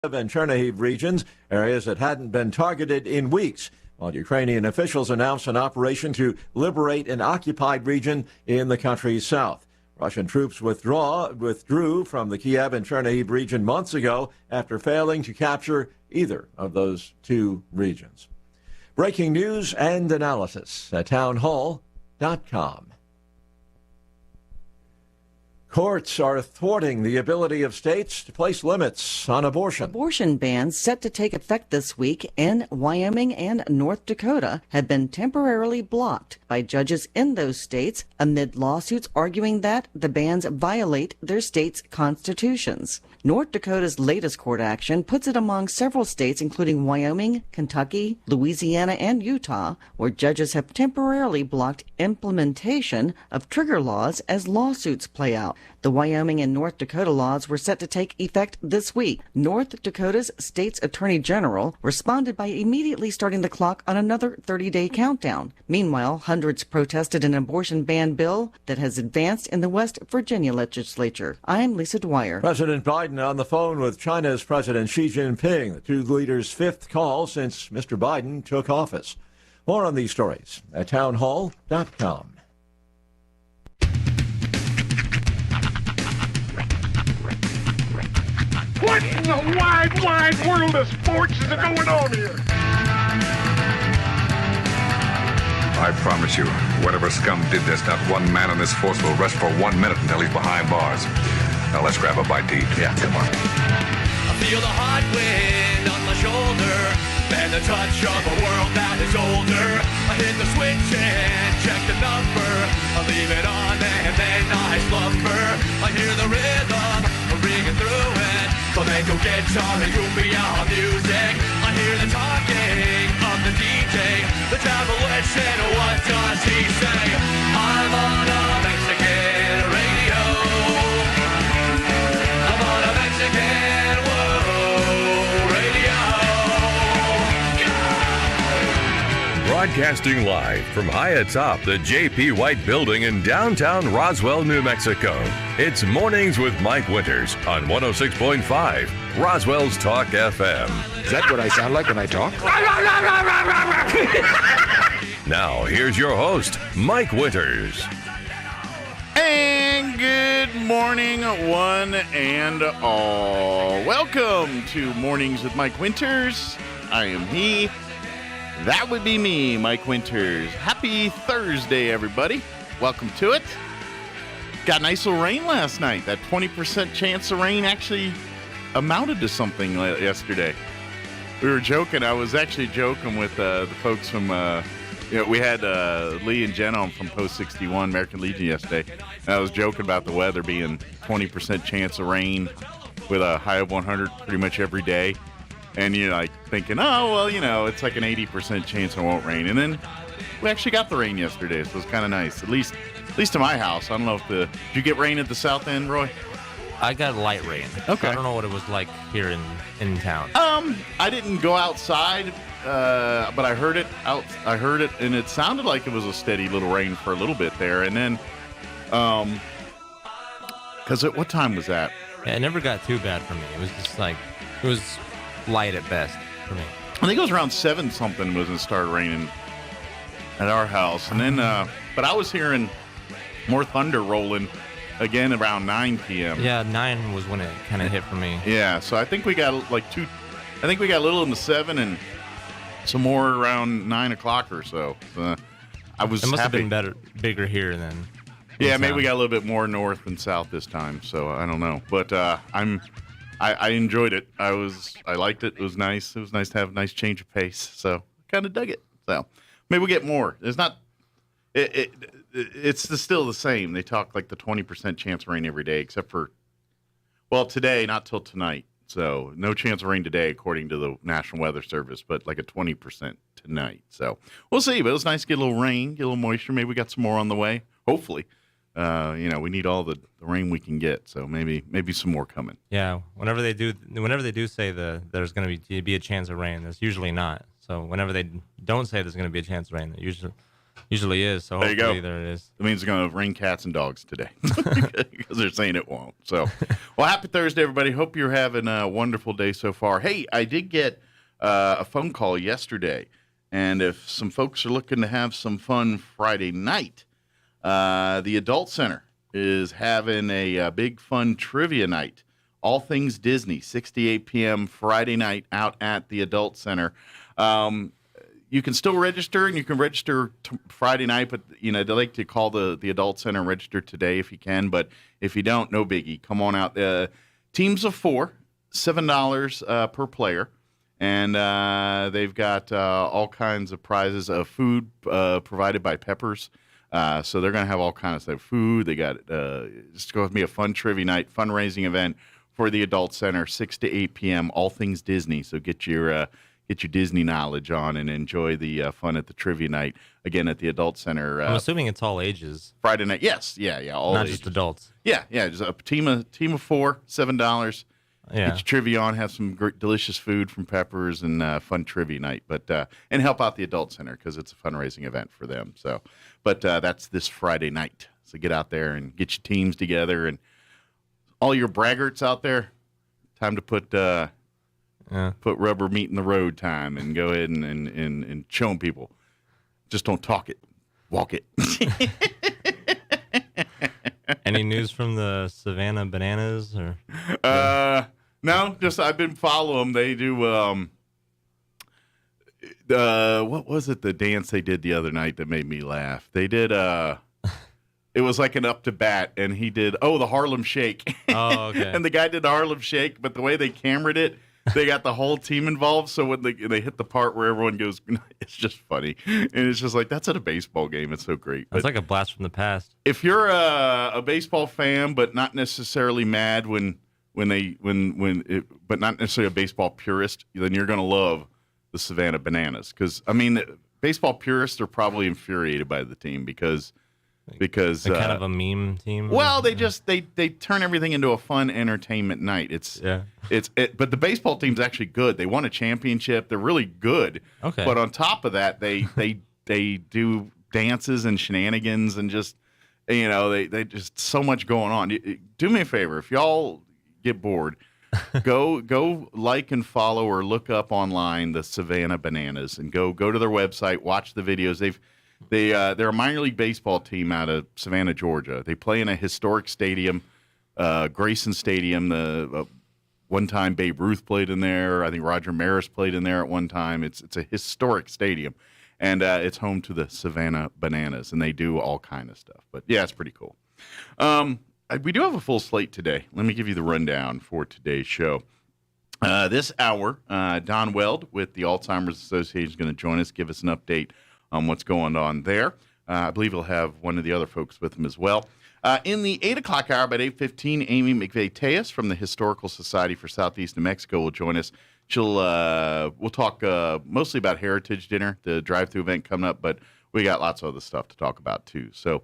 and Chernihiv regions, areas that hadn't been targeted in weeks, while Ukrainian officials announced an operation to liberate an occupied region in the country's south. Russian troops withdrew from the Kiev and Chernihiv region months ago after failing to capture either of those two regions. Breaking news and analysis at townhall.com. Courts are thwarting the ability of states to place limits on abortion. Abortion bans set to take effect this week in Wyoming and North Dakota have been temporarily blocked by judges in those states amid lawsuits arguing that the bans violate their states' constitutions. North Dakota's latest court action puts it among several states, including Wyoming, Kentucky, Louisiana, and Utah, where judges have temporarily blocked implementation of trigger laws as lawsuits play out. The Wyoming and North Dakota laws were set to take effect this week. North Dakota's state's attorney general responded by immediately starting the clock on another 30-day countdown. Meanwhile, hundreds protested an abortion ban bill that has advanced in the West Virginia legislature. I'm Lisa Dwyer. President Biden on the phone with China's President Xi Jinping, the two leaders' fifth call since Mr. Biden took office. More on these stories at townhall.com. What in the wide, wide world of sports is going on here? I promise you, whatever scum did this, not one man in this force will rest for 1 minute until he's behind bars. Now let's grab a bite to eat. Yeah, come on. I feel the hot wind on my shoulder and the touch of a world that is older. I hit the switch and check the number. I leave it on and then I slumber. I hear the rhythm ringing through it. Flamenco guitar and cumbia music. I hear the talking of the DJ. The Travelician, what does he say? I'm on a Mexican radio. I'm on a Mexican radio. Yeah! Broadcasting live from high atop the J.P. White Building in downtown Roswell, New Mexico. It's Mornings with Mike Winters on 106.5 Roswell's Talk FM. Is that what I sound like when I talk? Now, here's your host, Mike Winters. And good morning, one and all. Welcome to Mornings with Mike Winters. I am he. That would be me, Mike Winters. Happy Thursday, everybody. Welcome to it. Got nice little rain last night. That 20% chance of rain actually amounted to something yesterday. We were joking. I was actually joking with the folks from, we had Lee and Jen on from Post 61, American Legion, yesterday. And I was joking about the weather being 20% chance of rain with a high of 100 pretty much every day. And you're like thinking, oh, well, it's like an 80% chance it won't rain. And then we actually got the rain yesterday, so it was kind of nice. At least to my house. I don't know if did you get rain at the south end, Roy? I got light rain. Okay. I don't know what it was like here in town. I didn't go outside, but I heard it I heard it, and it sounded like it was a steady little rain for a little bit there. And then, because what time was that? Yeah, it never got too bad for me. It was just like, it was light at best for me. I think it was around 7 something when it started raining at our house. And then, but I was hearing more thunder rolling again around 9 p.m. Yeah, 9 was when it kind of hit for me. Yeah, so I think we got a little in the 7 and some more around 9 o'clock or so. I was It must happy. have been better here than. Yeah, maybe we got a little bit more north than south this time, so I don't know. But I enjoyed it. I liked it. It was nice. It was nice to have a nice change of pace. So kind of dug it. So maybe we'll get more. It's not. It's still the same. They talk like the 20% chance of rain every day, except for, well, today, not till tonight. So no chance of rain today, according to the National Weather Service, but like a 20% tonight. So we'll see. But it was nice to get a little rain, get a little moisture. Maybe we got some more on the way. Hopefully. We need all the rain we can get, so maybe some more coming. Yeah, whenever they do say there's going to be a chance of rain, there's usually not. So whenever they don't say there's going to be a chance of rain, Usually is, so There you hopefully go. there it is. It means it's going to rain cats and dogs today because they're saying it won't. So, well, happy Thursday, everybody. Hope you're having a wonderful day so far. Hey, I did get a phone call yesterday, and if some folks are looking to have some fun Friday night, the Adult Center is having a big fun trivia night. All things Disney, 6 to 8 p.m. Friday night out at the Adult Center. You can still register, and you can register Friday night, but, you know, they like to call the Adult Center and register today if you can, but if you don't, no biggie. Come on out. Teams of 4, $7 per player, and they've got all kinds of prizes of food provided by Peppers. So they're going to have all kinds of food. They got it's going to be a fun trivia night, fundraising event for the Adult Center, 6 to 8 p.m., all things Disney. So get your Disney knowledge on and enjoy the fun at the trivia night, again, at the Adult Center. I'm assuming it's all ages. Friday night. Yes. Yeah. All Not ages. just adults. Yeah. Just a team of 4, $7. Yeah. Get your trivia on, have some great, delicious food from Peppers, and fun trivia night. But and help out the Adult Center because it's a fundraising event for them. So, but that's this Friday night. So get out there and get your teams together, and all your braggarts out there. Time to put rubber meat in the road time and go ahead and show them people. Just don't talk it, walk it. Any news from the Savannah Bananas? Or No, just I've been following them. They do what was it, the dance they did the other night that made me laugh? They did it was like an up to bat, and he did the Harlem Shake. Oh, okay. And the guy did the Harlem Shake, but the way they camered it, they got the whole team involved. So when they hit the part where everyone goes, it's just funny, and it's just like that's at a baseball game. It's so great. It's like a blast from the past. If you're a baseball fan, but not necessarily mad but not necessarily a baseball purist, then you're gonna love the Savannah Bananas, because I mean, baseball purists are probably infuriated by the team because Like kind of a meme team. Well, they turn everything into a fun entertainment night. But the baseball team's actually good. They won a championship. They're really good. Okay. But on top of that, they do dances and shenanigans and just, you know, they just so much going on. Do me a favor, if y'all get bored, go like and follow or look up online the Savannah Bananas and go to their website, watch the videos. They're a minor league baseball team out of Savannah, Georgia. They play in a historic stadium, Grayson Stadium. The one time Babe Ruth played in there. I think Roger Maris played in there at one time. It's a historic stadium, and it's home to the Savannah Bananas, and they do all kind of stuff. But yeah, it's pretty cool. We do have a full slate today. Let me give you the rundown for today's show. This hour, Don Weld with the Alzheimer's Association is going to join us, give us an update on what's going on there. I believe he'll have one of the other folks with him as well. In the 8 o'clock hour, about 8:15, Amy McVeigh-Tejas from the Historical Society for Southeast New Mexico will join us. We'll talk mostly about Heritage Dinner, the drive-through event coming up, but we got lots of other stuff to talk about too. So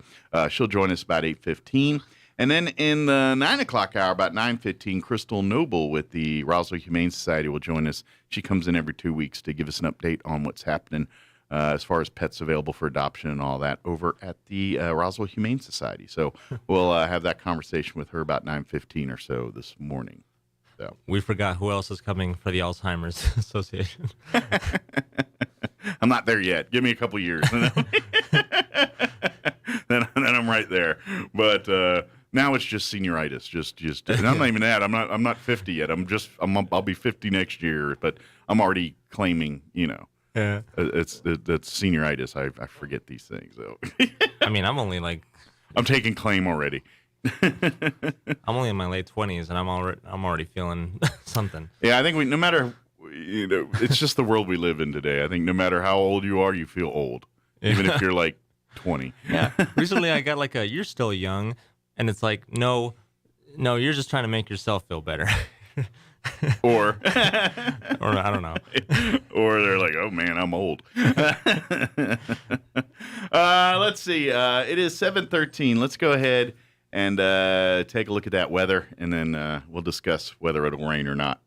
she'll join us about 8:15. And then in the 9 o'clock hour, about 9:15, Crystal Noble with the Roswell Humane Society will join us. She comes in every 2 weeks to give us an update on what's happening as far as pets available for adoption and all that over at the Roswell Humane Society. So we'll have that conversation with her about 9:15 or so this morning. So we forgot who else is coming for the Alzheimer's Association. I'm not there yet. Give me a couple years. then I'm right there. But now it's just senioritis. Just and I'm not even that. I'm not 50 yet. I'll be 50 next year, but I'm already claiming, you know. Yeah. It's senioritis. I forget these things though. I mean, I'm taking claim already. I'm only in my late 20s, and I'm already feeling something. Yeah, I think no matter, you know, it's just the world we live in today. I think no matter how old you are, you feel old, even if you're like 20. Yeah. Recently, I got like you're still young, and it's like, no, you're just trying to make yourself feel better. Or I don't know. Or they're like, oh man, I'm old. Let's see. It is 7:13. Let's go ahead and take a look at that weather, and then we'll discuss whether it'll rain or not,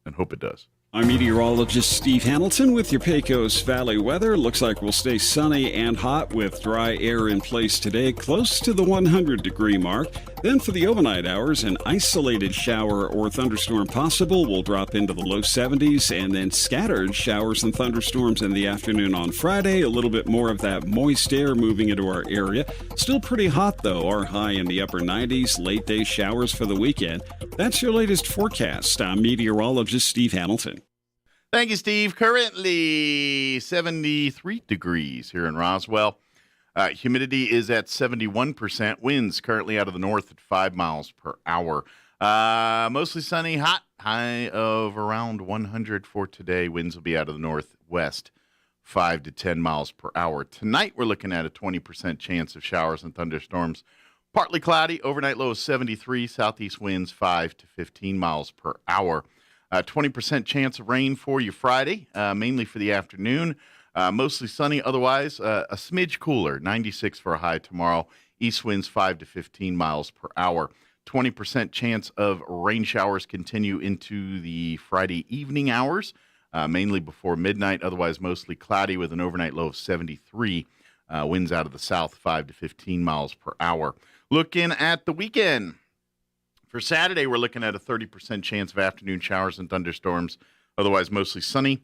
and hope it does. I'm meteorologist Steve Hamilton with your Pecos Valley weather. Looks like we'll stay sunny and hot with dry air in place today, close to the 100-degree mark. Then for the overnight hours, an isolated shower or thunderstorm possible will drop into the low 70s, and then scattered showers and thunderstorms in the afternoon on Friday. A little bit more of that moist air moving into our area. Still pretty hot, though. Our high in the upper 90s, late day showers for the weekend. That's your latest forecast. I'm meteorologist Steve Hamilton. Thank you, Steve. Currently 73 degrees here in Roswell. Humidity is at 71%. Winds currently out of the north at 5 miles per hour. Mostly sunny, hot, high of around 100 for today. Winds will be out of the northwest, 5 to 10 miles per hour. Tonight, we're looking at a 20% chance of showers and thunderstorms. Partly cloudy, overnight low of 73, southeast winds 5 to 15 miles per hour. 20% chance of rain for you Friday, mainly for the afternoon. Mostly sunny, otherwise a smidge cooler, 96 for a high tomorrow. East winds 5 to 15 miles per hour. 20% chance of rain showers continue into the Friday evening hours, mainly before midnight. Otherwise mostly cloudy with an overnight low of 73. Winds out of the south 5 to 15 miles per hour. Looking at the weekend. For Saturday, we're looking at a 30% chance of afternoon showers and thunderstorms. Otherwise, mostly sunny.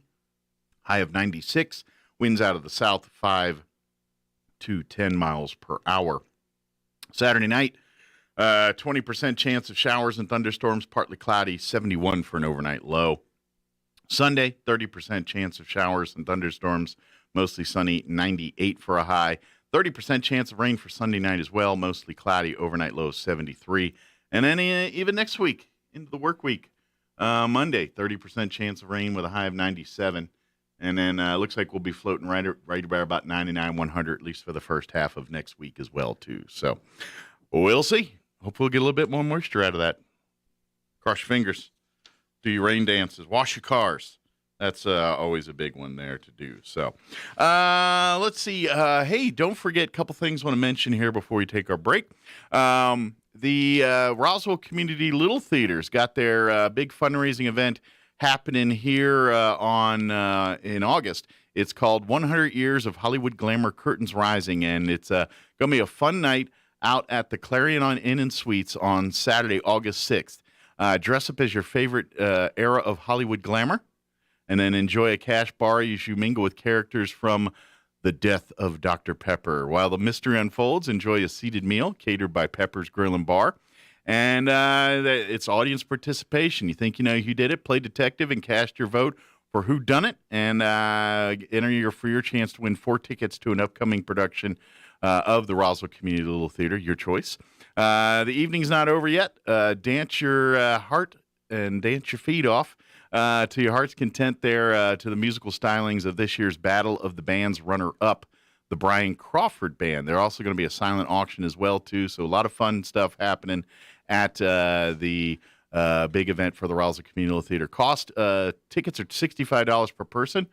High of 96. Winds out of the south, 5 to 10 miles per hour. Saturday night, 20% chance of showers and thunderstorms. Partly cloudy, 71 for an overnight low. Sunday, 30% chance of showers and thunderstorms. Mostly sunny, 98 for a high. 30% chance of rain for Sunday night as well. Mostly cloudy, overnight low, 73. And then even next week, into the work week, Monday, 30% chance of rain with a high of 97. And then looks like we'll be floating right about 99, 100, at least for the first half of next week as well, too. So we'll see. Hope we'll get a little bit more moisture out of that. Cross your fingers. Do your rain dances. Wash your cars. That's always a big one there to do. So let's see. Hey, don't forget a couple things I want to mention here before we take our break. The Roswell Community Little Theater's got their big fundraising event happening here in August. It's called 100 Years of Hollywood Glamour Curtains Rising, and it's going to be a fun night out at the Clarion Inn and Suites on Saturday, August 6th. Dress up as your favorite era of Hollywood glamour, and then enjoy a cash bar as you mingle with characters from The Death of Dr. Pepper. While the mystery unfolds, enjoy a seated meal catered by Pepper's Grill and Bar. And it's audience participation. You think you know who did it? Play detective and cast your vote for who done it, and enter for your chance to win 4 tickets to an upcoming production of the Roswell Community Little Theater, your choice. The evening's not over yet. Dance your heart and dance your feet off to your heart's content there to the musical stylings of this year's Battle of the Bands runner-up, the Brian Crawford Band. There's also going to be a silent auction as well, too, so a lot of fun stuff happening at the big event for the Roswell Community Theater. Cost tickets are $65 per person,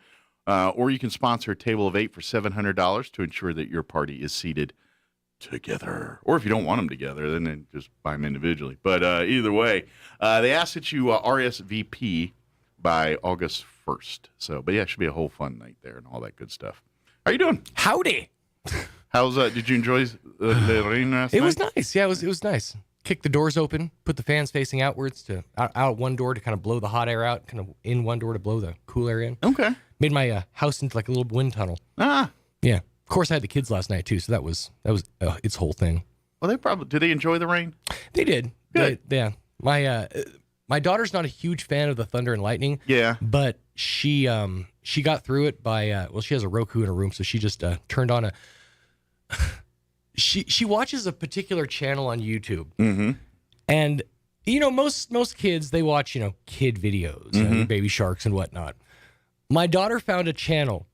or you can sponsor a table of 8 for $700 to ensure that your party is seated together. Or if you don't want them together, then just buy them individually. But either way, they ask that you RSVP by August 1st. So, but yeah, it should be a whole fun night there and all that good stuff. How you doing? Howdy. How's did you enjoy the rain last night? It was nice. Yeah, it was nice. Kick the doors open, put the fans facing outwards to out one door to kind of blow the hot air out, kind of in one door to blow the cool air in. Okay. Made my house into like a little wind tunnel. Ah. Yeah. Of course, I had the kids last night too, so that was its whole thing. Well, did they enjoy the rain? They did. Good. Yeah. My daughter's not a huge fan of the thunder and lightning. Yeah. But she got through it by she has a Roku in her room, so she just turned on a. She watches a particular channel on YouTube, and most kids, they watch kid videos, baby sharks and whatnot. My daughter found a channel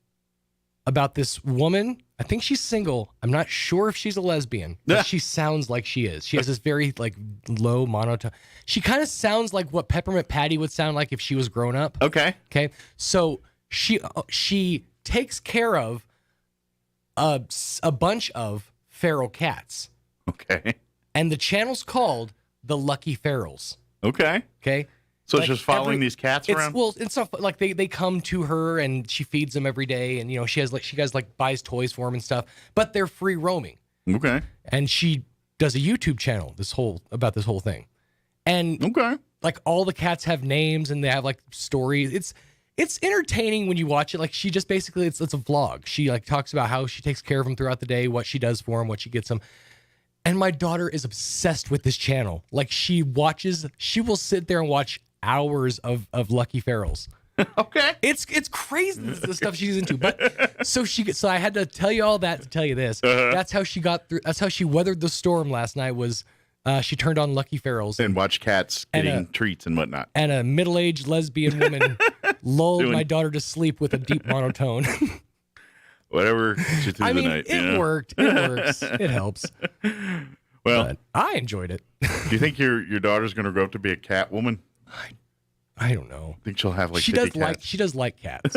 about this woman. I think she's single. I'm not sure if she's a lesbian, but she sounds like she is. She has this very low monotone. She kind of sounds like what Peppermint Patty would sound like if she was grown up. Okay. So she takes care of a bunch of feral cats. Okay. And the channel's called The Lucky Ferals. Okay. Okay. So it's just following these cats around? Well, it's stuff like they come to her and she feeds them every day, and she guys buys toys for them and stuff, but they're free roaming. Okay. And she does a YouTube channel about this whole thing. And like all the cats have names and they have like stories. It's entertaining when you watch it. Like she just basically it's a vlog. She like talks about how she takes care of them throughout the day, what she does for them, what she gets them. And my daughter is obsessed with this channel. Like she will sit there and watch hours of Lucky Ferals. Okay. It's crazy the stuff she's into. But so I had to tell you all that to tell you this. That's how she got through. That's how she weathered the storm last night. Was she turned on Lucky Ferals and watched cats getting treats and whatnot. And a middle-aged lesbian woman lulled my daughter to sleep with a deep monotone. Whatever gets you through the night. It worked. It works. It helps. Well, but I enjoyed it. Do you think your daughter's going to grow up to be a cat woman? I don't know. Think she'll have like she 50 does cats? She does like cats.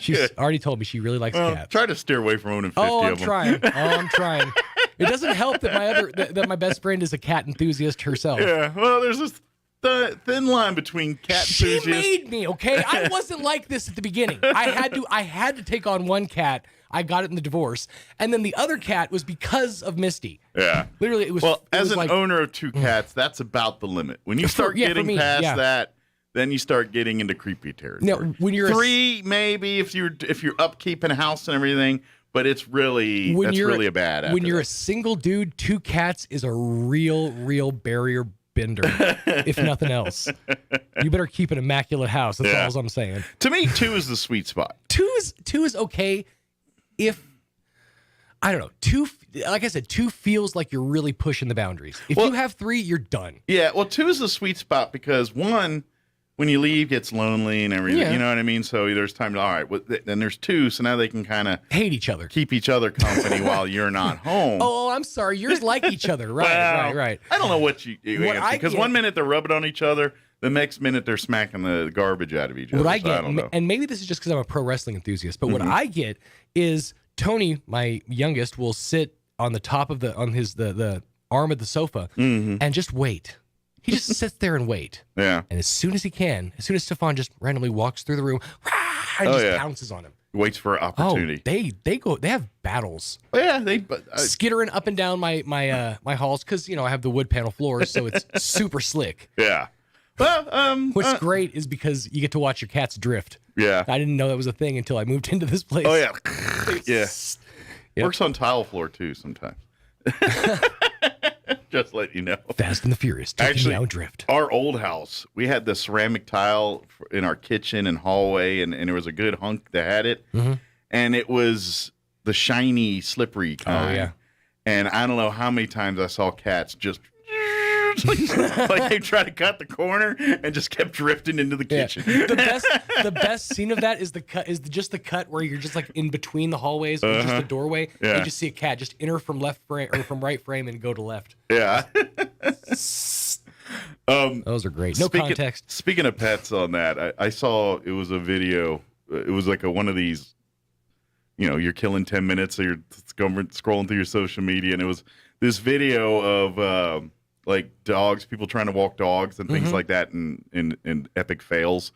She's already told me she really likes cats. Try to steer away from owning 50 of them. I'm trying. It doesn't help that my best friend is a cat enthusiast herself. Yeah. Well, there's this thin line between cat enthusiasts. She made me, okay? I wasn't like this at the beginning. I had to take on one cat. I got it in the divorce. And then the other cat was because of Misty. Yeah. Literally, it was. Well, it as was an owner of 2 cats, that's about the limit. When you start getting past that, then you start getting into creepy territory. Now, when you're 3, maybe if you're upkeeping a house and everything, but it's really really a bad. When you're a single dude, 2 cats is a real barrier bender, if nothing else. You better keep an immaculate house. That's all I'm saying. To me, 2 is the sweet spot. 2 is okay if. I don't know. 2, like I said, 2 feels like you're really pushing the boundaries. If you have 3, you're done. Yeah, well, 2 is the sweet spot because 1, when you leave, gets lonely and everything. Yeah. You know what I mean? So there's time to, all right, well, then there's 2, so now they can kind of hate each other, keep each other company while you're not home. Oh, I'm sorry. Yours like each other. Right. I don't know what you answer because 1 minute they're rubbing on each other. The next minute they're smacking the garbage out of each other. What I get, I don't know. And maybe this is just because I'm a pro wrestling enthusiast, but what I get is Tony, my youngest, will sit on the top of the arm of the sofa and just wait. He just sits there and wait. Yeah. And as soon as Stefan just randomly walks through the room, and just pounces on him. Waits for an opportunity. Oh, they have battles. Oh, yeah, skittering up and down my halls because I have the wood panel floors, so it's super slick. Yeah. Well, what's great is because you get to watch your cats drift. Yeah. I didn't know that was a thing until I moved into this place. Oh yeah. Yeah. Yep. Works on tile floor too sometimes. Just let you know. Fast and the Furious. Taking down drift. Our old house, we had the ceramic tile in our kitchen and hallway, and there was a good hunk that had it, and it was the shiny, slippery kind. Oh yeah. And I don't know how many times I saw cats just. like they tried to cut the corner and just kept drifting into the kitchen. The best scene of that is just the cut where you're just like in between the hallways or just the doorway. Yeah. You just see a cat just enter from left frame or from right frame and go to left. Yeah. Those are great. No context. Speaking of pets on that, I saw it was a video. It was like one of these, you're killing 10 minutes, so you're scrolling through your social media, and it was this video of like dogs, people trying to walk dogs and things like that in epic fails.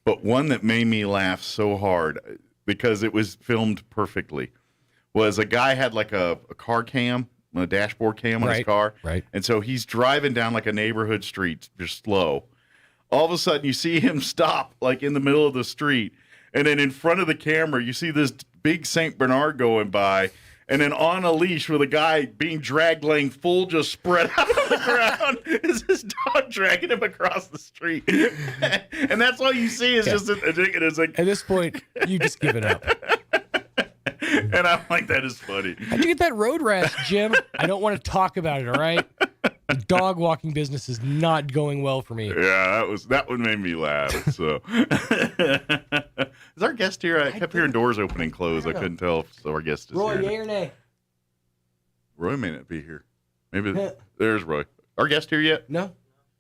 But one that made me laugh so hard because it was filmed perfectly was a guy had like a car cam, a dashboard cam on his car. Right. And so he's driving down like a neighborhood street, just slow. All of a sudden you see him stop like in the middle of the street. And then in front of the camera, you see this big St. Bernard going by. And then on a leash with a guy being dragged, laying full, just spread out on the ground, is this dog dragging him across the street. And that's all you see is just it's like at this point, you just give it up. And I'm like, that is funny. How'd you get that road rash, Jim? I don't want to talk about it, all right? The dog walking business is not going well for me. Yeah, that one made me laugh. So is our guest here? I kept hearing doors open and close. I couldn't tell if our guest is Roy, here. yay or nay? Roy may not be here. Maybe there's Roy. Our guest here yet? No.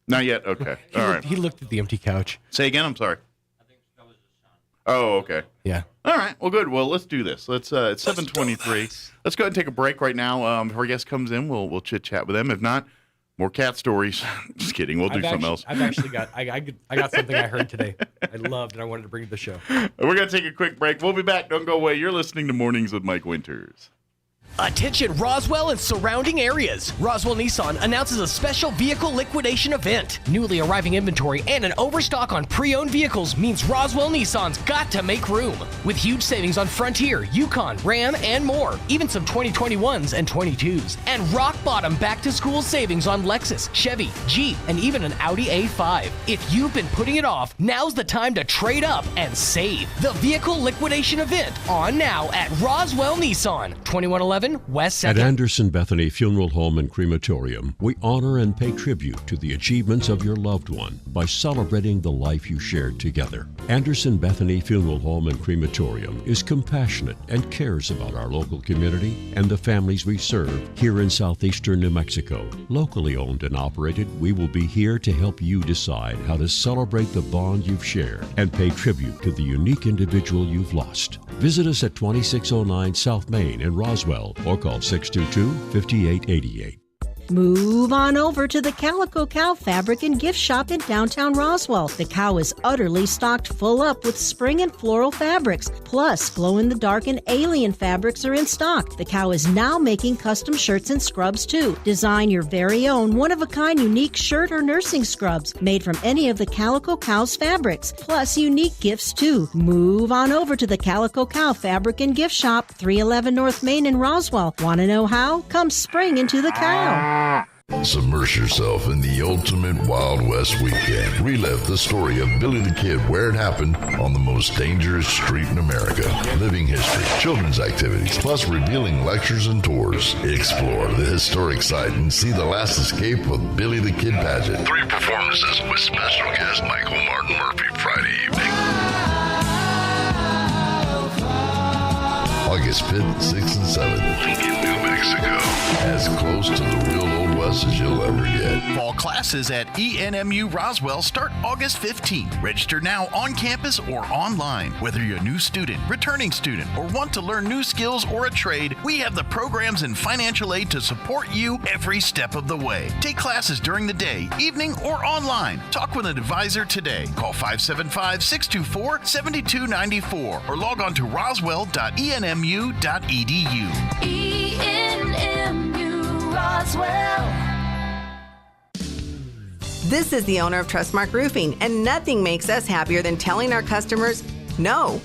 Not yet? Okay. All right. He looked at the empty couch. Say again? I'm sorry. I think that was just Sean. Oh, okay. Yeah. All right. Well, good. Well, let's do this. It's 7:23. Let's go ahead and take a break right now. If our guest comes in, we'll chit-chat with them. If not, More cat stories. Just kidding. We'll do something else. I've actually got I got something I heard today I loved and I wanted to bring to the show. We're going to take a quick break. We'll be back. Don't go away. You're listening to Mornings with Mike Winters. Attention Roswell and surrounding areas. Roswell Nissan announces a special vehicle liquidation event. Newly arriving inventory and an overstock on pre-owned vehicles means Roswell Nissan's got to make room. With huge savings on Frontier, Yukon, Ram, and more. Even some 2021s and 22s. And rock bottom back-to-school savings on Lexus, Chevy, Jeep, and even an Audi A5. If you've been putting it off, now's the time to trade up and save. The vehicle liquidation event on now at Roswell Nissan, 2111 West 2nd. At Anderson Bethany Funeral Home and Crematorium, we honor and pay tribute to the achievements of your loved one by celebrating the life you shared together. Anderson Bethany Funeral Home and Crematorium is compassionate and cares about our local community and the families we serve here in southeastern New Mexico. Locally owned and operated, we will be here to help you decide how to celebrate the bond you've shared and pay tribute to the unique individual you've lost. Visit us at 2609 South Main in Roswell or call 622-5888. Move on over to the Calico Cow Fabric and Gift Shop in downtown Roswell. The Cow is utterly stocked full up with spring and floral fabrics. Plus, glow-in-the-dark and alien fabrics are in stock. The Cow is now making custom shirts and scrubs, too. Design your very own one-of-a-kind unique shirt or nursing scrubs made from any of the Calico Cow's fabrics. Plus, unique gifts, too. Move on over to the Calico Cow Fabric and Gift Shop, 311 North Main in Roswell. Want to know how? Come spring into the Cow. Submerge yourself in the ultimate Wild West weekend. Relive the story of Billy the Kid, where it happened on the most dangerous street in America. Living history, children's activities, plus revealing lectures and tours. Explore the historic site and see the last escape of Billy the Kid pageant. 3 performances with special guest Michael Martin Murphy Friday evening. August 5th, 6th, and 7th in New Mexico. As close to the real Old West as you'll ever get. Fall classes at ENMU Roswell start August 15th. Register now on campus or online. Whether you're a new student, returning student, or want to learn new skills or a trade, we have the programs and financial aid to support you every step of the way. Take classes during the day, evening, or online. Talk with an advisor today. Call 575-624-7294 or log on to roswell.enmu.edu. ENMU Roswell. This is the owner of Trustmark Roofing, and nothing makes us happier than telling our customers no.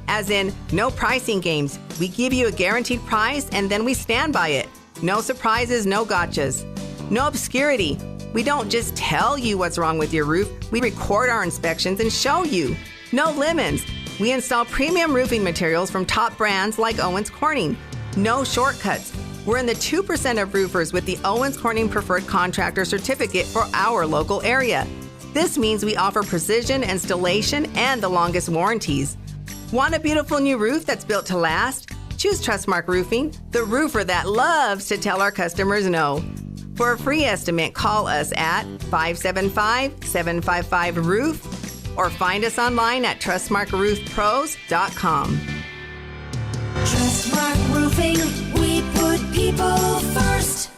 As in, no pricing games. We give you a guaranteed price and then we stand by it. No surprises, no gotchas. No obscurity. We don't just tell you what's wrong with your roof. We record our inspections and show you. No lemons. We install premium roofing materials from top brands like Owens Corning. No shortcuts. We're in the 2% of roofers with the Owens Corning Preferred Contractor Certificate for our local area. This means we offer precision installation and the longest warranties. Want a beautiful new roof that's built to last? Choose Trustmark Roofing, the roofer that loves to tell our customers no. For a free estimate, call us at 575-755-ROOF or find us online at trustmarkroofpros.com. Trustmark Roofing, we put people first.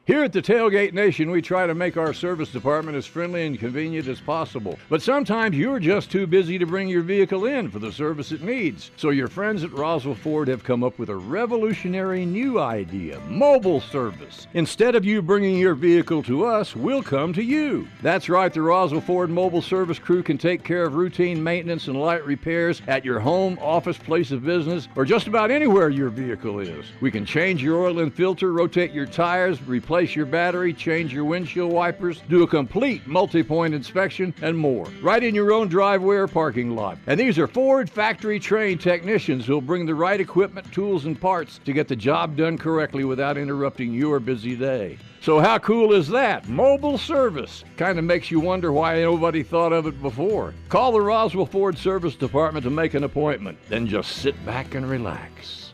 Here at the Tailgate Nation, we try to make our service department as friendly and convenient as possible. But sometimes you're just too busy to bring your vehicle in for the service it needs. So your friends at Roswell Ford have come up with a revolutionary new idea, mobile service. Instead of you bringing your vehicle to us, we'll come to you. That's right, the Roswell Ford mobile service crew can take care of routine maintenance and light repairs at your home, office, place of business, or just about anywhere your vehicle is. We can change your oil and filter, rotate your tires, replace your battery, change your windshield wipers, do a complete multi-point inspection, and more. Right in your own driveway or parking lot. And these are Ford factory-trained technicians who'll bring the right equipment, tools, and parts to get the job done correctly without interrupting your busy day. So how cool is that? Mobile service. Kind of makes you wonder why nobody thought of it before. Call the Roswell Ford Service Department to make an appointment. Then just sit back and relax.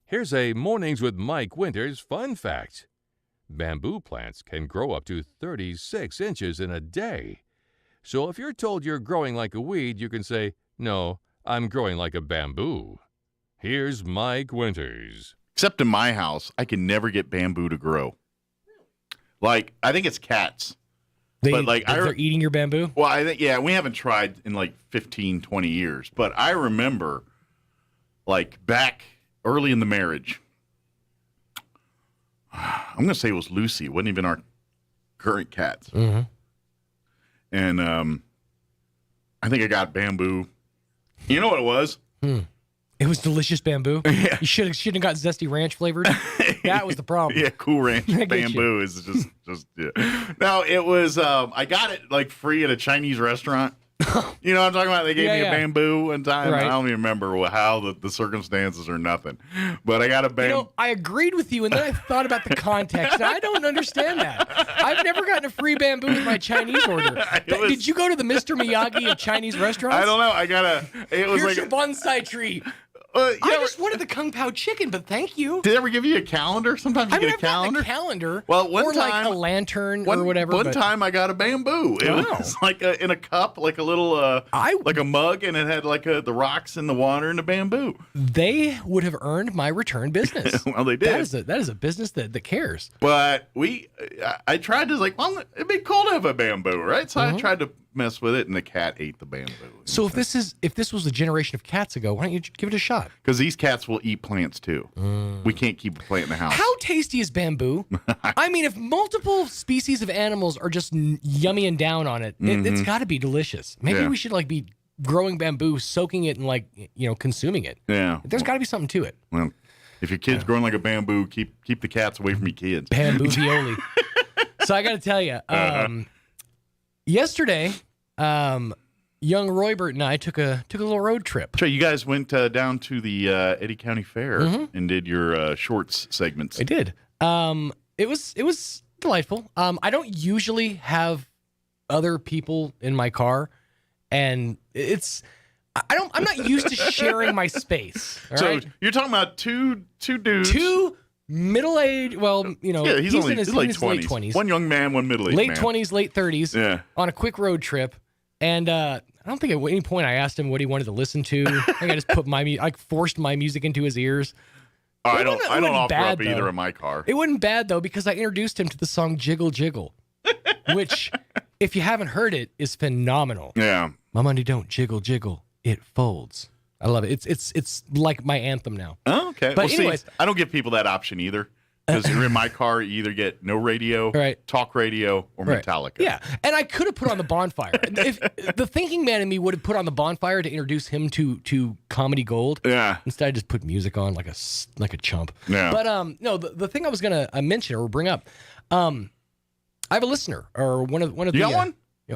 Here's a Mornings with Mike Winters fun fact. Bamboo plants can grow up to 36 inches in a day. So if you're told you're growing like a weed, you can say, "No, I'm growing like a bamboo." Here's Mike Winters. Except in my house, I can never get bamboo to grow. Like, I think it's cats. They're eating your bamboo? Well, I think, we haven't tried in like 15, 20 years. But I remember, like, back early in the marriage, I'm going to say it was Lucy. It wasn't even our current cats. Mm-hmm. And I think I got bamboo. You know what it was? It was delicious bamboo. Yeah. You shouldn't have got zesty ranch flavored. That was the problem. Yeah, Cool Ranch bamboo is just yeah. No, it was I got it like free at a Chinese restaurant. You know what I'm talking about? They gave me a bamboo one time. Right. I don't even remember how the circumstances or nothing. But I got a bamboo. You know, I agreed with you, and then I thought about the context, and I don't understand that. I've never gotten a free bamboo with my Chinese order. Did you go to the Mr. Miyagi of Chinese restaurants? I don't know. It was Here's like your bonsai tree. I just wanted the Kung Pao chicken, but thank you. Did they ever give you a calendar? Sometimes you get a calendar. A calendar. Well, one or time, like a lantern or whatever. One time I got a bamboo. It was like in a cup, like a little, like a mug, and it had like the rocks in the water and the bamboo. They would have earned my return business. Well, they did. That is a business that cares. But I tried to well, it'd be cool to have a bamboo, right? So I tried to mess with it, and the cat ate the bamboo. So if this was a generation of cats ago, why don't you give it a shot? Because these cats will eat plants too. We can't keep a plant in the house. How tasty is bamboo? I mean, if multiple species of animals are just yummying down on it, it's got to be delicious. Maybe we should be growing bamboo, soaking it, and consuming it. Yeah, there's got to be something to it. Well, if your kid's growing like a bamboo, keep the cats away from your kids. Bamboo violi. So I got to tell you, yesterday, young Roybert and I took a little road trip. So you guys went down to the Eddy County Fair and did your shorts segments. I did. It was delightful. I don't usually have other people in my car, and I'm not used to sharing my space. Right? You're talking about two dudes. Two middle-aged, he's in his late late 20s. One young man, one middle-aged man. Late 20s, late 30s, on a quick road trip. And I don't think at any point I asked him what he wanted to listen to. I think I just put forced my music into his ears. I don't offer up either in my car. It wasn't bad, though, because I introduced him to the song Jiggle Jiggle, which, if you haven't heard it, is phenomenal. Yeah. My money don't jiggle jiggle, it folds. I love it. It's like my anthem now. Oh, okay. But anyways, see, I don't give people that option either. Because you're in my car, you either get no radio, talk radio, or Metallica. Yeah, and I could have put on the Bonfire. If the thinking man in me would have put on the Bonfire to introduce him to comedy gold. Yeah. Instead, I just put music on like a chump. Yeah. But no, the thing I was gonna mention or bring up, I have a listener or one of you the. got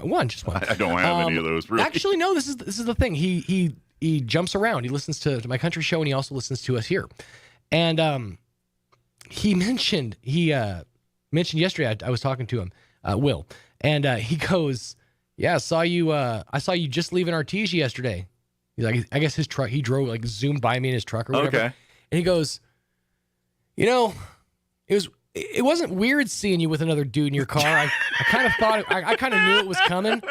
one? Just one. I don't have any of those. Really. Actually, no. This is the thing. He jumps around. He listens to my country show, and he also listens to us here. And he mentioned yesterday. I was talking to him, Will, and he goes, "Yeah, I saw you just leaving Artesia yesterday." He's like, I guess his truck. He drove zoomed by me in his truck or whatever. Okay. And he goes, it wasn't weird seeing you with another dude in your car. I kind of thought I kind of knew it was coming.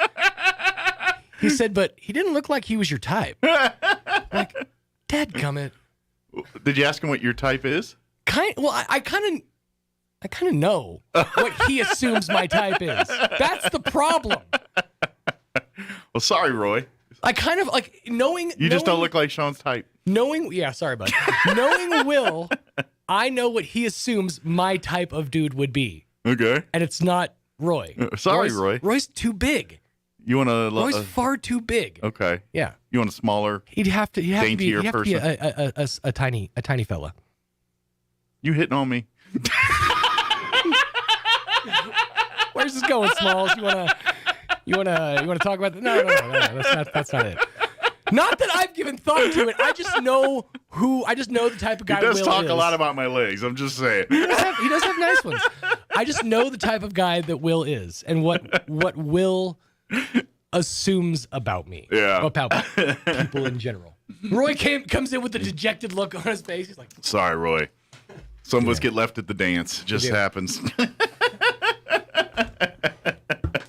He said, but he didn't look like he was your type. Like, dadgummit. Did you ask him what your type is? I kind of know what he assumes my type is. That's the problem. Well, sorry, Roy. I kind of knowing. You just don't look like Sean's type. Sorry, bud. Knowing Will, I know what he assumes my type of dude would be. Okay. And it's not Roy. Sorry, Roy. Roy's too big. You want a Roy's far too big. Okay. Yeah. You want a smaller, He'd have to be person? a tiny fella. You hitting on me? Where's this going, Smalls? You wanna talk about that? No, that's not it. Not that I've given thought to it. I just know the type of guy Will is. He does talk a lot about my legs. I'm just saying. He does have nice ones. I just know the type of guy that Will is and what Will assumes about me. Yeah. About people in general. Roy comes in with a dejected look on his face. He's like, sorry, Roy. Some of us get left at the dance. Just happens.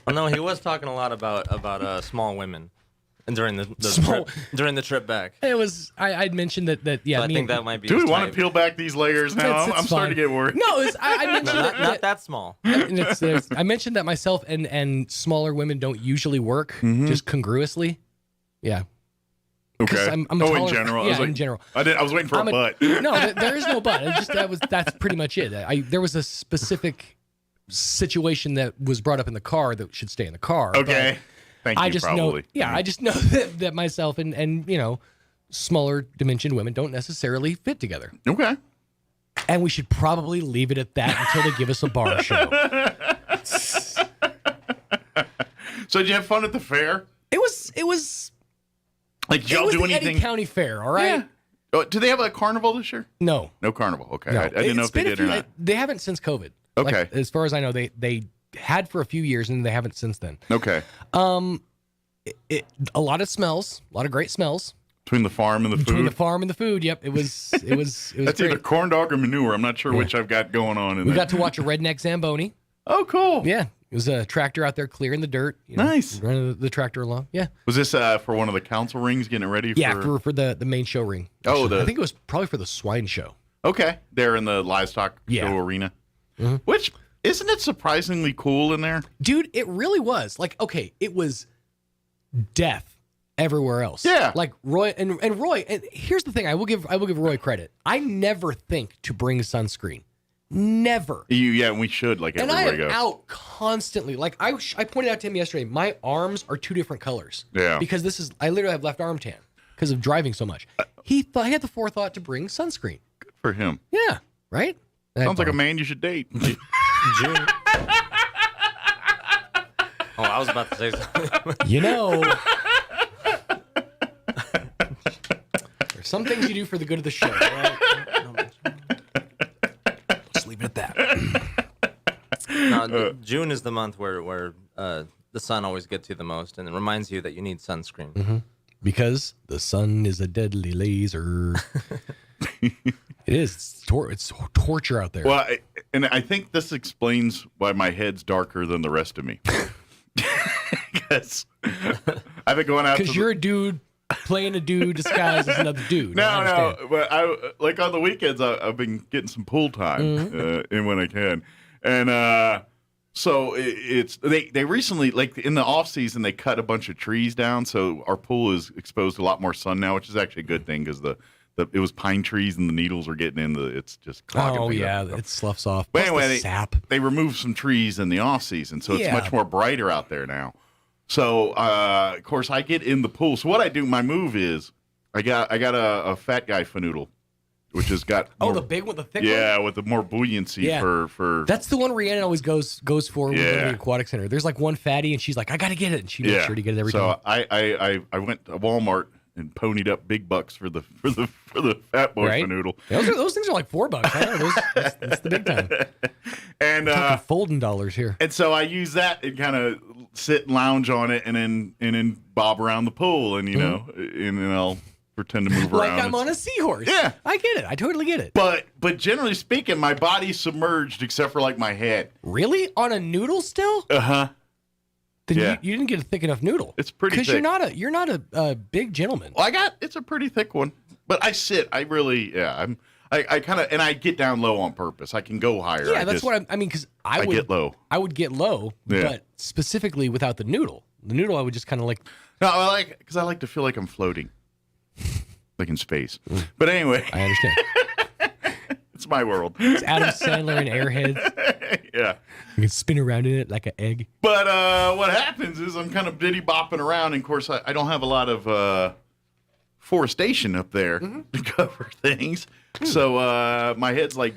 Well, no, he was talking a lot about small women. And during the trip back. It was. I'd mentioned that. Yeah, so I think that might be. Do we his want type. to peel back these layers now? It's I'm starting to get worried. No, I mentioned not that small. And I mentioned that myself and smaller women don't usually work just congruously. Yeah. Okay. I'm in taller, general. Yeah, I was in general. I was waiting for a butt. No, there is no butt. That's pretty much it. There was a specific situation that was brought up in the car that should stay in the car. Okay. Thank you. I just probably. know. Yeah, I just know that myself and smaller dimensioned women don't necessarily fit together. Okay. And we should probably leave it at that until they give us a bar show. So did you have fun at the fair? It was. Like, did y'all do the anything? Eddie County Fair, all right? Yeah. Oh, do they have a carnival this year? No. No carnival. Okay. No. I didn't know if they did or not. They haven't since COVID. Okay. Like, as far as I know, they had for a few years and they haven't since then. Okay. A lot of smells, a lot of great smells. Between the farm and the food? Between the farm and the food, yep. It was That's great. either corn dog or manure. I'm not sure which I've got going on in We there. got to watch a redneck Zamboni. Oh, cool. Yeah. It was a tractor out there clearing the dirt. Nice. Running the tractor along. Yeah. Was this for one of the council rings, getting it ready for? Yeah, for the main show ring. Oh, I think it was probably for the swine show. Okay. There in the livestock show arena. Mm-hmm. Which, isn't it surprisingly cool in there? Dude, it really was. Like, okay, it was death everywhere else. Yeah. Like Roy and Roy, and here's the thing, I will give Roy credit. I never think to bring sunscreen. Never. Yeah, we should, like, And everywhere I we am go. out constantly. Like I pointed out to him yesterday, my arms are two different colors. Yeah. Because I literally have left arm tan because of driving so much. He had the forethought to bring sunscreen. Good for him. Yeah. Right? Sounds like a man you should date. June. Oh, I was about to say something. There's some things you do for the good of the show, right? Let's leave it at that. No, June is the month where the sun always gets you the most, and it reminds you that you need sunscreen. Mm-hmm. Because the sun is a deadly laser. It is. It's torture out there. Well, and I think this explains why my head's darker than the rest of me. Because I've been going out. Because you're a dude playing a dude disguised as another dude. No, but I like on the weekends. I've been getting some pool time in when I can, and so they recently, like in the off season, they cut a bunch of trees down, so our pool is exposed to a lot more sun now, which is actually a good thing because it was pine trees and the needles were getting in it's just clogging. Oh yeah, it sloughs off. But Plus anyway, the sap. they removed some trees in the off season, so it's Yeah. much more brighter out there now. So of course I get in the pool. So what I do, my move is I got a fat guy fanoodle, which has got the big one, the thick one. yeah, with the more buoyancy Yeah. for That's the one Rhiannon always goes for when we go to Yeah. the aquatic center. There's like one fatty, and she's like, I gotta get it, and she makes sure to get it every time. So I went to Walmart and ponied up big bucks for the fat boy Right? fanoodle. Those things are like $4. I know that's the big time. And Talking folding dollars here. And so I use that and kind of sit and lounge on it, and then bob around the pool, and and then I'll pretend to move Like around. I'm on a seahorse. Yeah. I get it. I totally get it. But generally speaking, my body's submerged except for like my head. Really? On a noodle still? Uh-huh. Then Yeah. you didn't get a thick enough noodle. It's pretty Because thick. you're not a big gentleman. Well, it's a pretty thick one, but I sit. I really, I kind of, and I get down low on purpose. I can go higher. Yeah, that's what I mean. Because I would get low. I would get low, Yeah. but specifically without the noodle. The noodle, I would just kind of like. No, because I like to feel like I'm floating, like in space. But anyway, I understand. It's my world. It's Adam Sandler and Airheads. Yeah. You can spin around in it like an egg. But what happens is I'm kind of diddy bopping around. And of course, I don't have a lot of forestation up there to cover things. So my head's like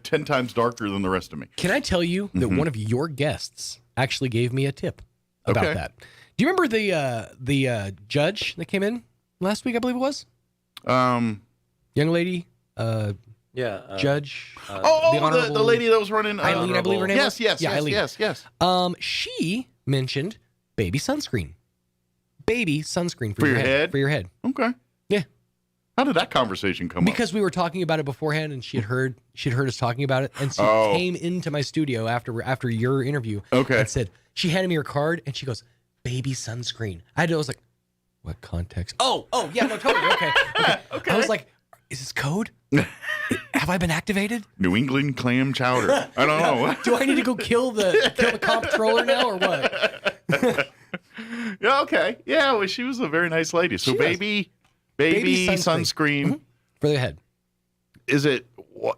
10 times darker than the rest of me. Can I tell you that one of your guests actually gave me a tip about Okay. that? Do you remember the judge that came in last week? I believe it was. Young lady. Judge. The lady that was running. Eileen, I believe her name was. Yes. Yes. She mentioned baby sunscreen. Baby sunscreen for your head? For your head. Okay. Yeah. How did that conversation come up? Because we were talking about it beforehand, and she'd heard us talking about it, and she came into my studio after your interview. Okay. And said she handed me her card, and she goes, "Baby sunscreen." I was like, What context? Oh, yeah, no, totally. Okay. I was like, is this code? Have I been activated? New England clam chowder. I don't know. Do I need to go kill the comptroller now or what? Yeah, okay. Yeah, well, she was a very nice lady. So baby sunscreen for the head. Is it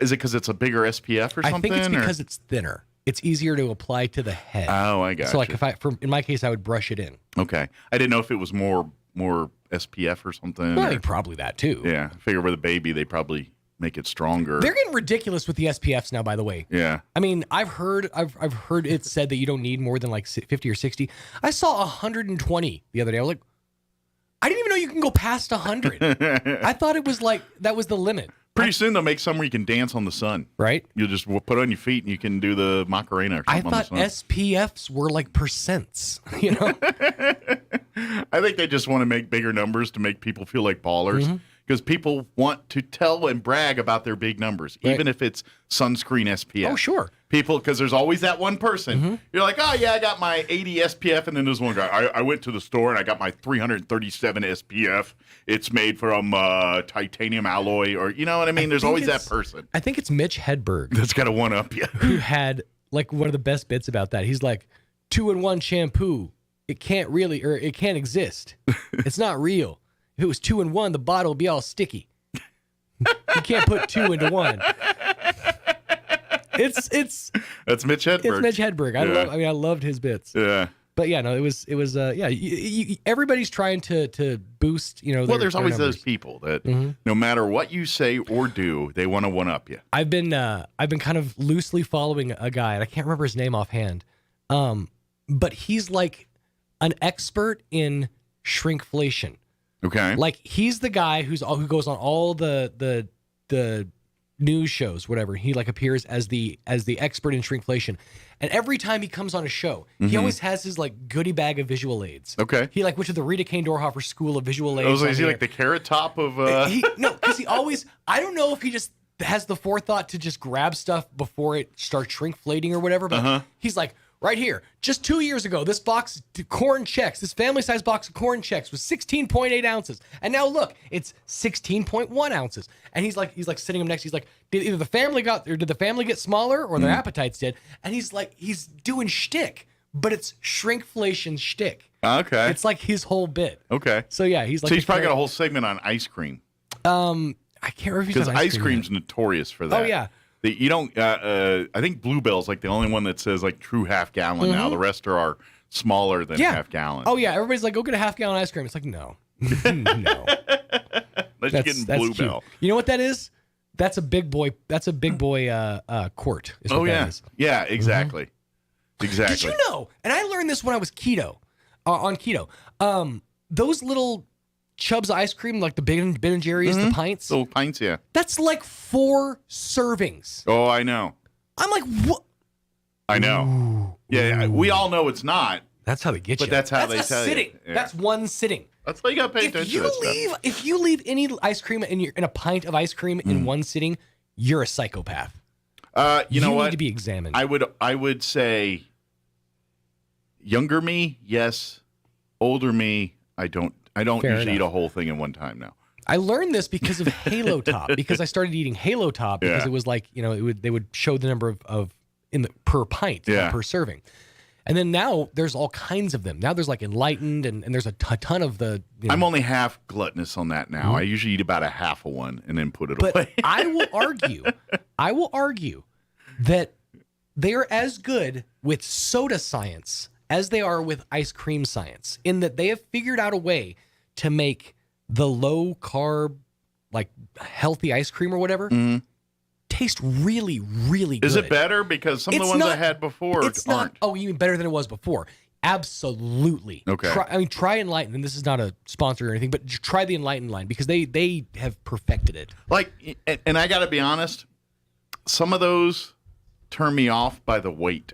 because it's a bigger SPF or something? I think it's because it's thinner. It's easier to apply to the head. Oh, I got So you. like in my case, I would brush it in. Okay. I didn't know if it was more SPF or something. Well, I think probably that too. Yeah. I figure with a baby, they probably make it stronger. They're getting ridiculous with the SPFs now, by the way. Yeah. I mean, I've heard it said that you don't need more than like 50 or 60. I saw 120 the other day. I was like, I didn't even know you can go past 100. I thought it was like that was the limit. Pretty soon they'll make some where you can dance on the sun. Right. You'll just put on your feet and you can do the Macarena or I something thought on the sun. SPFs were like percents, you know? I think they just want to make bigger numbers to make people feel like ballers. Because people want to tell and brag about their big numbers, even if it's sunscreen SPF. Oh, sure. People, because there's always that one person. You're like, oh, yeah, I got my 80 SPF. And then there's one guy, I went to the store and I got my 337 SPF. It's made from titanium alloy or, you know what I mean? There's always that person. I think it's Mitch Hedberg. That's got to one-up you. Who had like one of the best bits about that. He's like, 2-in-1 shampoo. It can't exist. It's not real. If it was 2-in-1, the bottle would be all sticky. You can't put 2 into 1. It's That's Mitch Hedberg. It's Mitch Hedberg. I loved his bits. Yeah. But yeah, no, it was everybody's trying to boost, Well, there's always numbers. those people that no matter what you say or do, they want to one-up you. I've been kind of loosely following a guy, and I can't remember his name offhand. But he's like an expert in shrinkflation. Okay. Like he's the guy who goes on all the news shows, whatever. He like appears as the expert in shrinkflation. And every time he comes on a show, he always has his like goodie bag of visual aids. Okay. He like went to the Rita Kane Dorhofer School of Visual Aids. Oh, so is he like the Carrot Top of No, because he always, I don't know if he just has the forethought to just grab stuff before it starts shrinkflating or whatever, but he's like, right here, just 2 years ago, this box of corn checks, this family-sized box of corn checks was 16.8 ounces. And now look, it's 16.1 ounces. And he's like sitting him next. He's like, did the family get smaller or their appetites did? And he's like, he's doing shtick, but it's shrinkflation shtick. Okay. It's like his whole bit. Okay. So yeah, he's like. So he's probably got a whole segment on ice cream. I can't remember if he's because on ice cream's notorious for that. Oh yeah. You don't. I think Bluebell's like the only one that says like true half gallon now. The rest are smaller than half gallon. Oh yeah, everybody's like, go get a half gallon ice cream. It's like no, no. Unless you're getting Bluebell. Cute. You know what that is? That's a big boy. That's a big boy quart. Is what that is. Yeah, exactly. Exactly. Did you know? And I learned this when I was on keto. Those little Chubb's ice cream, like the Ben and Jerry's, the pints. Little pints, yeah. That's like 4 servings. Oh, I know. I'm like, what? I know. Ooh. Yeah, we all know it's not. That's how they get you. But that's how they tell sitting. you. Yeah. That's one sitting. That's why you got to pay attention to that stuff. If you leave any ice cream in a pint of ice cream in one sitting, you're a psychopath. You know what? You need to be examined. I would say younger me, yes. Older me, I don't usually eat a whole thing in one time now. I learned this because of Halo Top, because I started eating Halo Top because it was like, they would show the number of per pint, per serving. And then now there's all kinds of them. Now there's like Enlightened and there's a ton of the. I'm only half gluttonous on that now. I usually eat about a half of one and then put it away. I will argue that they are as good with soda science as they are with ice cream science, in that they have figured out a way to make the low carb, like healthy ice cream or whatever, taste really, really good. Is it better? Because some of the ones I had before aren't. Oh, you mean better than it was before? Absolutely. Okay. Try Enlightened, and this is not a sponsor or anything, but try the Enlightened line because they have perfected it. Like, and I got to be honest, some of those turn me off by the weight.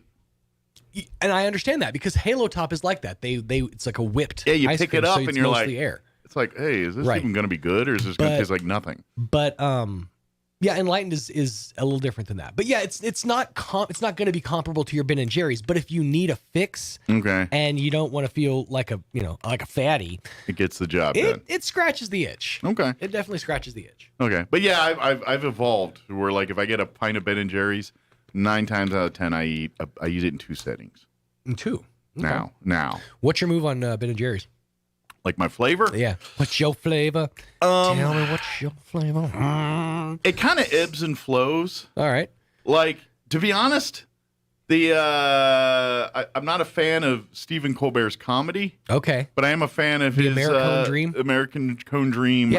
And I understand that because Halo Top is like that. It's like a whipped. Yeah, you ice pick cream, it up so and you're like, air. It's like, hey, is this even going to be good, or is this going to taste like nothing? But Yeah, Enlightened is a little different than that. But yeah, it's not going to be comparable to your Ben and Jerry's. But if you need a fix, okay, and you don't want to feel like a fatty, it gets the job done. It scratches the itch. Okay, it definitely scratches the itch. Okay, but yeah, I've evolved where like if I get a pint of Ben and Jerry's, 9 times out of 10 I use it in 2 settings. In 2. Okay. Now. What's your move on Ben and Jerry's? Like my flavor? Yeah. What's your flavor? Tell me what's your flavor. It kind of ebbs and flows. All right. Like, to be honest, I'm not a fan of Stephen Colbert's comedy. Okay. But I am a fan of his American Cone Dream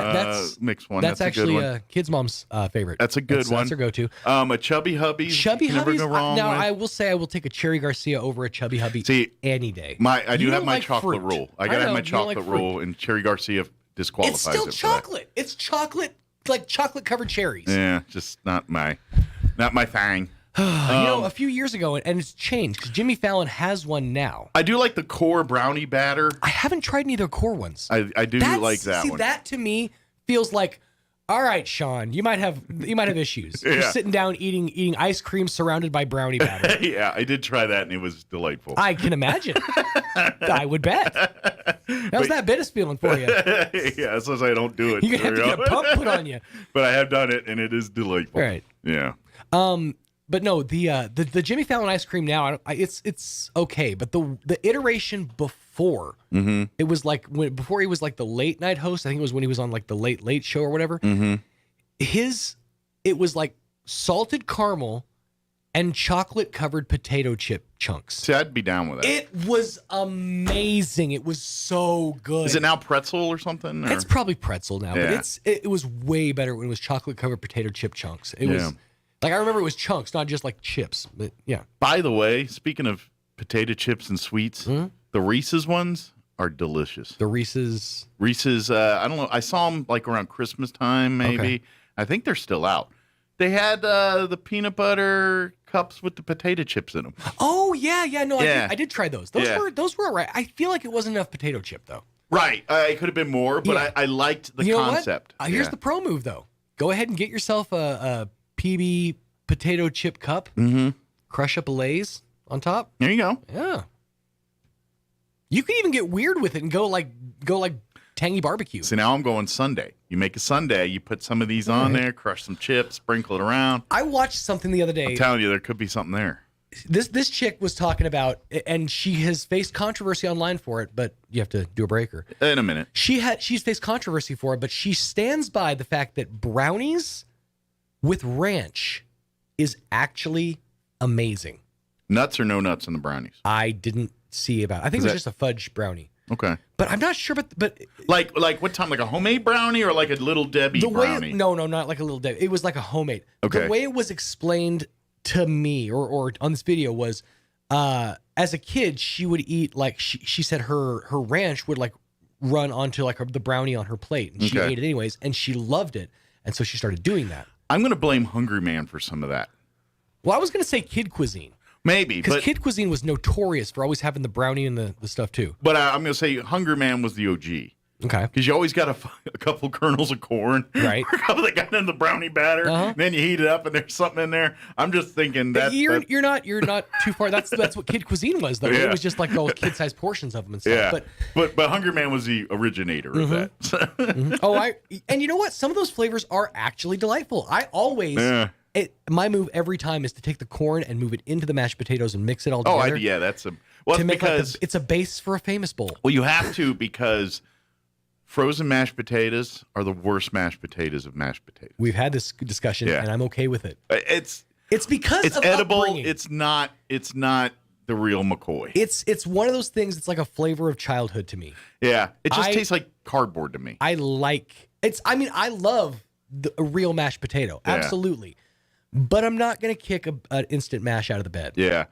mixed one. That's actually Kid's Mom's favorite. That's a good one. That's her go-to. A Chubby Hubby's. Chubby Hubby's. Never go wrong Now, with. I will say I will take a Cherry Garcia over a Chubby Hubby any day. I do You have don't my like chocolate fruit. roll. I got to have my you don't like chocolate fruit. roll, and Cherry Garcia disqualifies It's still it for chocolate. It's chocolate, like chocolate-covered cherries. that. Yeah, just not my thing. A few years ago, and it's changed because Jimmy Fallon has one now. I do like the core brownie batter. I haven't tried any of their core ones. I do like that one. That to me feels like, all right, Sean, you might have issues. You're Yeah. sitting down eating ice cream surrounded by brownie batter. Yeah, I did try that, and it was delightful. I can imagine. I would bet. How's that Bittis feeling for you? Yeah, as long as I don't do it. You're gonna have to get a pump put on you. But I have done it, and it is delightful. Right. Yeah. But no, the Jimmy Fallon ice cream now, it's okay. But the iteration before, it was like before he was like the late night host. I think it was when he was on like the Late Show or whatever. It was like salted caramel and chocolate covered potato chip chunks. See, I'd be down with that. It was amazing. It was so good. Is it now pretzel or something? Or? It's probably pretzel now, Yeah. but it was way better when it was chocolate covered potato chip chunks. It was. Like, I remember it was chunks, not just like chips. But yeah. By the way, speaking of potato chips and sweets, the Reese's ones are delicious. The Reese's, I don't know. I saw them like around Christmas time, maybe. Okay. I think they're still out. They had the peanut butter cups with the potato chips in them. Oh yeah. No, Yeah. I did try those. Those were all right. I feel like it wasn't enough potato chip though. Right. It could have been more, but Yeah. I liked the You know what? concept. Here's the pro move though. Go ahead and get yourself a PB potato chip cup. Crush up a Lay's on top. There you go. Yeah. You can even get weird with it and go like tangy barbecue. So now I'm going sundae. You make a sundae, you put some of these on there, crush some chips, sprinkle it around. I watched something the other day. I'm telling you, there could be something there. This chick was talking about, and she has faced controversy online for it, but you have to do a breaker. In a minute. She's faced controversy for it, but she stands by the fact that brownies with ranch is actually amazing. Nuts or no nuts in the brownies? I didn't see about it. I think it was just a fudge brownie. Okay. But I'm not sure, but like what time? Like a homemade brownie or like a Little Debbie brownie? No, not like a Little Debbie. It was like a homemade. Okay. The way it was explained to me or on this video was as a kid she would eat like she said her ranch would like run onto like the brownie on her plate and she ate it anyways and she loved it and so she started doing that. I'm going to blame Hungry Man for some of that. Well, I was going to say Kid Cuisine. Maybe, because but Kid Cuisine was notorious for always having the brownie and the stuff too. But I'm going to say Hungry Man was the OG. Okay. Because you always got a couple kernels of corn. Right. A couple that got in the brownie batter. And then you heat it up and there's something in there. I'm just thinking that you're not too far. That's what Kid Cuisine was though. Yeah. It was just like all kid-sized portions of them and stuff. Yeah. But Hungry Man was the originator of that. Oh, and you know what? Some of those flavors are actually delightful. I always my move every time is to take the corn and move it into the mashed potatoes and mix it all together. That's because it's a base for a famous bowl. Well, you have to because frozen mashed potatoes are the worst mashed potatoes of mashed potatoes. We've had this discussion, and I'm okay with it. It's because it's of edible. upbringing. It's not the real McCoy. It's one of those things. It's like a flavor of childhood to me. Yeah, it just tastes like cardboard to me. I love a real mashed potato, absolutely, but I'm not gonna kick an instant mash out of the bed. Yeah,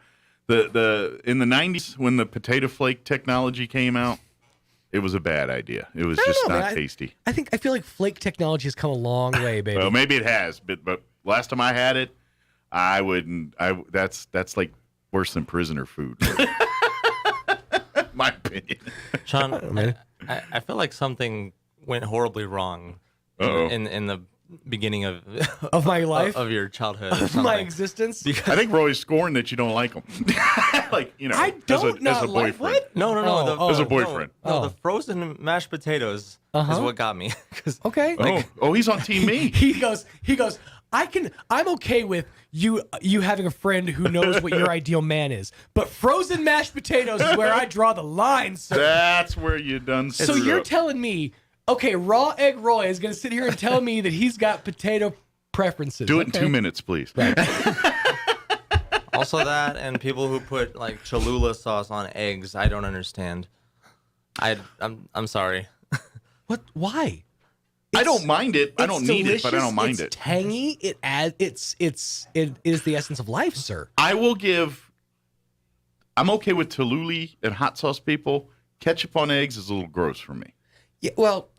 the in the 90s when the potato flake technology came out, it was a bad idea. It was just not tasty. I feel like flake technology has come a long way, baby. Well, maybe it has, but last time I had it, I wouldn't. That's like worse than prisoner food. My opinion. Sean, I feel like something went horribly wrong in the beginning of my life, of your childhood, or of something. my existence. I think Roy's scorned that you don't like him. Like, you know, I don't as a like boyfriend. what? No. As a boyfriend. No, the frozen mashed potatoes is what got me. Okay. He's on team me. He goes. I'm okay with you having a friend who knows what your ideal man is, but frozen mashed potatoes is where I draw the line, sir. That's where you done. So you're telling me, okay, Raw Egg Roy is going to sit here and tell me that he's got potato preferences. Do it in 2 minutes, please. Also that, and people who put like Cholula sauce on eggs, I don't understand. I'm sorry. What? Why? I don't mind it. I don't need it, but I don't mind it's it. Tangy. It is the essence of life, sir. I'm okay with Tallulah and hot sauce people. Ketchup on eggs is a little gross for me.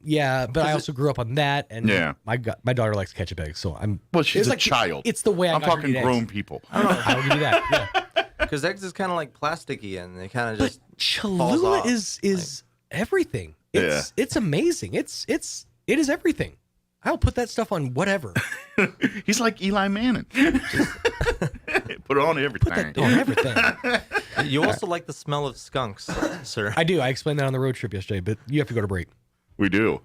Yeah, but I also grew up on that, and my daughter likes ketchup eggs, so I'm. Well, she's a child. It's the way I'm talking grown people. I don't know. I will give you that. Yeah. Because eggs is kind of like plasticky, and they kind of just Cholula is everything. It's amazing. It is everything. I'll put that stuff on whatever. He's like Eli Manning. Put it on everything. Put that on everything. You also like the smell of skunks, sir. I do. I explained that on the road trip yesterday, but you have to go to break. We do.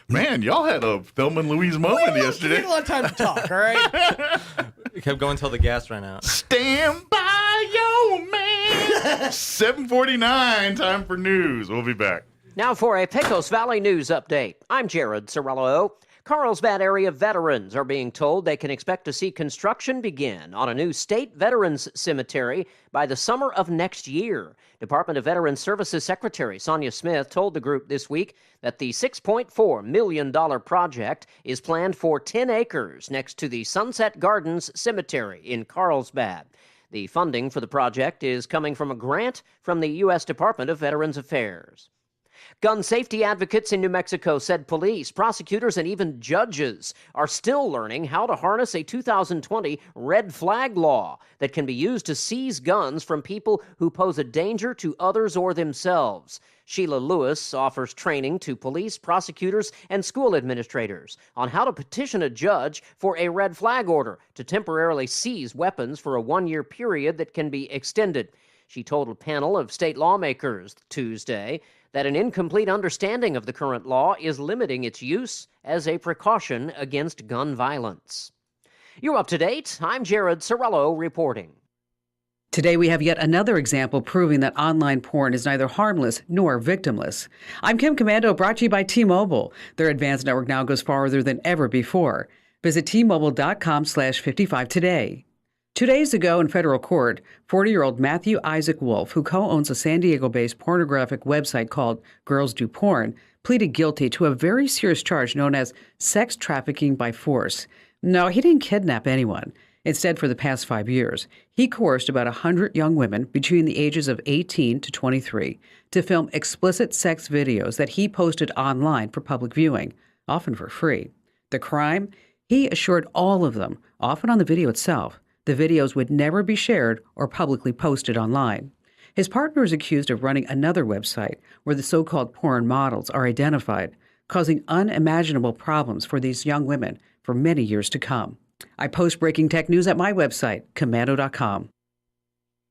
Man, y'all had a Thelma and Louise moment yesterday. We had a lot of time to talk, all right? We kept going until the gas ran out. Stand by your man. 7:49, time for news. We'll be back. Now for a Pecos Valley news update. I'm Jared Cirillo. Carlsbad area veterans are being told they can expect to see construction begin on a new state veterans cemetery by the summer of next year. Department of Veterans Services Secretary Sonia Smith told the group this week that the $6.4 million project is planned for 10 acres next to the Sunset Gardens Cemetery in Carlsbad. The funding for the project is coming from a grant from the U.S. Department of Veterans Affairs. Gun safety advocates in New Mexico said police, prosecutors, and even judges are still learning how to harness a 2020 red flag law that can be used to seize guns from people who pose a danger to others or themselves. Sheila Lewis offers training to police, prosecutors, and school administrators on how to petition a judge for a red flag order to temporarily seize weapons for a one-year period that can be extended. She told a panel of state lawmakers Tuesday that an incomplete understanding of the current law is limiting its use as a precaution against gun violence. You're up to date. I'm Jared Cirillo reporting. Today we have yet another example proving that online porn is neither harmless nor victimless. I'm Kim Commando, brought to you by T-Mobile. Their advanced network now goes farther than ever before. Visit T-Mobile.com/55 today. 2 days ago in federal court, 40-year-old Matthew Isaac Wolf, who co-owns a San Diego-based pornographic website called Girls Do Porn, pleaded guilty to a very serious charge known as sex trafficking by force. No, he didn't kidnap anyone. Instead, for the past 5 years, he coerced about 100 young women between the ages of 18 to 23 to film explicit sex videos that he posted online for public viewing, often for free. The crime? He assured all of them, often on the video itself, the videos would never be shared or publicly posted online. His partner is accused of running another website where the so-called porn models are identified, causing unimaginable problems for these young women for many years to come. I post breaking tech news at my website, commando.com.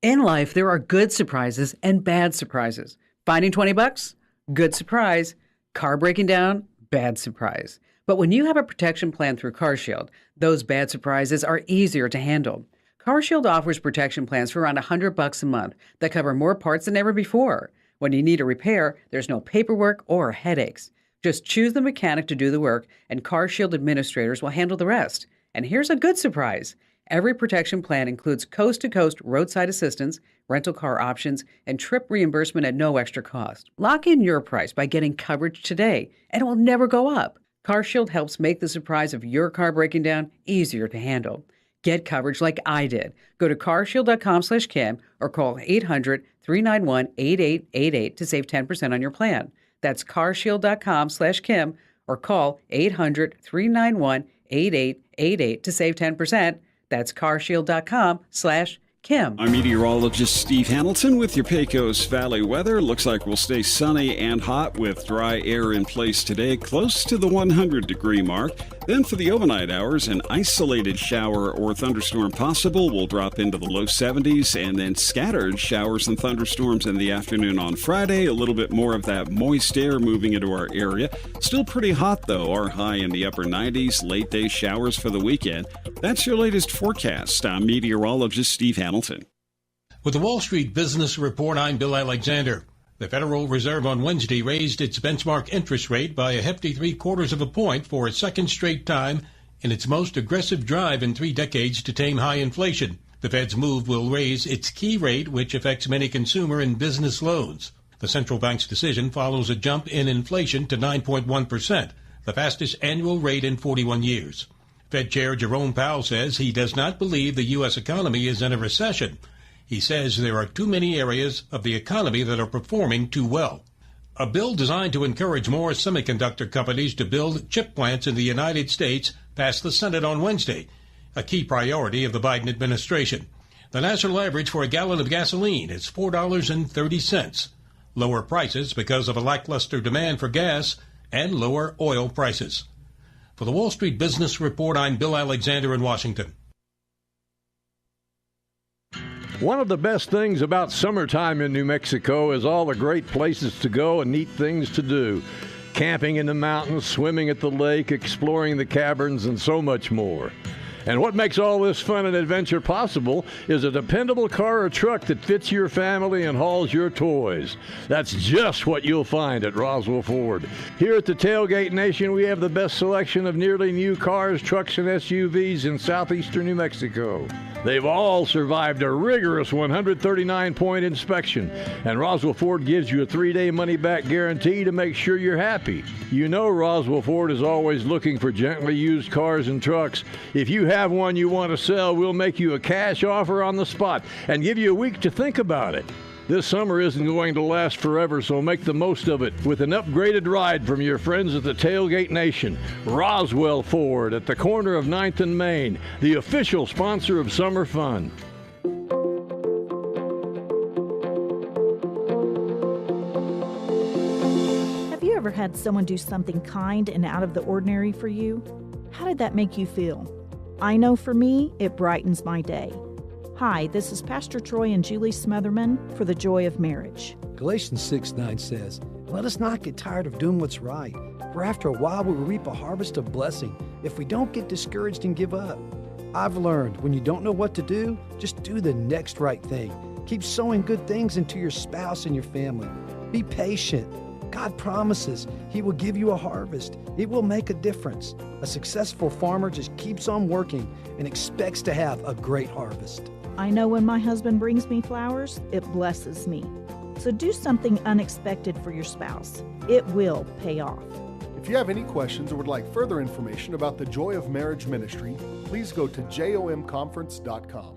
In life, there are good surprises and bad surprises. Finding $20? Good surprise. Car breaking down? Bad surprise. But when you have a protection plan through CarShield, those bad surprises are easier to handle. CarShield offers protection plans for around $100 a month that cover more parts than ever before. When you need a repair, there's no paperwork or headaches. Just choose the mechanic to do the work, and CarShield administrators will handle the rest. And here's a good surprise. Every protection plan includes coast-to-coast roadside assistance, rental car options, and trip reimbursement at no extra cost. Lock in your price by getting coverage today, and it will never go up. CarShield helps make the surprise of your car breaking down easier to handle. Get coverage like I did. Go to carshield.com/Kim or call 800-391-8888 to save 10% on your plan. That's carshield.com/Kim or call 800-391-8888 to save 10%. That's carshield.com/Kim. I'm meteorologist Steve Hamilton with your Pecos Valley weather. Looks like we'll stay sunny and hot with dry air in place today, close to the 100-degree mark. Then for the overnight hours, an isolated shower or thunderstorm possible. Will drop into the low 70s, and then scattered showers and thunderstorms in the afternoon on Friday. A little bit more of that moist air moving into our area. Still pretty hot, though. Our high in the upper 90s. Late day showers for the weekend. That's your latest forecast. I'm meteorologist Steve Hamilton. With the Wall Street Business Report, I'm Bill Alexander. The Federal Reserve on Wednesday raised its benchmark interest rate by a hefty 0.75 of a point for a second straight time in its most aggressive drive in 3 decades to tame high inflation. The Fed's move will raise its key rate, which affects many consumer and business loans. The central bank's decision follows a jump in inflation to 9.1%, the fastest annual rate in 41 years. Fed Chair Jerome Powell says he does not believe the U.S. economy is in a recession. He says there are too many areas of the economy that are performing too well. A bill designed to encourage more semiconductor companies to build chip plants in the United States passed the Senate on Wednesday, a key priority of the Biden administration. The national average for a gallon of gasoline is $4.30. Lower prices because of a lackluster demand for gas and lower oil prices. For the Wall Street Business Report, I'm Bill Alexander in Washington. One of the best things about summertime in New Mexico is all the great places to go and neat things to do. Camping in the mountains, swimming at the lake, exploring the caverns, and so much more. And what makes all this fun and adventure possible is a dependable car or truck that fits your family and hauls your toys. That's just what you'll find at Roswell Ford. Here at the Tailgate Nation, we have the best selection of nearly new cars, trucks, and SUVs in southeastern New Mexico. They've all survived a rigorous 139-point inspection, and Roswell Ford gives you a 3-day money-back guarantee to make sure you're happy. You know Roswell Ford is always looking for gently used cars and trucks. If you have one you want to sell, we'll make you a cash offer on the spot and give you a week to think about it. This summer isn't going to last forever, so make the most of it with an upgraded ride from your friends at the Tailgate Nation. Roswell Ford at the corner of 9th and Main, the official sponsor of Summer Fun. Have you ever had someone do something kind and out of the ordinary for you? How did that make you feel? I know for me, it brightens my day. Hi, this is Pastor Troy and Julie Smotherman for The Joy of Marriage. Galatians 6:9 says, "Let us not get tired of doing what's right, for after a while we will reap a harvest of blessing if we don't get discouraged and give up." I've learned when you don't know what to do, just do the next right thing. Keep sowing good things into your spouse and your family. Be patient. God promises He will give you a harvest. It will make a difference. A successful farmer just keeps on working and expects to have a great harvest. I know when my husband brings me flowers, it blesses me. So do something unexpected for your spouse. It will pay off. If you have any questions or would like further information about the Joy of Marriage Ministry, please go to jomconference.com.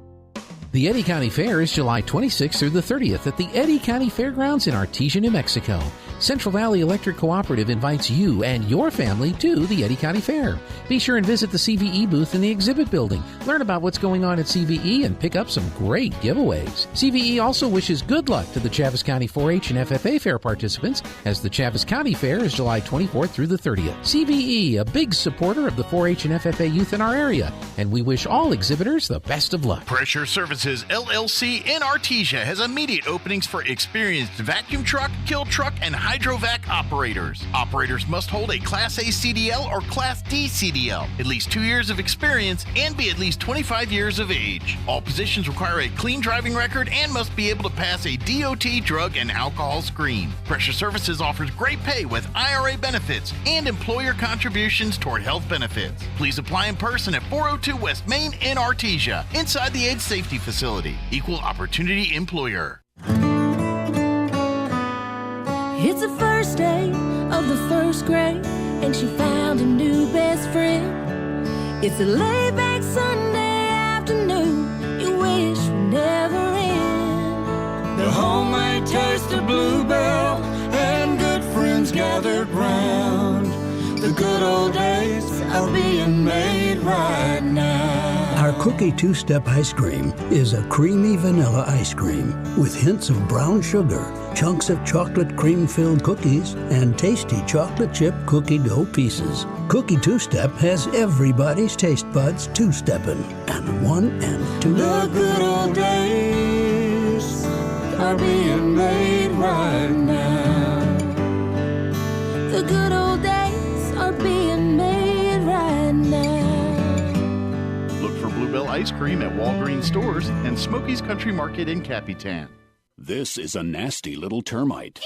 The Eddy County Fair is July 26th through the 30th at the Eddy County Fairgrounds in Artesia, New Mexico. Central Valley Electric Cooperative invites you and your family to the Eddy County Fair. Be sure and visit the CVE booth in the exhibit building. Learn about what's going on at CVE and pick up some great giveaways. CVE also wishes good luck to the Chaves County 4-H and FFA Fair participants as the Chaves County Fair is July 24th through the 30th. CVE, a big supporter of the 4-H and FFA youth in our area, and we wish all exhibitors the best of luck. Pressure Services LLC in Artesia has immediate openings for experienced vacuum truck, kill truck, and hydrovac operators. Operators must hold a Class A CDL or Class D CDL, at least 2 years of experience, and be at least 25 years of age. All positions require a clean driving record and must be able to pass a DOT drug and alcohol screen. Pressure Services offers great pay with IRA benefits and employer contributions toward health benefits. Please apply in person at 402 West Main in Artesia, inside the Age Safety Facility. Equal Opportunity Employer. It's the first day of the first grade, and she found a new best friend. It's a laid-back Sunday afternoon you wish would never end. The homemade taste of Bluebell and good friends gathered round. The good old days are being made right now. Our Cookie Two-Step Ice Cream is a creamy vanilla ice cream with hints of brown sugar chunks of chocolate cream-filled cookies, and tasty chocolate chip cookie dough pieces. Cookie Two-Step has everybody's taste buds two-stepping, and 1 and 2. The good old days are being made right now. The good old days are being made right now. Look for Bluebell Ice Cream at Walgreens stores and Smokey's Country Market in Capitan. This is a nasty little termite.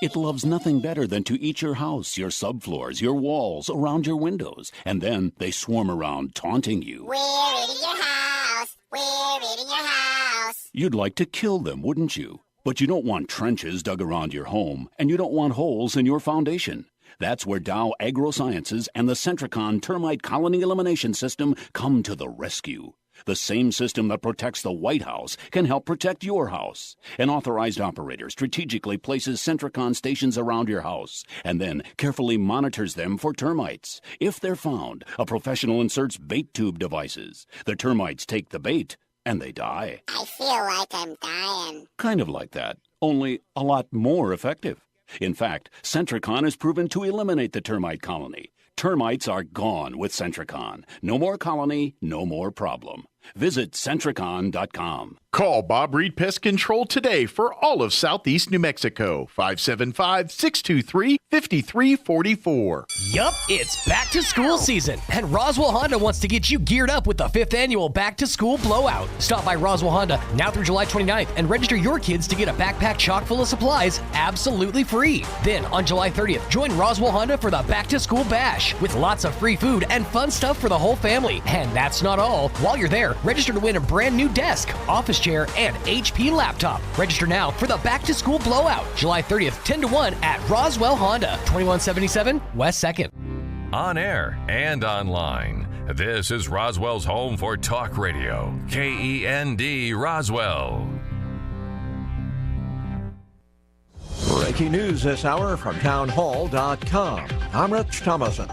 It loves nothing better than to eat your house, your subfloors, your walls, around your windows, and then they swarm around taunting you. We're eating your house. We're eating your house. You'd like to kill them, wouldn't you? But you don't want trenches dug around your home, and you don't want holes in your foundation. That's where Dow AgroSciences and the Centricon Termite Colony Elimination System come to the rescue. The same system that protects the White House can help protect your house. An authorized operator strategically places Centricon stations around your house and then carefully monitors them for termites. If they're found, a professional inserts bait tube devices. The termites take the bait and they die. I feel like I'm dying. Kind of like that, only a lot more effective. In fact, Centricon is proven to eliminate the termite colony. Termites are gone with Centricon. No more colony, no more problem. Visit Centricon.com. Call Bob Reed Pest Control today for all of Southeast New Mexico. 575-623-5344. Yup, it's back to school season, and Roswell Honda wants to get you geared up with the 5th annual Back to School Blowout. Stop by Roswell Honda now through July 29th and register your kids to get a backpack chock full of supplies absolutely free. Then on July 30th, join Roswell Honda for the Back to School Bash with lots of free food and fun stuff for the whole family. And that's not all. While you're there, register to win a brand new desk, office chair, and HP laptop. Register now for the Back to School Blowout, July 30th, 10 to 1 at Roswell Honda, 2177 West 2nd. On air and online, this is Roswell's home for talk radio, KEND Roswell. Breaking news this hour from townhall.com. I'm Rich Thomason.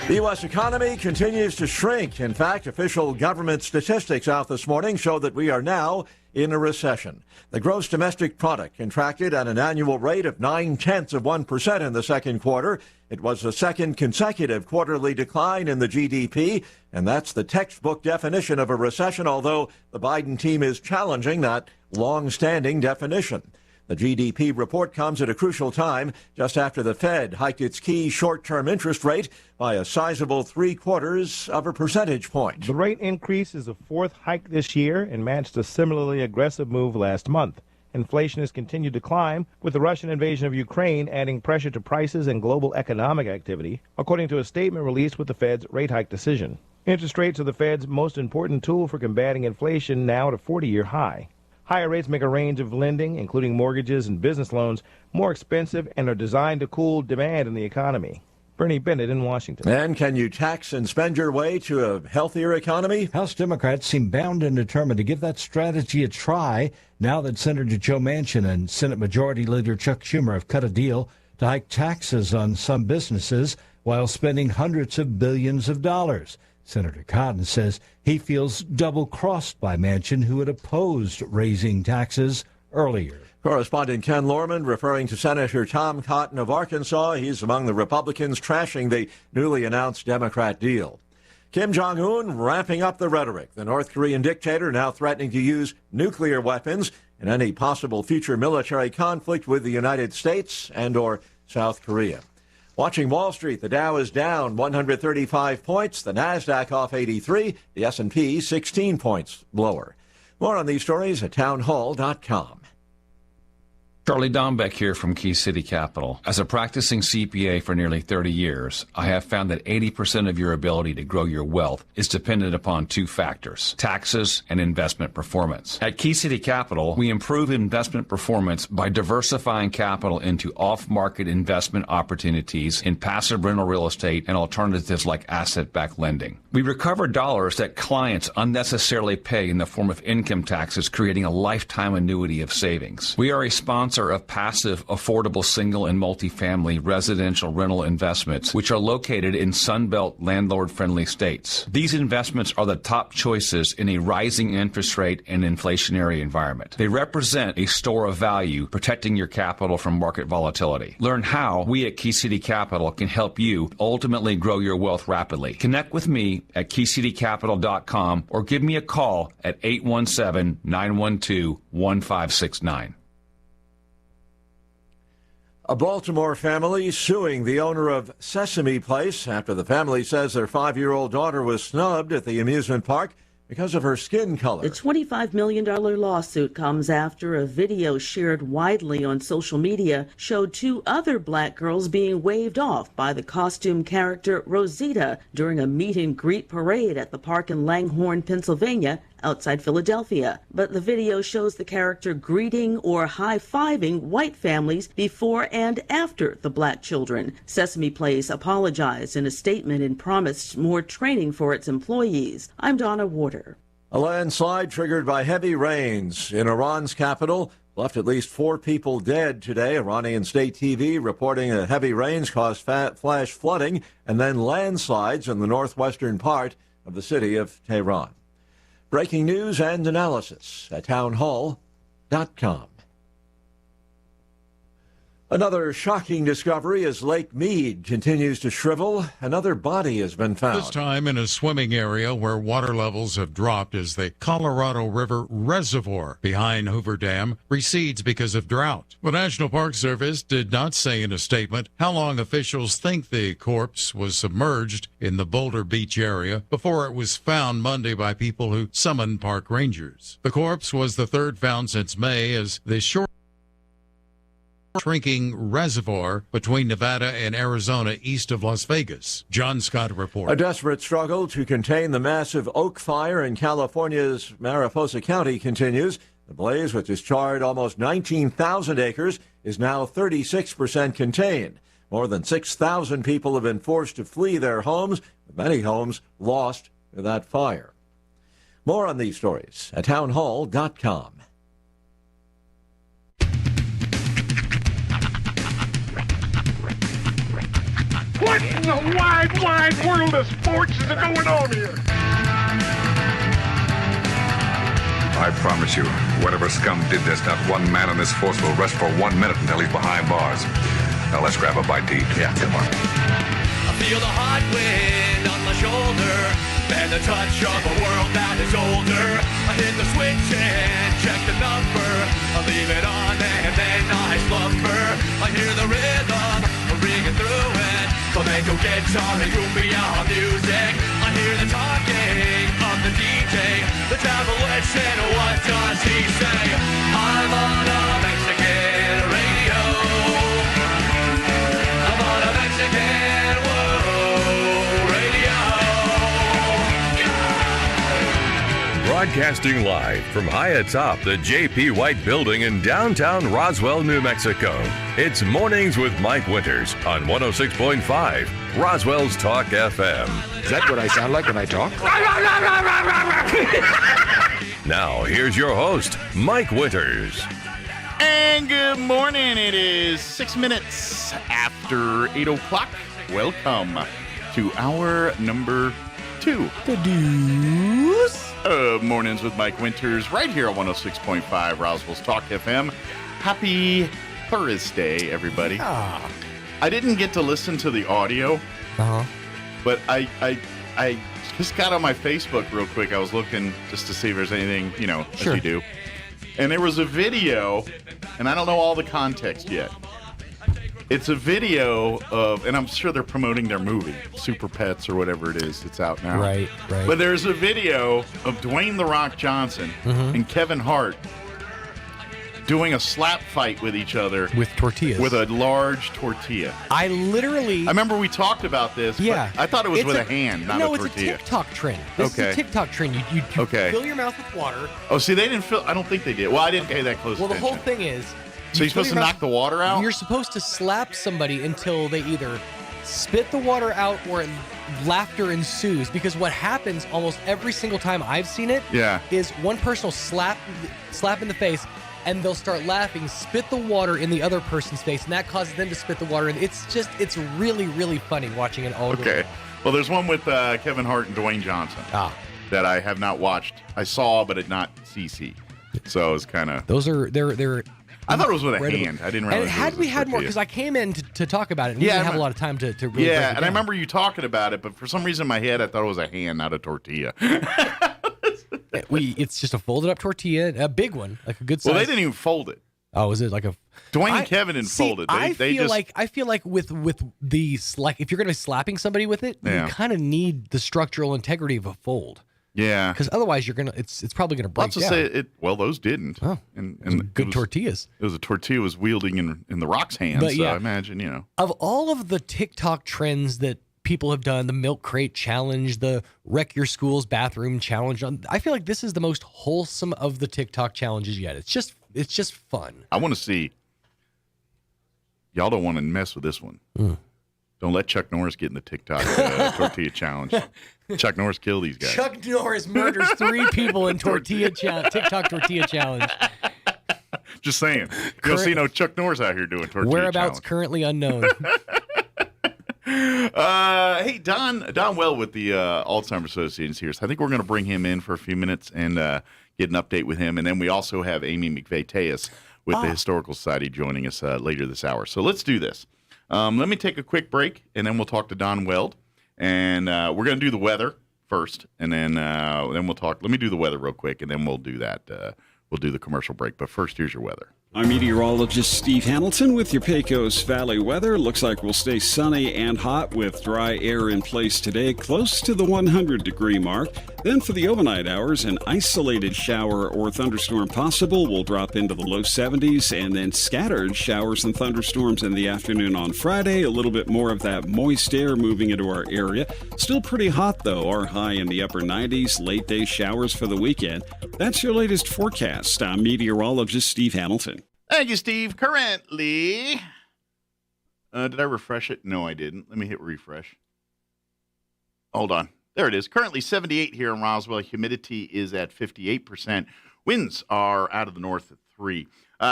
The U.S. economy continues to shrink. In fact, official government statistics out this morning show that we are now in a recession. The gross domestic product contracted at an annual rate of 0.9% in the second quarter. It was the second consecutive quarterly decline in the GDP, and that's the textbook definition of a recession, although the Biden team is challenging that long-standing definition. The GDP report comes at a crucial time just after the Fed hiked its key short-term interest rate by a sizable 0.75 percentage point. The rate increase is the fourth hike this year and matched a similarly aggressive move last month. Inflation has continued to climb, with the Russian invasion of Ukraine adding pressure to prices and global economic activity, according to a statement released with the Fed's rate hike decision. Interest rates are the Fed's most important tool for combating inflation, now at a 40-year high. Higher rates make a range of lending, including mortgages and business loans, more expensive and are designed to cool demand in the economy. Bernie Bennett in Washington. And can you tax and spend your way to a healthier economy? House Democrats seem bound and determined to give that strategy a try now that Senator Joe Manchin and Senate Majority Leader Chuck Schumer have cut a deal to hike taxes on some businesses while spending hundreds of billions of dollars. Senator Cotton says he feels double-crossed by Manchin, who had opposed raising taxes earlier. Correspondent Ken Lorman referring to Senator Tom Cotton of Arkansas. He's among the Republicans trashing the newly announced Democrat deal. Kim Jong-un ramping up the rhetoric. The North Korean dictator now threatening to use nuclear weapons in any possible future military conflict with the United States and or South Korea. Watching Wall Street, the Dow is down 135 points, the Nasdaq off 83, the S&P 16 points lower. More on these stories at townhall.com. Charlie Dombeck here from Key City Capital. As a practicing CPA for nearly 30 years, I have found that 80% of your ability to grow your wealth is dependent upon two factors: taxes and investment performance. At Key City Capital, we improve investment performance by diversifying capital into off-market investment opportunities in passive rental real estate and alternatives like asset-backed lending. We recover dollars that clients unnecessarily pay in the form of income taxes, creating a lifetime annuity of savings. We are a sponsor sponsor of passive, affordable single and multifamily residential rental investments, which are located in Sunbelt landlord-friendly states. These investments are the top choices in a rising interest rate and inflationary environment. They represent a store of value, protecting your capital from market volatility. Learn how we at Key City Capital can help you ultimately grow your wealth rapidly. Connect with me at keycitycapital.com or give me a call at 817-912-1569. A Baltimore family suing the owner of Sesame Place after the family says their 5-year-old daughter was snubbed at the amusement park because of her skin color. The $25 million lawsuit comes after a video shared widely on social media showed 2 other black girls being waved off by the costume character Rosita during a meet and greet parade at the park in Langhorne, Pennsylvania, outside Philadelphia. But the video shows the character greeting or high-fiving white families before and after the black children. Sesame Place apologized in a statement and promised more training for its employees. I'm Donna Warder. A landslide triggered by heavy rains in Iran's capital left at least 4 people dead today. Iranian state TV reporting that heavy rains caused flash flooding and then landslides in the northwestern part of the city of Tehran. Breaking news and analysis at townhall.com. Another shocking discovery as Lake Mead continues to shrivel. Another body has been found. This time in a swimming area where water levels have dropped as the Colorado River Reservoir behind Hoover Dam recedes because of drought. The National Park Service did not say in a statement how long officials think the corpse was submerged in the Boulder Beach area before it was found Monday by people who summoned park rangers. The corpse was the third found since May as the shrinking reservoir between Nevada and Arizona east of Las Vegas. John Scott reports. A desperate struggle to contain the massive oak fire in California's Mariposa County continues. The blaze, which has charred almost 19,000 acres, is now 36% contained. More than 6,000 people have been forced to flee their homes, with many homes lost to that fire. More on these stories at townhall.com. What in the wide, wide world of sports is going on here? I promise you, whatever scum did this, not one man in this force will rest for 1 minute until he's behind bars. Now let's grab a bite to eat. Yeah, come on. I feel the hot wind on my shoulder and the touch of a world that is older. I hit the switch and check the number. I leave it on and then I slumber. I hear the rhythm ringing through it. Flamenco guitar and cumbia music. I hear the talking of the DJ. The Travelician, what does he say? I'm on a Mexican radio. I'm on a Mexican radio. Broadcasting live from high atop the J.P. White Building in downtown Roswell, New Mexico. It's Mornings with Mike Winters on 106.5 Roswell's Talk FM. Is that what I sound like when I talk? Now, here's your host, Mike Winters. And good morning. It is 6 minutes after 8 o'clock. Welcome to hour number 2. The Deuce. Mornings with Mike Winters right here on 106.5 Roswell's Talk FM. Happy Thursday, everybody. Yeah. I didn't get to listen to the audio, but I just got on my Facebook real quick. I was looking just to see if there's anything, as you do. And there was a video, and I don't know all the context yet. It's a video of, and I'm sure they're promoting their movie, Super Pets or whatever it is. It's out now. Right. But there's a video of Dwayne "The Rock" Johnson and Kevin Hart doing a slap fight with each other. With tortillas. With a large tortilla. I remember we talked about this. Yeah. But I thought it was with a hand, not a tortilla. No, it's a TikTok trend. This is a TikTok trend. You fill your mouth with water. Oh, see, they didn't fill. I don't think they did. Well, I didn't pay that close attention. Well, the whole thing is. So you're supposed to knock the water out? You're supposed to slap somebody until they either spit the water out or laughter ensues. Because what happens almost every single time I've seen it is one person will slap in the face, and they'll start laughing, spit the water in the other person's face, and that causes them to spit the water. And it's really, really funny watching it all. Okay. Well, there's one with Kevin Hart and Dwayne Johnson that I have not watched. I saw, but it not CC. So it's kind of... They're I thought it was with a hand. I didn't realize. And had we had more, because I came in to talk about it, and we didn't have a lot of time to really break it and down. I remember you talking about it, but for some reason in my head I thought it was a hand, not a tortilla. It's just a folded up tortilla, a big one, like a good size. Well, they didn't even fold it. Oh, is it like a... Dwayne and Kevin didn't fold it. I feel like with these, like if you're going to be slapping somebody with it, you kind of need the structural integrity of a fold. Yeah, because otherwise it's probably going to break down. Say it. Well, those didn't. Oh, and good tortillas. It was a tortilla was wielding in the Rock's hands. But, so I imagine of all of the TikTok trends that people have done, the milk crate challenge, the wreck your school's bathroom challenge, I feel like this is the most wholesome of the TikTok challenges yet. It's just fun. I want to see. Y'all don't want to mess with this one. Don't let Chuck Norris get in the TikTok tortilla challenge. Chuck Norris kill these guys. Chuck Norris murders 3 people in TikTok tortilla challenge. Just saying. You'll see no Chuck Norris out here doing tortilla Whereabouts currently unknown. Hey, Don Well with the Alzheimer's Association here. So I think we're going to bring him in for a few minutes and get an update with him. And then we also have Amy McVeigh-Tejas with the Historical Society joining us later this hour. So let's do this. Let me take a quick break, and then we'll talk to Don Weld. And we're going to do the weather first, and then we'll talk. Let me do the weather real quick, and then we'll do that. We'll do the commercial break. But first, here's your weather. I'm meteorologist Steve Hamilton with your Pecos Valley weather. Looks like we'll stay sunny and hot with dry air in place today, close to the 100-degree mark. Then for the overnight hours, an isolated shower or thunderstorm possible will drop into the low 70s, and then scattered showers and thunderstorms in the afternoon on Friday. A little bit more of that moist air moving into our area. Still pretty hot, though. Our high in the upper 90s, late day showers for the weekend. That's your latest forecast. I'm meteorologist Steve Hamilton. Thank you, Steve. Currently, did I refresh it? No, I didn't. Let me hit refresh. Hold on. There it is. Currently 78 here in Roswell. Humidity is at 58%. Winds are out of the north at 3.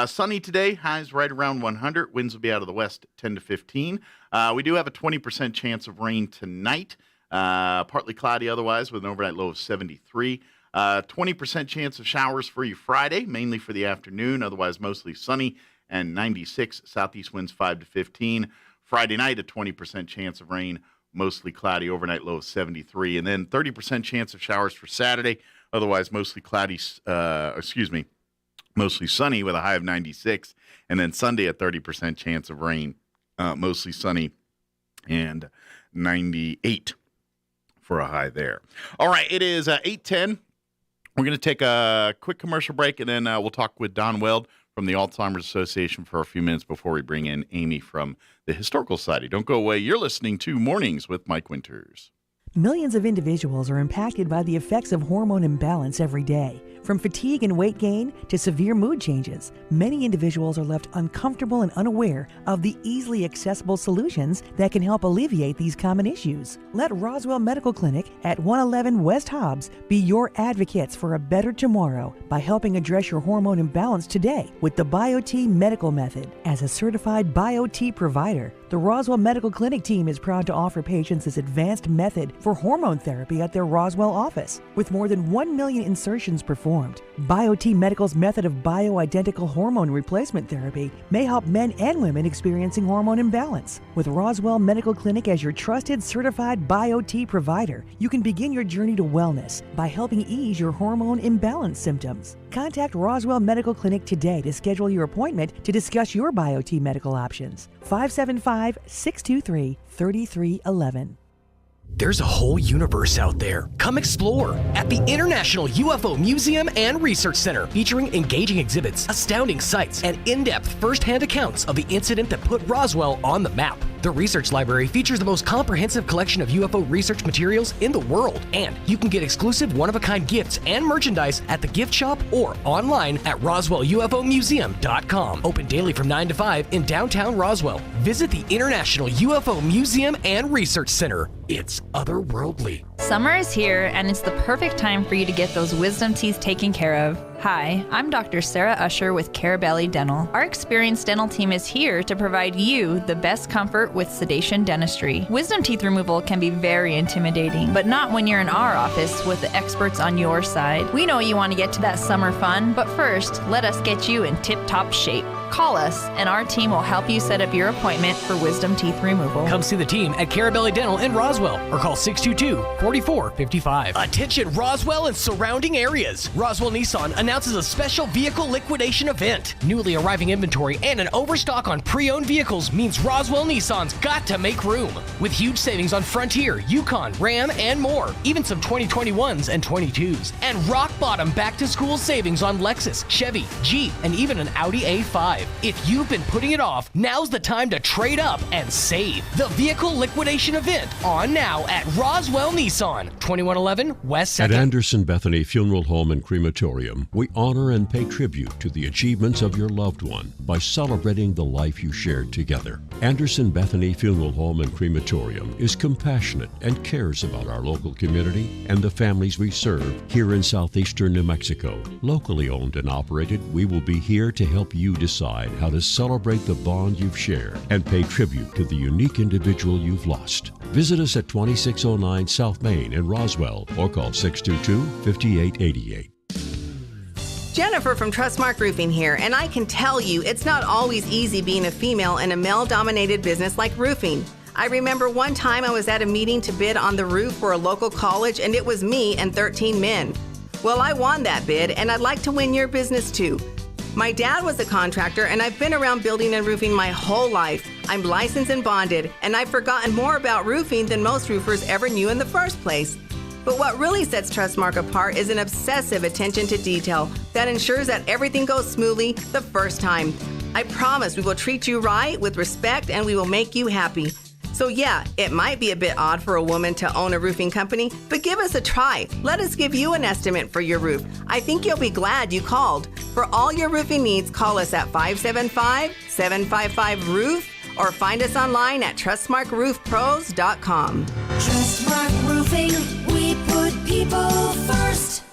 Sunny today. Highs right around 100. Winds will be out of the west 10 to 15. We do have a 20% chance of rain tonight. Partly cloudy otherwise with an overnight low of 73. 20% chance of showers for you Friday, mainly for the afternoon, otherwise mostly sunny, and 96. Southeast winds 5 to 15. Friday night, a 20% chance of rain, mostly cloudy, overnight low of 73. And then 30% chance of showers for Saturday, otherwise mostly cloudy, mostly sunny with a high of 96. And then Sunday, a 30% chance of rain, mostly sunny, and 98 for a high there. All right, it is 8:10. We're going to take a quick commercial break, and then we'll talk with Don Weld from the Alzheimer's Association for a few minutes before we bring in Amy from the Historical Society. Don't go away. You're listening to Mornings with Mike Winters. Millions of individuals are impacted by the effects of hormone imbalance every day. From fatigue and weight gain to severe mood changes, many individuals are left uncomfortable and unaware of the easily accessible solutions that can help alleviate these common issues. Let Roswell Medical Clinic at 111 West Hobbs be your advocates for a better tomorrow by helping address your hormone imbalance today with the BioT Medical Method. As a certified BioT provider, the Roswell Medical Clinic team is proud to offer patients this advanced method for hormone therapy at their Roswell office. With more than 1 million insertions performed, BioT Medical's method of bioidentical hormone replacement therapy may help men and women experiencing hormone imbalance. With Roswell Medical Clinic as your trusted certified BioT provider, you can begin your journey to wellness by helping ease your hormone imbalance symptoms. Contact Roswell Medical Clinic today to schedule your appointment to discuss your BioT medical options. 575-623-3311. There's a whole universe out there. Come explore at the International UFO Museum and Research Center, featuring engaging exhibits, astounding sights, and in-depth first-hand accounts of the incident that put Roswell on the map. The research library features the most comprehensive collection of UFO research materials in the world, and you can get exclusive one-of-a-kind gifts and merchandise at the gift shop or online at RoswellUFOmuseum.com. Open daily from 9 to 5 in downtown Roswell. Visit the International UFO Museum and Research Center. It's otherworldly. Summer is here, and it's the perfect time for you to get those wisdom teeth taken care of. Hi, I'm Dr. Sarah Usher with Carabelli Dental. Our experienced dental team is here to provide you the best comfort with sedation dentistry. Wisdom teeth removal can be very intimidating, but not when you're in our office with the experts on your side. We know you want to get to that summer fun, but first, let us get you in tip-top shape. Call us, and our team will help you set up your appointment for wisdom teeth removal. Come see the team at Carabelli Dental in Roswell or call 622-4455. Attention Roswell and surrounding areas. Roswell Nissan announces a special vehicle liquidation event. Newly arriving inventory and an overstock on pre-owned vehicles means Roswell Nissan's got to make room. With huge savings on Frontier, Yukon, Ram, and more. Even some 2021s and 22s. And rock bottom back-to-school savings on Lexus, Chevy, Jeep, and even an Audi A5. If you've been putting it off, now's the time to trade up and save. The vehicle liquidation event on now at Roswell Nissan, 2111 West 2nd. At Anderson Bethany Funeral Home and Crematorium, we honor and pay tribute to the achievements of your loved one by celebrating the life you shared together. Anderson Bethany Funeral Home and Crematorium is compassionate and cares about our local community and the families we serve here in southeastern New Mexico. Locally owned and operated, we will be here to help you decide how to celebrate the bond you've shared and pay tribute to the unique individual you've lost. Visit us at 2609 South Main in Roswell or call 622-5888. Jennifer from Trustmark Roofing here, and I can tell you it's not always easy being a female in a male-dominated business like roofing. I remember one time I was at a meeting to bid on the roof for a local college, and it was me and 13 men. Well, I won that bid, and I'd like to win your business too. My dad was a contractor, and I've been around building and roofing my whole life. I'm licensed and bonded, and I've forgotten more about roofing than most roofers ever knew in the first place. But what really sets Trustmark apart is an obsessive attention to detail that ensures that everything goes smoothly the first time. I promise we will treat you right with respect, and we will make you happy. So yeah, it might be a bit odd for a woman to own a roofing company, but give us a try. Let us give you an estimate for your roof. I think you'll be glad you called. For all your roofing needs, call us at 575-755-ROOF or find us online at TrustmarkRoofPros.com. Trustmark Roofing, we put people first.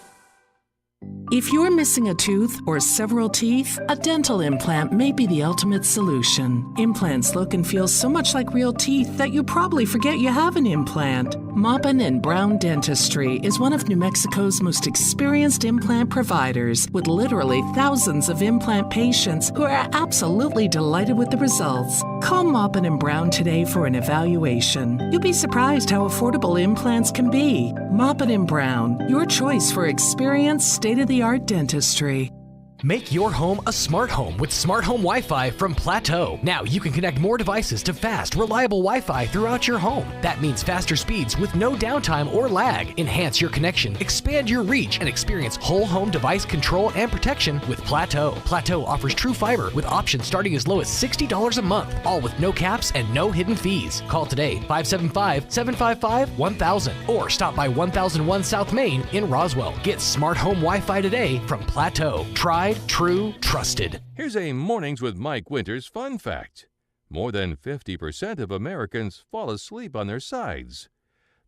If you're missing a tooth or several teeth, a dental implant may be the ultimate solution. Implants look and feel so much like real teeth that you probably forget you have an implant. Maupin and Brown Dentistry is one of New Mexico's most experienced implant providers, with literally thousands of implant patients who are absolutely delighted with the results. Call Maupin and Brown today for an evaluation. You'll be surprised how affordable implants can be. Maupin and Brown, your choice for experienced, state-of-the-art dentistry. Make your home a smart home with smart home Wi-Fi from Plateau. Now you can connect more devices to fast, reliable Wi-Fi throughout your home. That means faster speeds with no downtime or lag. Enhance your connection, expand your reach, and experience whole home device control and protection with Plateau. Plateau offers true fiber with options starting as low as $60 a month, all with no caps and no hidden fees. Call today, 575-755-1000, or stop by 1001 South Main in Roswell. Get smart home Wi-Fi today from Plateau. Try true, trusted. Here's a Mornings with Mike Winters fun fact. More than 50% of Americans fall asleep on their sides.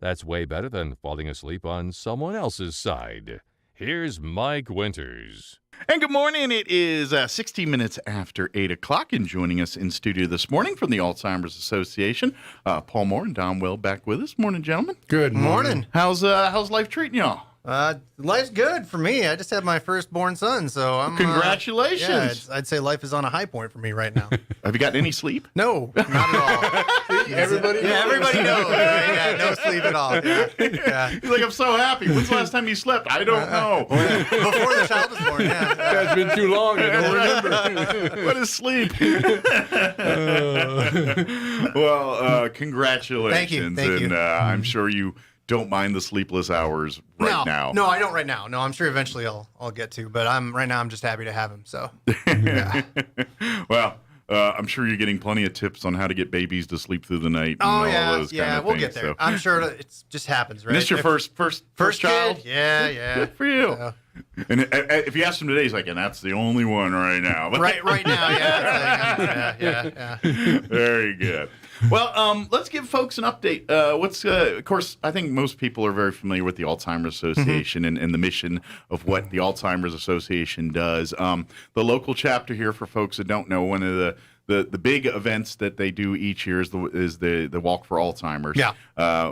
That's way better than falling asleep on someone else's side. Here's Mike Winters. And good morning. It is 16 minutes after 8 o'clock, and joining us in studio this morning from the Alzheimer's Association, Paul Moore and Don Will back with us. Morning, gentlemen. Good morning. How's life treating y'all? Life's good for me. I just had my firstborn son, so I'm... Congratulations. I'd say life is on a high point for me right now. Have you gotten any sleep? No, not at all. Everybody knows. Yeah, no sleep at all. Yeah. He's like, I'm so happy. When's the last time you slept? I don't know. Before the child was born, yeah. It's been too long. I don't remember. What is sleep? Well, congratulations. Thank you. And I'm sure you don't mind the sleepless hours now. No, I don't right now. No, I'm sure eventually I'll get to, but right now I'm just happy to have him. So, Well, I'm sure you're getting plenty of tips on how to get babies to sleep through the night. Oh and all yeah, those yeah, kind of we'll things, get there. So. I'm sure it just happens, right? And this your first child? Yeah. Good for you. And if you ask him today, he's like, and that's the only one right now. right now, yeah. Very good. Well, let's give folks an update. Of course, I think most people are very familiar with the Alzheimer's Association and the mission of what the Alzheimer's Association does. The local chapter here, for folks that don't know, one of the big events that they do each year is the Walk for Alzheimer's. Yeah.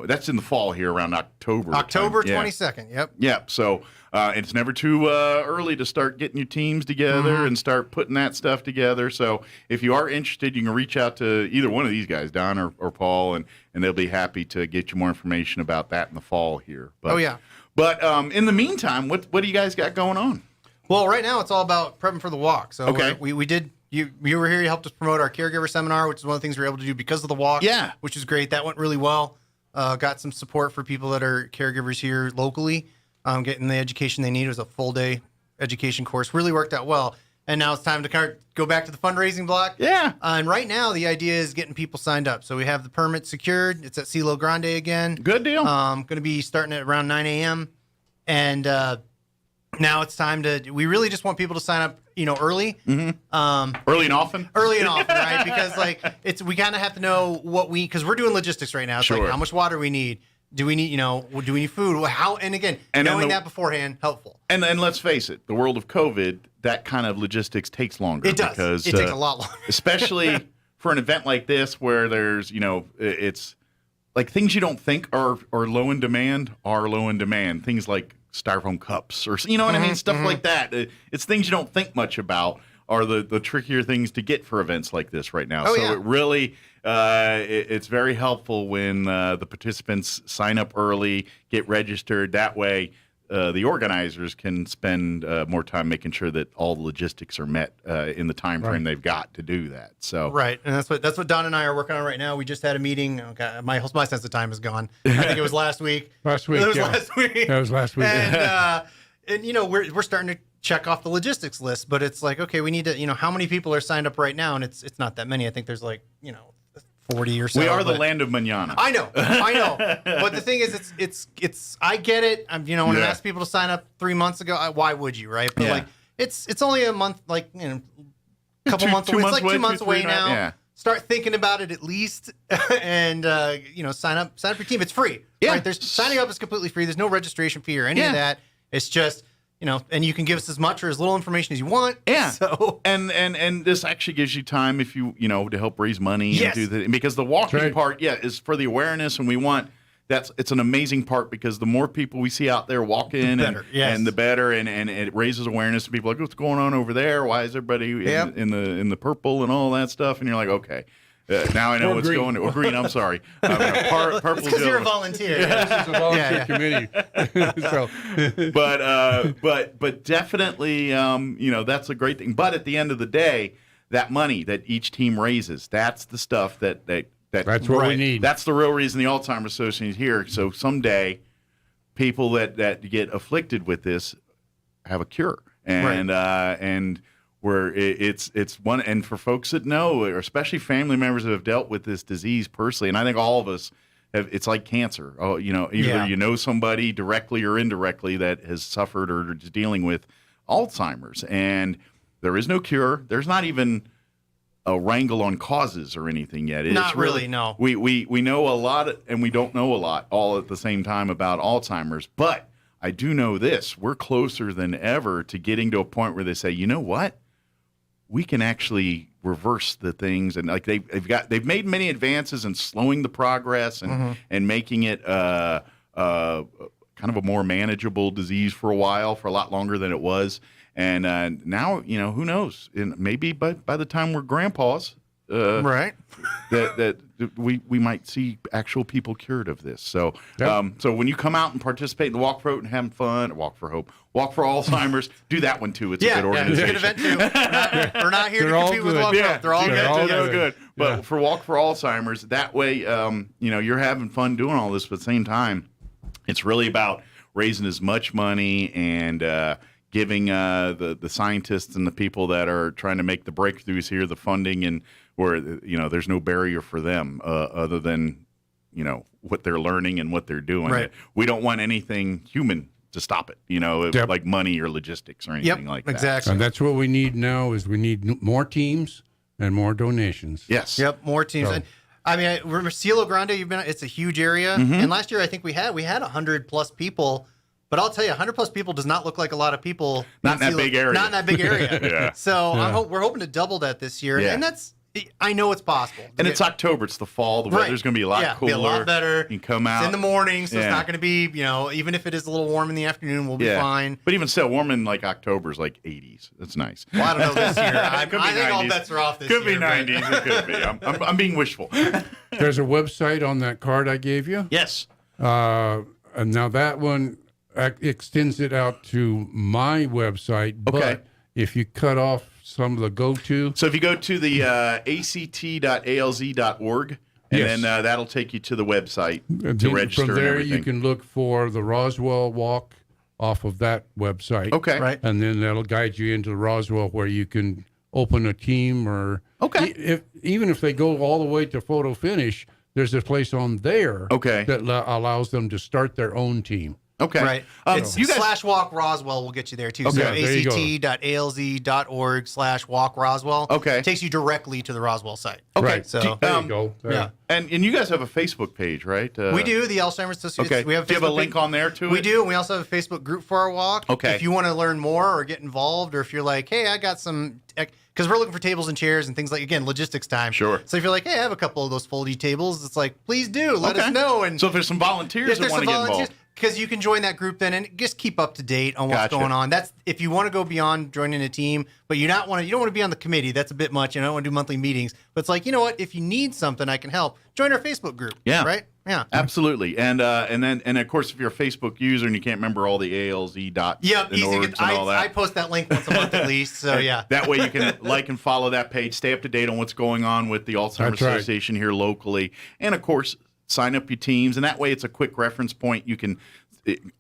That's in the fall here around October. October 22nd, yep. Yep. So it's never too early to start getting your teams together and start putting that stuff together. So if you are interested, you can reach out to either one of these guys, Don or Paul, and they'll be happy to get you more information about that in the fall here. But, But in the meantime, what do you guys got going on? Well, right now it's all about prepping for the walk. So okay. we did. You were here. You helped us promote our caregiver seminar, which is one of the things we were able to do because of the walk. Yeah, which is great. That went really well. Got some support for people that are caregivers here locally, getting the education they need. It was a full day education course. Really worked out well. And now it's time to go back to the fundraising block. Yeah. And right now the idea is getting people signed up. So we have the permit secured. It's at CeeLo Grande again. Good deal. Going to be starting at around 9 a.m. And now it's time to. We really just want people to sign up, early. Mm-hmm. Early and often. Early and often, right? Because we kind of have to know because we're doing logistics right now. It's sure. like how much water we need. Do we need, do we need food? How? And again, knowing that beforehand, helpful. And let's face it, the world of COVID, that kind of logistics takes longer. It does. Because, it takes a lot longer, especially for an event like this where there's, it's like things you don't think are low in demand are low in demand. Things like styrofoam cups or what I mean, stuff like that. It's things you don't think much about are the trickier things to get for events like this right now. It really it's very helpful when the participants sign up early, get registered. That way the organizers can spend more time making sure that all the logistics are met in the time frame they've got to do that. So right, and that's what Don and I are working on right now. We just had a meeting. Okay, my sense of time is gone. I think it was last week. Last week. That was last week. And we're starting to check off the logistics list, but it's like, okay, we need to, how many people are signed up right now, and it's not that many. I think there's 40 or so. We are the land of manana. I know. But the thing is, it's. I get it. When I asked people to sign up 3 months ago, why would you, right? But it's only a month, couple months away. It's like 2 months away now. Yeah. Start thinking about it at least, and sign up your team. It's free. Yeah. Right? Signing up is completely free. There's no registration fee or any of that. It's just. And you can give us as much or as little information as you want. Yeah. So and this actually gives you time if you to help raise money. Yes. And do because the walking part, is for the awareness, and we want it's an amazing part because the more people we see out there walking, and the better, and it raises awareness. And people are like, what's going on over there? Why is everybody in the purple and all that stuff? And you're like, okay. Now I know what's going on. Or green, I'm sorry. Purple. Because you're a volunteer. This is a volunteer committee. But definitely, that's a great thing. But at the end of the day, that money that each team raises, that's the stuff that's what we need. That's the real reason the Alzheimer's Association is here. So someday, people that get afflicted with this have a cure, and where it's one, and for folks that know, or especially family members that have dealt with this disease personally, and I think all of us have, it's like cancer. Oh, either you know somebody directly or indirectly that has suffered or is dealing with Alzheimer's, and there is no cure. There's not even a wrangle on causes or anything yet. Not really, no. We know a lot, and we don't know a lot all at the same time about Alzheimer's, but I do know this: we're closer than ever to getting to a point where they say, you know what? We can actually reverse the things, and they've made many advances in slowing the progress and making it kind of a more manageable disease for a lot longer than it was. And now, who knows? And maybe by the time we're grandpas, that we might see actual people cured of this. So so when you come out and participate in the Walk for Hope and have fun, Walk for Hope, Walk for Alzheimer's, do that one too. It's a good organization. It's a good event too. We're not here to compete with Walk for Hope. They're all good. But for Walk for Alzheimer's, that way, you're having fun doing all this, but at the same time, it's really about raising as much money and giving the scientists and the people that are trying to make the breakthroughs here the funding, and where there's no barrier for them other than what they're learning and what they're doing. Right. We don't want anything human to stop it, like money or logistics or anything like that. Exactly. And that's what we need now is we need more teams and more donations. Yes. Yep, more teams. So- And, I mean, remember Cielo Grande, it's a huge area. And last year I think we had 100 plus people. But I'll tell you, 100 plus people does not look like a lot of people. Not in that big area. Not in that big area. Yeah. So we're hoping to double that this year. Yeah. And I know it's possible. And it's October. It's the fall. The weather's going to be a lot cooler. Be a lot better. You can come out. It's in the morning, so it's not going to be, even if it is a little warm in the afternoon, we'll be fine. But even still, warm in like October is like 80s. That's nice. Well, I don't know this year. I Could be think all 90s. bets are off this Could year. be 90s. It could be. I'm being wishful. There's a website on that card I gave you. Yes. And now that one extends it out to my website. Okay. But if you cut off some of the go-to. So if you go to the act.alz.org, and then that'll take you to the website to register. From there, and everything. you can look for the Roswell Walk off of that website. Okay. Right. And then that'll guide you into Roswell where you can open a team or even if they go all the way to photo finish, there's a place on there that allows them to start their own team. Okay. Right. It's /walk Roswell will get you there too. Okay. So There you go. act.alz.org/walk Roswell. Okay. Takes you directly to the Roswell site. Okay. Right. So There you go. There. yeah. And you guys have a Facebook page, right? We do, the Alzheimer's Association. Okay. We have Do you have a Facebook link page. on there to We it? do, and we also have a Facebook group for our walk. Okay. If you want to learn more or get involved, or if you're like, hey, I got some, because we're looking for tables and chairs and things like, again, logistics time. Sure. So if you're like, hey, I have a couple of those foldy tables, it's like, please do, let us know. And So if there's some volunteers that want to get involved. because you can join that group then and just keep up to date on what's going on. That's if you want to go beyond joining a team, but you don't want to be on the committee. That's a bit much. You don't want to do monthly meetings. But it's like, you know what? If you need something, I can help. Join our Facebook group. Yeah. Right. Yeah. Absolutely. And of course, if you're a Facebook user and you can't remember all the ALZ dots Yep. and Easy. orgs and all that. I post that link once a month at least. So yeah. That way you can like and follow that page, stay up to date on what's going on with the Alzheimer's That's right. Association here locally, and of course sign up your teams. And that way it's a quick reference point. You can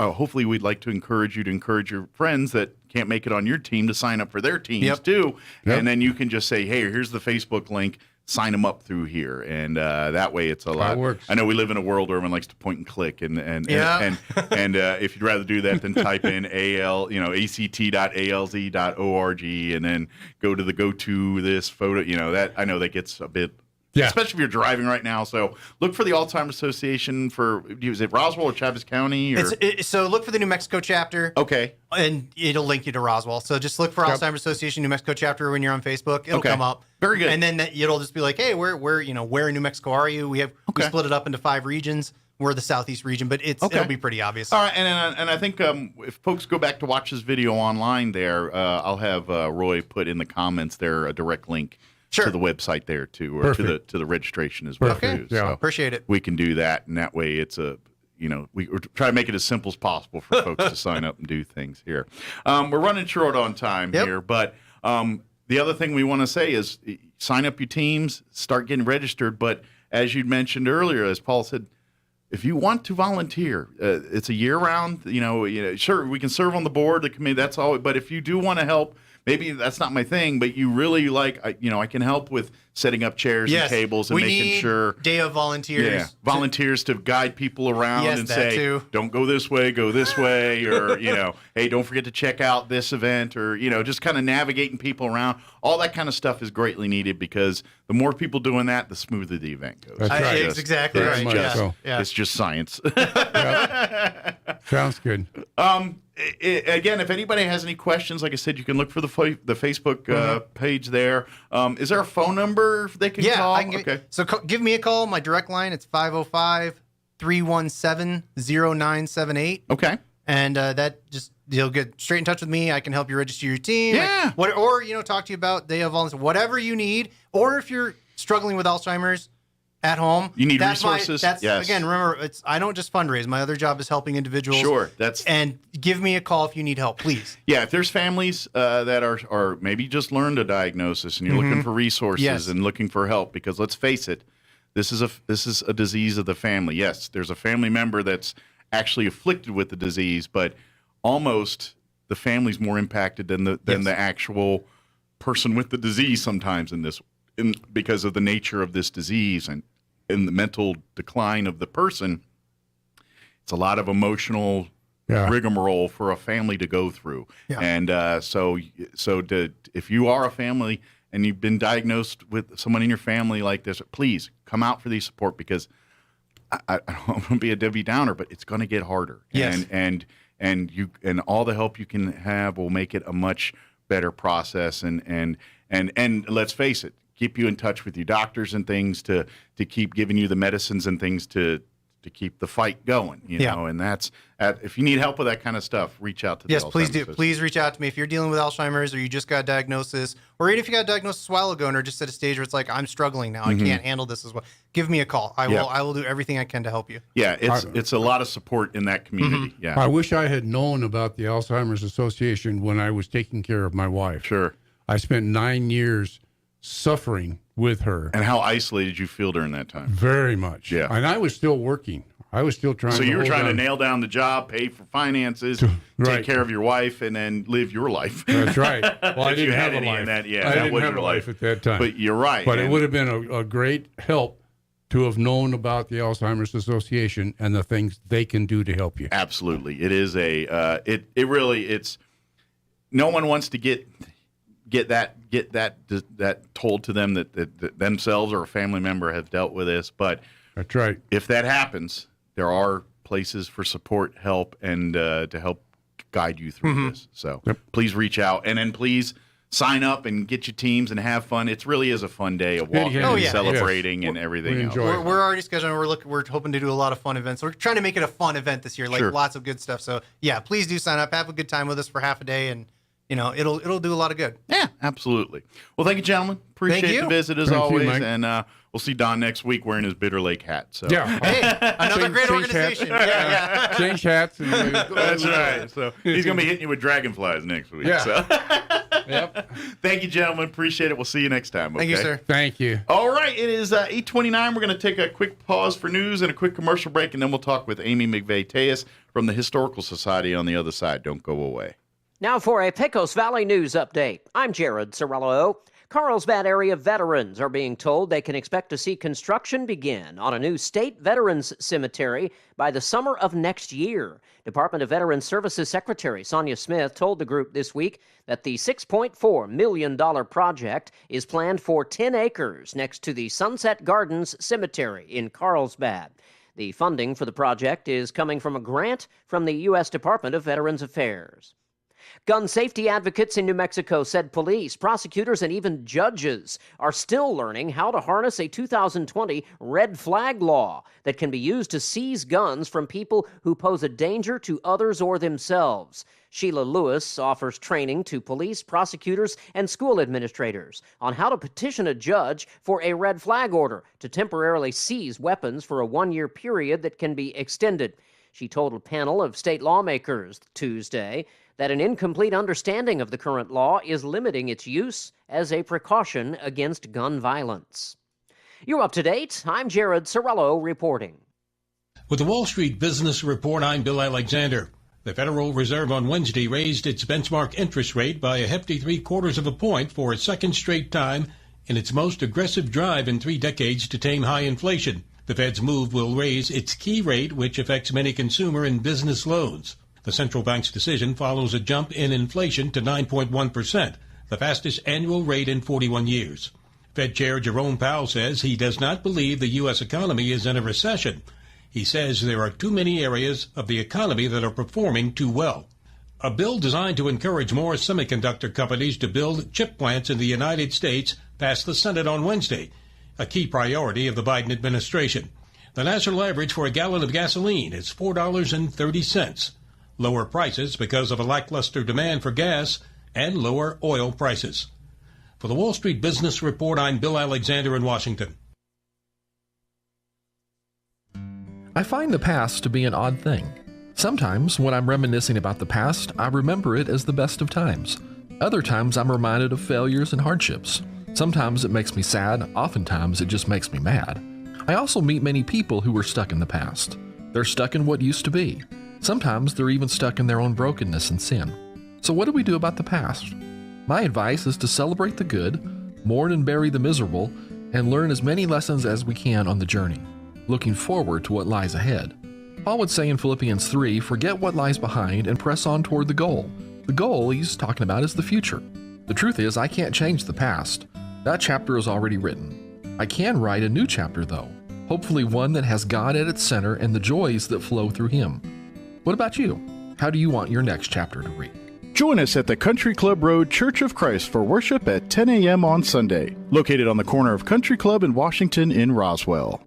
hopefully we'd like to encourage you to encourage your friends that can't make it on your team to sign up for their teams too. Yep. And then you can just say, hey, here's the Facebook link. Sign them up through here, and that way it's a lot. works. I know we live in a world where everyone likes to point and click, and if you'd rather do that, then type in act.alz.org, and then go to the go to this photo. That I know that gets a bit. Yeah. Especially if you're driving right now. So look for the Alzheimer's Association is it Roswell or Chaves County? Or? So look for the New Mexico chapter. Okay. And it'll link you to Roswell. So just look for Alzheimer's Association New Mexico chapter when you're on Facebook. It'll come up. Very good. And then it'll just be like, hey, where in New Mexico are you? We split it up into 5 regions. We're the southeast region, but it'll be pretty obvious. All right, and I think if folks go back to watch this video online there, I'll have Roy put in the comments there a direct link to the website there too, or to the registration as well. Okay, too. yeah, So appreciate it. We can do that, and that way it's we try to make it as simple as possible for folks to sign up and do things here. We're running short on time here, but the other thing we want to say is sign up your teams, start getting registered. But as you mentioned earlier, as Paul said, if you want to volunteer, it's a year-round. Sure, we can serve on the board, the committee. That's all. But if you do want to help, maybe that's not my thing, but you really like, I can help with setting up chairs and tables and making sure. Day of volunteers. Yeah, volunteers to guide people around and say, don't go this way, go this way, or, hey, don't forget to check out this event, or, just kind of navigating people around. All that kind of stuff is greatly needed because the more people doing that, the smoother the event goes. That's right. It's exactly right. It's just science. Sounds good. Again, if anybody has any questions, like I said, you can look for the Facebook page there. Is there a phone number they can call? So give me a call. My direct line, it's 505-317-0978. Okay. And you'll get straight in touch with me. I can help you register your team. Yeah. Or talk to you about Day of Volunteers, whatever you need. Or if you're struggling with Alzheimer's at home, you need resources. Again, remember, I don't just fundraise. My other job is helping individuals. Sure, and give me a call if you need help, please. Yeah, if there's families that are maybe just learned a diagnosis and you're looking for resources and looking for help, because let's face it, this is a disease of the family. Yes, there's a family member that's actually afflicted with the disease, but almost the family's more impacted than the actual person with the disease sometimes because of the nature of this disease and the mental decline of the person. It's a lot of emotional rigmarole for a family to go through. Yeah. And if you are a family and you've been diagnosed with someone in your family like this, please come out for the support, because I don't want to be a Debbie Downer, but it's going to get harder. Yes. And all the help you can have will make it a much better process. And let's face it, keep you in touch with your doctors and things to keep giving you the medicines and things to keep the fight going, you know, and that's if you need help with that kind of stuff, reach out to the Alzheimer's please do. Association. Please reach out to me if you're dealing with Alzheimer's, or you just got a diagnosis, or even if you got a diagnosis a while ago and are just at a stage where it's like, I'm struggling now, I can't handle this as well. Give me a call. I will do everything I can to help you. Yeah, it's a lot of support in that community. Yeah, I wish I had known about the Alzheimer's Association when I was taking care of my wife. Sure. I spent 9 years suffering with her. And how isolated you feel during that time? Very much. Yeah. And I was still working. I was still trying to So you were hold trying to on. nail down the job, pay for finances, take care of your wife, and then live your life. That's right. Well, I If you didn't had have a any life. in that, yeah, I that didn't was have your a life at that time. But you're right. But it and- would have been a great help to have known about the Alzheimer's Association and the things they can do to help you. Absolutely. It is it's no one wants to get that told to them that themselves or a family member have dealt with this, but that's right. If that happens, there are places for support, help, and to help guide you through this. So please reach out, and then please sign up and get your teams and have fun. It really is a fun day of walking and celebrating and everything else. We're already scheduling. We're hoping to do a lot of fun events. We're trying to make it a fun event this year, like lots of good stuff. So yeah, please do sign up. Have a good time with us for half a day, and it'll do a lot of good. Yeah, absolutely. Well, thank you, gentlemen. Appreciate the visit as always, and we'll see Don next week wearing his Bitter Lake hat. So hey, another great organization. Yeah. Change hats. That's right. So he's going to be hitting you with dragonflies next week. Yeah. So. Yep. Thank you, gentlemen. Appreciate it. We'll see you next time. Okay? Thank you, sir. Thank you. All right. It is 8:29. We're going to take a quick pause for news and a quick commercial break, and then we'll talk with Amy McVeigh-Tejas from the Historical Society on the other side. Don't go away. Now for a Pecos Valley news update. I'm Jared Cirillo. Carlsbad area veterans are being told they can expect to see construction begin on a new state veterans cemetery by the summer of next year. Department of Veterans Services Secretary Sonia Smith told the group this week that the $6.4 million project is planned for 10 acres next to the Sunset Gardens Cemetery in Carlsbad. The funding for the project is coming from a grant from the U.S. Department of Veterans Affairs. Gun safety advocates in New Mexico said police, prosecutors, and even judges are still learning how to harness a 2020 red flag law that can be used to seize guns from people who pose a danger to others or themselves. Sheila Lewis offers training to police, prosecutors, and school administrators on how to petition a judge for a red flag order to temporarily seize weapons for a 1-year period that can be extended. She told a panel of state lawmakers Tuesday that an incomplete understanding of the current law is limiting its use as a precaution against gun violence. You're up to date. I'm Jared Cirillo reporting. With the Wall Street Business Report, I'm Bill Alexander. The Federal Reserve on Wednesday raised its benchmark interest rate by a hefty 0.75 points for a second straight time in its most aggressive drive in 3 decades to tame high inflation. The Fed's move will raise its key rate, which affects many consumer and business loans. The central bank's decision follows a jump in inflation to 9.1%, the fastest annual rate in 41 years. Fed Chair Jerome Powell says he does not believe the U.S. economy is in a recession. He says there are too many areas of the economy that are performing too well. A bill designed to encourage more semiconductor companies to build chip plants in the United States passed the Senate on Wednesday, a key priority of the Biden administration. The national average for a gallon of gasoline is $4.30. Lower prices because of a lackluster demand for gas and lower oil prices. For the Wall Street Business Report, I'm Bill Alexander in Washington. I find the past to be an odd thing. Sometimes, when I'm reminiscing about the past, I remember it as the best of times. Other times, I'm reminded of failures and hardships. Sometimes it makes me sad, oftentimes it just makes me mad. I also meet many people who were stuck in the past. They're stuck in what used to be. Sometimes they're even stuck in their own brokenness and sin. So what do we do about the past? My advice is to celebrate the good, mourn and bury the miserable, and learn as many lessons as we can on the journey, looking forward to what lies ahead. Paul would say in Philippians 3, forget what lies behind and press on toward the goal. The goal he's talking about is the future. The truth is, I can't change the past. That chapter is already written. I can write a new chapter, though. Hopefully one that has God at its center and the joys that flow through Him. What about you? How do you want your next chapter to read? Join us at the Country Club Road Church of Christ for worship at 10 a.m. on Sunday, located on the corner of Country Club and Washington in Roswell.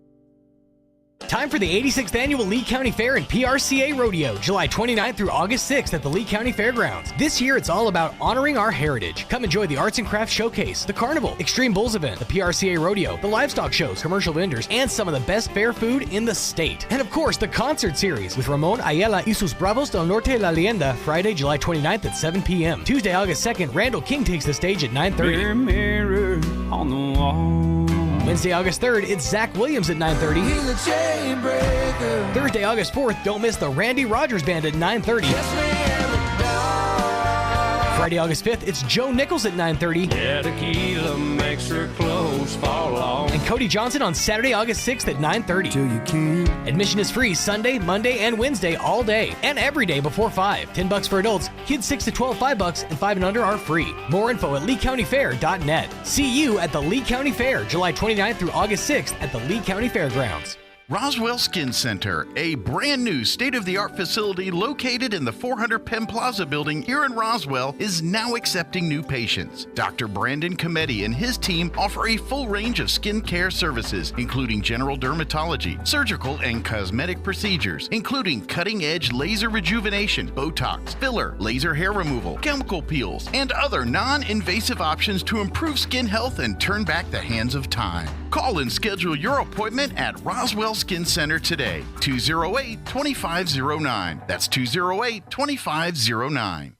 Time for the 86th Annual Lee County Fair and PRCA Rodeo, July 29th through August 6th at the Lee County Fairgrounds. This year, it's all about honoring our heritage. Come enjoy the Arts and Crafts Showcase, the Carnival, Extreme Bulls event, the PRCA Rodeo, the livestock shows, commercial vendors, and some of the best fair food in the state. And of course, the concert series with Ramon Ayala y sus Bravos del Norte La Leyenda, Friday, July 29th at 7 p.m. Tuesday, August 2nd, Randall King takes the stage at 9:30. Mirror, mirror on the wall. Wednesday, August 3rd, it's Zach Williams at 9:30. Thursday, August 4th, don't miss the Randy Rogers Band at 9:30. Friday, August 5th, it's Joe Nichols at 9:30. Yeah, tequila makes her clothes fall off. And Cody Johnson on Saturday, August 6th at 9:30. Admission is free Sunday, Monday, and Wednesday all day, and every day before 5. $10 for adults, kids 6 to 12, $5, and 5 and under are free. More info at leecountyfair.net. See you at the Lee County Fair, July 29th through August 6th at the Lee County Fairgrounds. Roswell Skin Center, a brand new state-of-the-art facility located in the 400 Penn Plaza building here in Roswell, is now accepting new patients. Dr. Brandon Cometti and his team offer a full range of skin care services, including general dermatology, surgical and cosmetic procedures, including cutting-edge laser rejuvenation, Botox, filler, laser hair removal, chemical peels, and other non-invasive options to improve skin health and turn back the hands of time. Call and schedule your appointment at Roswell Skin Center today, 208-2509. That's 208-2509.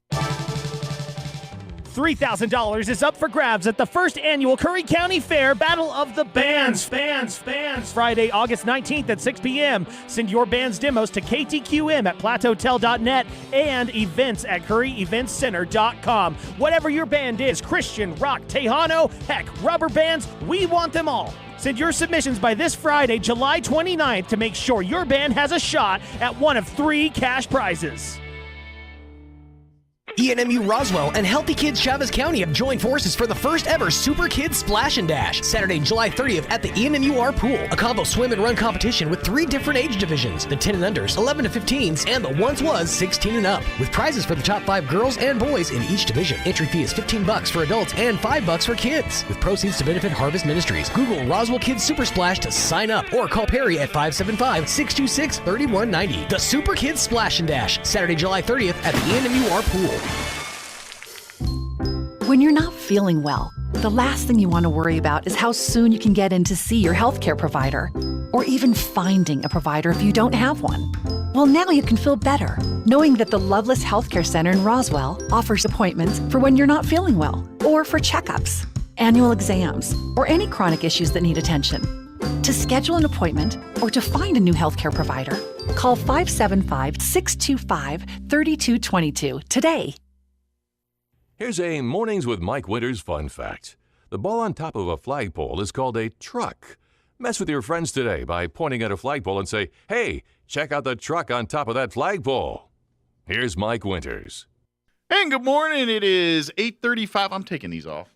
$3,000 is up for grabs at the first annual Curry County Fair Battle of the Bands. Friday, August 19th at 6 p.m. Send your band's demos to KTQM at plateautel.net and events at curryeventscenter.com. Whatever your band is, Christian, rock, Tejano, heck, rubber bands, we want them all. Send your submissions by this Friday, July 29th to make sure your band has a shot at one of 3 cash prizes. ENMU Roswell and Healthy Kids Chavez County have joined forces for the first ever Super Kids Splash and Dash, Saturday, July 30th at the ENMUR Pool. A combo swim and run competition with 3 different age divisions, the 10 and unders, 11 to 15s, and the once was 16 and up, with prizes for the top 5 girls and boys in each division. Entry fee is $15 for adults and $5 for kids, with proceeds to benefit Harvest Ministries. Google Roswell Kids Super Splash to sign up, or call Perry at 575-626-3190. The Super Kids Splash and Dash, Saturday, July 30th at the ENMUR Pool. When you're not feeling well, the last thing you want to worry about is how soon you can get in to see your healthcare provider, or even finding a provider if you don't have one. Well, now you can feel better, knowing that the Loveless Healthcare Center in Roswell offers appointments for when you're not feeling well, or for checkups, annual exams, or any chronic issues that need attention. To schedule an appointment or to find a new healthcare provider, call 575-625-3222 today. Here's a Mornings with Mike Winters fun fact. The ball on top of a flagpole is called a truck. Mess with your friends today by pointing at a flagpole and say, "Hey, check out the truck on top of that flagpole." Here's Mike Winters. And good morning. It is 8:35. I'm taking these off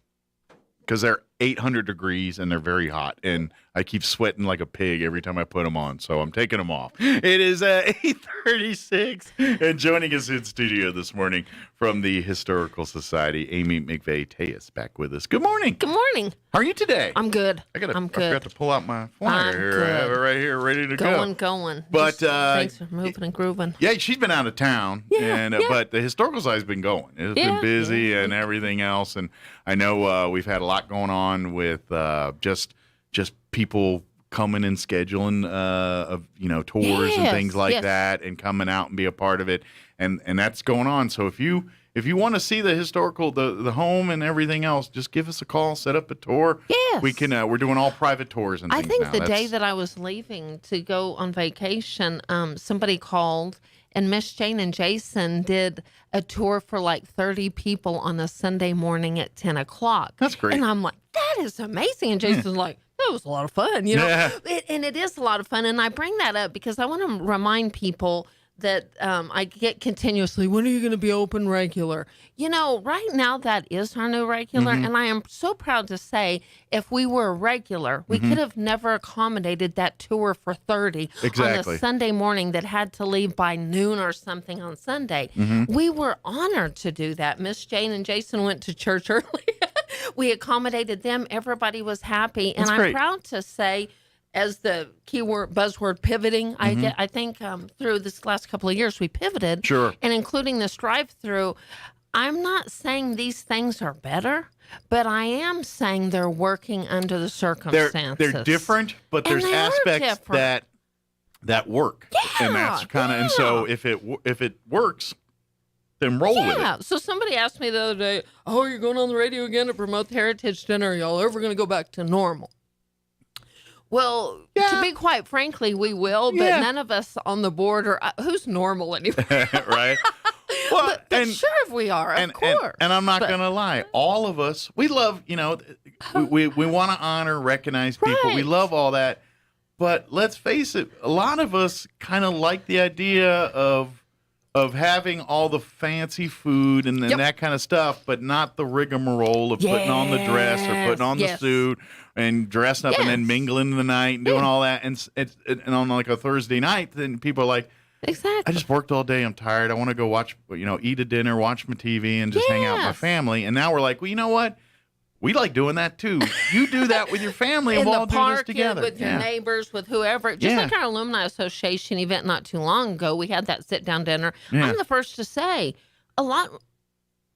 because they're 800 degrees and they're very hot. And I keep sweating like a pig every time I put them on, so I'm taking them off. It is 8:36. And joining us in studio this morning from the Historical Society, Amy McVeigh-Tejas back with us. Good morning. Good morning. How are you today? I'm good. I forgot to pull out my flyer here. I have it right here, ready to go. Going. But thanks for moving and grooving. Yeah, she's been out of town, but the Historical Society's been going. It's been busy and everything else, and I know we've had a lot going on with just people coming and scheduling tours and things like that, and coming out and be a part of it, and that's going on. So if you want to see the historical the home and everything else, just give us a call, set up a tour. Yes, we can. We're doing all private tours and things I think now. the day that I was leaving to go on vacation, somebody called. And Miss Jane and Jason did a tour for like 30 people on a Sunday morning at 10 o'clock. That's great. And I'm like, that is amazing. And Jason's like, it was a lot of fun, you know. Yeah. And it is a lot of fun. And I bring that up because I want to remind people that I get continuously, when are you going to be open regular? You know, right now that is our new regular. And I am so proud to say, if we were regular, we could have never accommodated that tour for 30 on a Sunday morning that had to leave by noon or something on Sunday. We were honored to do that. Miss Jane and Jason went to church early. We accommodated them. Everybody was happy. And I'm proud to say, as the keyword buzzword pivoting, I think through this last couple of years we pivoted. Sure. And including this drive-through, I'm not saying these things are better, but I am saying they're working under the circumstances. They're different, but there's aspects that work. Yeah, and that's kind of and so if it works, then roll with it. So somebody asked me the other day, "Oh, you're going on the radio again to promote the Heritage Dinner? Are y'all ever going to go back to normal?" Well, to be quite frankly, we will, but none of us on the board are. Who's normal anymore? Right. Well, but sure if we are, of course. And I'm not going to lie. All of us, we love, we want to honor, recognize people. We love all that. But let's face it, a lot of us kind of like the idea of having all the fancy food and that kind of stuff, but not the rigmarole of putting on the dress or putting on the suit and dressing up and then mingling in the night and doing all that. And on like a Thursday night, then people are like, I just worked all day. I'm tired. I want to go watch, eat a dinner, watch my TV, and just hang out with my family. And now we're like, well, you know what? We like doing that too. You do that with your family, and we'll all do this together. With your neighbors, with whoever. Just like our Alumni Association event not too long ago, we had that sit-down dinner. Yeah. I'm the first to say,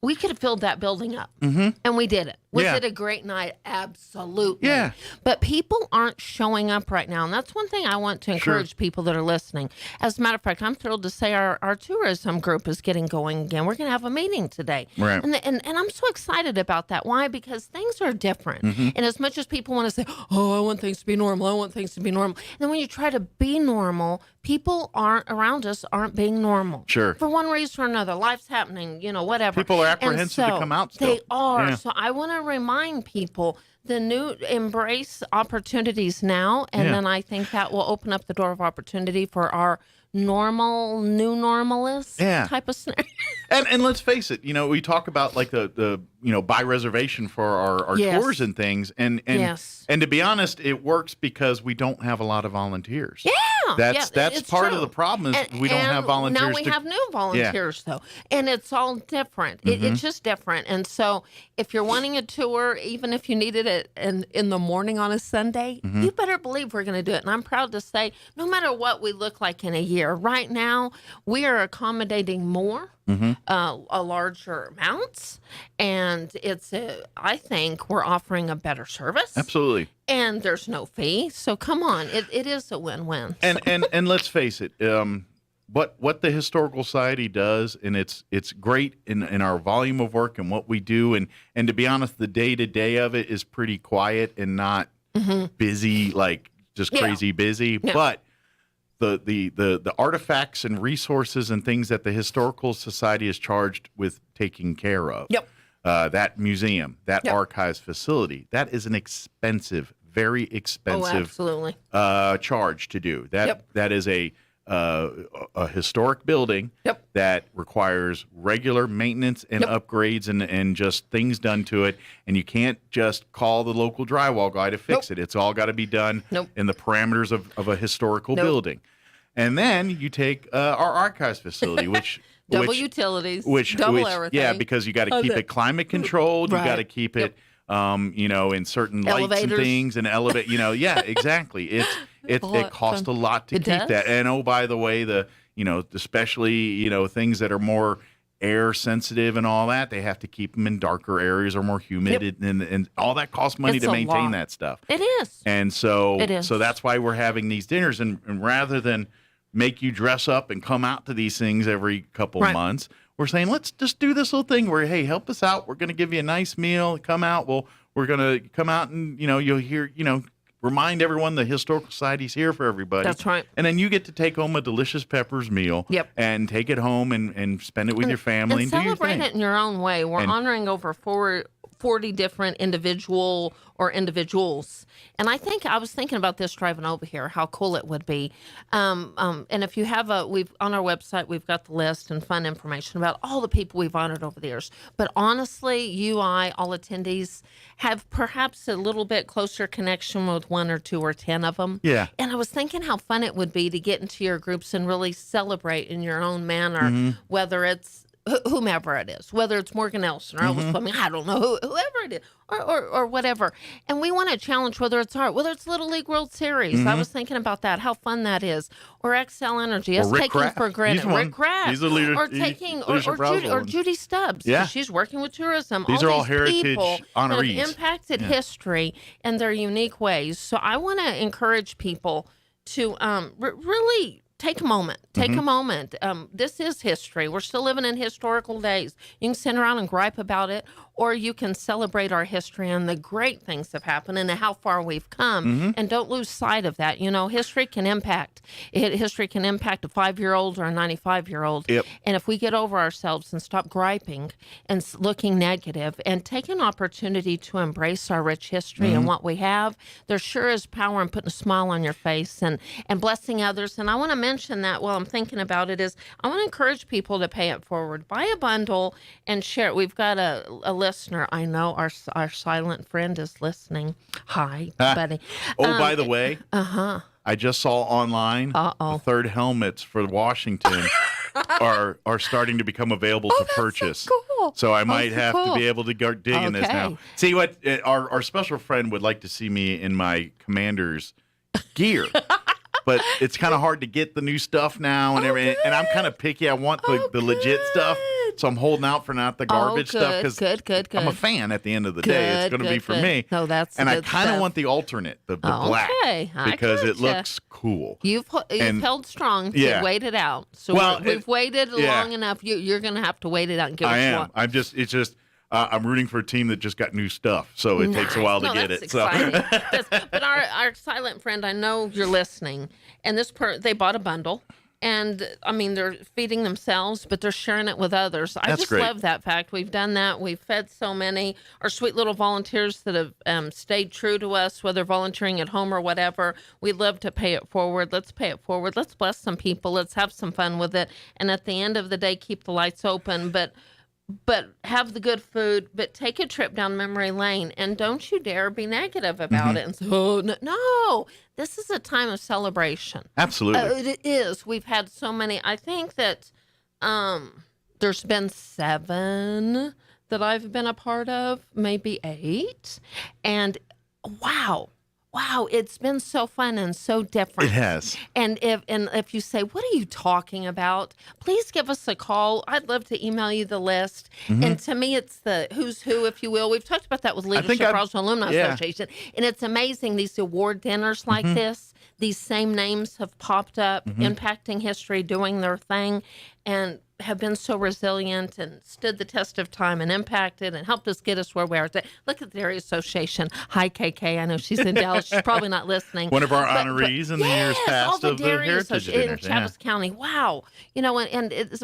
we could have filled that building up, and we did it. Was it a great night? Absolutely. Yeah. But people aren't showing up right now, and that's one thing I want to encourage people that are listening. As a matter of fact, I'm thrilled to say our tourism group is getting going again. We're going to have a meeting today. Right. And I'm so excited about that. Why? Because things are different. And as much as people want to say, oh, I want things to be normal, I want things to be normal. And then when you try to be normal, people around us aren't being normal. Sure. For one reason or another. Life's happening, whatever. People are apprehensive to come out still. They are. Yeah. So I want to remind people the new embrace opportunities now, and then I think that will open up the door of opportunity for our normal, new normalist type of scenario. And let's face it, we talk about like the buy reservation for our tours and things, and to be honest, it works because we don't have a lot of volunteers. That's part of the problem is we don't have volunteers. Now we have new volunteers though, and it's all different. It's just different. And so if you're wanting a tour, even if you needed it in the morning on a Sunday, you better believe we're going to do it. And I'm proud to say, no matter what we look like in a year, right now we are accommodating more. A larger amounts, and I think we're offering a better service. Absolutely. And there's no fee, so come on, it is a win-win. And let's face it, what the Historical Society does, and it's great in our volume of work and what we do, and to be honest, the day-to-day of it is pretty quiet and not busy, like just crazy busy, but the artifacts and resources and things that the Historical Society is charged with taking care of. That museum, that archives facility, that is an expensive, very expensive charge to do. That is a historic building that requires regular maintenance and upgrades and just things done to it. And you can't just call the local drywall guy to fix it. It's all got to be done in the parameters of a historical building. And then you take our archives facility, which double utilities, double everything. Yeah, because you got to keep it climate controlled. You got to keep it, in certain lights and things and elevate. Exactly. It costs a lot to keep that. And oh, by the way, especially things that are more air sensitive and all that, they have to keep them in darker areas or more humid, and all that costs money to maintain that stuff. It is. And so that's why we're having these dinners, and rather than make you dress up and come out to these things every couple of months, we're saying, let's just do this little thing where, hey, help us out. We're going to give you a nice meal. Come out. We're going to come out and, you'll hear, remind everyone the Historical Society's here for everybody. That's right. And then you get to take home a delicious Peppers meal and take it home and spend it with your family and do your thing. Celebrate it in your own way. We're honoring over 40 different individuals. And I was thinking about this driving over here, how cool it would be. And if you have on our website, we've got the list and fun information about all the people we've honored over the years. But honestly, all attendees have perhaps a little bit closer connection with 1 or 2 or 10 of them. Yeah. And I was thinking how fun it would be to get into your groups and really celebrate in your own manner, whether it's whomever it is, whether it's Morgan Nelson or Elvis Fleming, I don't know, whoever it is, or whatever. And we want to challenge whether it's art, whether it's Little League World Series. I was thinking about that, how fun that is. Or XL Energy, us taking for granted. Rick Kraft. He's a leader. Or Judy Stubbs. Yeah. She's working with tourism. These are all heritage people honorees. That have impacted history in their unique ways. So I want to encourage people to really take a moment. Take a moment. This is history. We're still living in historical days. You can sit around and gripe about it, or you can celebrate our history and the great things that have happened and how far we've come. And don't lose sight of that. History can impact. History can impact a 5-year-old or a 95-year-old. Yep. And if we get over ourselves and stop griping and looking negative and take an opportunity to embrace our rich history and what we have, there sure is power in putting a smile on your face and blessing others. And I want to mention that while I'm thinking about it is I want to encourage people to pay it forward. Buy a bundle and share it. We've got a listener. I know our silent friend is listening. Hi, buddy. By the way, I just saw online the third helmets for Washington are starting to become available to purchase. So cool. So I might have to be able to go dig in this now. See what our special friend would like to see me in my Commander's gear. But it's kind of hard to get the new stuff now and everything. And I'm kind of picky. I want the legit stuff. So I'm holding out for not the garbage stuff because I'm a fan at the end of the day. It's going to be for me. No, that's and I kind of want the alternate, the black, because it looks cool. You've held strong to wait it out. So we've waited long enough. You're going to have to wait it out and give us one. I'm rooting for a team that just got new stuff, so it takes a while to get it. Exciting. But our silent friend, I know you're listening, and they bought a bundle, and I mean they're feeding themselves, but they're sharing it with others. I just love that fact. We've done that. We've fed so many. Our sweet little volunteers that have stayed true to us, whether volunteering at home or whatever. We love to pay it forward. Let's pay it forward. Let's bless some people. Let's have some fun with it, and at the end of the day, keep the lights open. But have the good food, but take a trip down memory lane, and don't you dare be negative about it and say, no, this is a time of celebration. Absolutely. It is. We've had so many. I think that there's been 7 that I've been a part of, maybe 8. And wow, it's been so fun and so different. It has. And if you say, what are you talking about? Please give us a call. I'd love to email you the list. And to me, it's the who's who, if you will. We've talked about that with Leadership Roswell Alumni Association. And it's amazing, these award dinners like this, these same names have popped up, impacting history, doing their thing, and have been so resilient and stood the test of time and impacted and helped us get us where we are today. Look at the Area Association. Hi, KK. I know she's in Dallas. She's probably not listening. One of our honorees in the years past of the Heritage Dinners. In Travis County. Wow.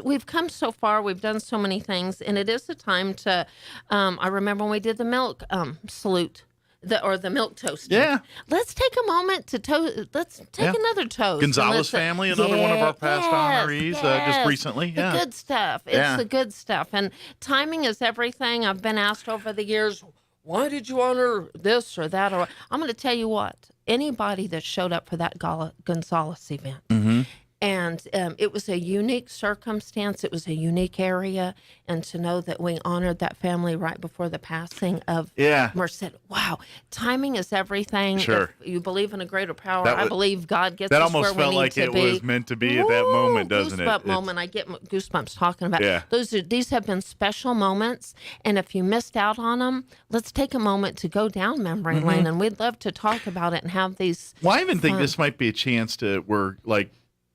We've come so far. We've done so many things. And it is a time to, I remember when we did the milk salute. The milk toast. Yeah. Let's take a moment to toast. Let's take another toast. Gonzalez family, another one of our past honorees just recently. The good stuff. It's the good stuff. And timing is everything. I've been asked over the years, why did you honor this or that? Or I'm going to tell you what, anybody that showed up for that Gonzalez event, and it was a unique circumstance. It was a unique area. And to know that we honored that family right before the passing of Merced. Wow. Timing is everything. Sure. If you believe in a greater power, I believe God gets us that where almost we felt need like to it be. was meant to be at that moment, doesn't it? Goosebump moment. I get goosebumps talking about Yeah. These have been special moments. And if you missed out on them, let's take a moment to go down memory lane. And we'd love to talk about it and have these. Well, I even think this might be a chance to where, like,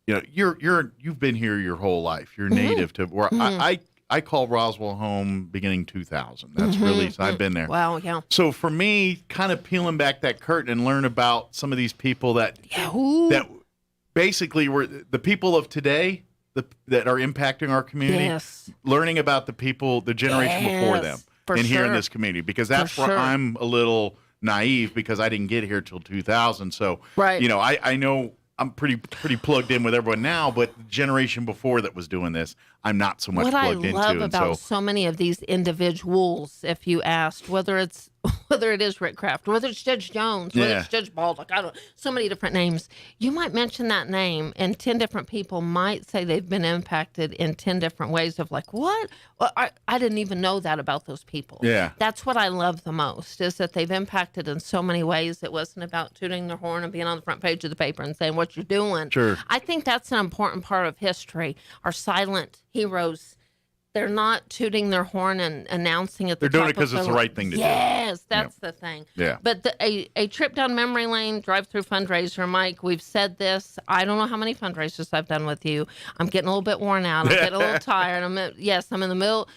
you've been here your whole life. You're native to where I call Roswell home beginning 2000. That's really, so I've been there. Wow, yeah. So for me, kind of peeling back that curtain and learn about some of these people that basically were the people of today that are impacting our community. Yes. Learning about the people, the generation before them. here in this community, because that's where I'm a little naive, because I didn't get here till 2000. So, I know I'm pretty plugged in with everyone now, but the generation before that was doing this, I'm not so much plugged into. What I love about so many of these individuals, if you asked, whether it is Rick Kraft, whether it's Judge Jones, whether it's Judge Baldock, so many different names. You might mention that name, and 10 different people might say they've been impacted in 10 different ways of like, what? Well, I didn't even know that about those people. Yeah. That's what I love the most, is that they've impacted in so many ways. It wasn't about tooting their horn and being on the front page of the paper and saying what you're doing. Sure. I think that's an important part of history. Our silent heroes, they're not tooting their horn and announcing at the top. They're doing it because it's the right thing to do. Yes, that's the thing. Yeah. But a trip down memory lane, drive-through fundraiser, Mike, we've said this. I don't know how many fundraisers I've done with you. I'm getting a little bit worn out. I'm getting a little tired. I'm in the middle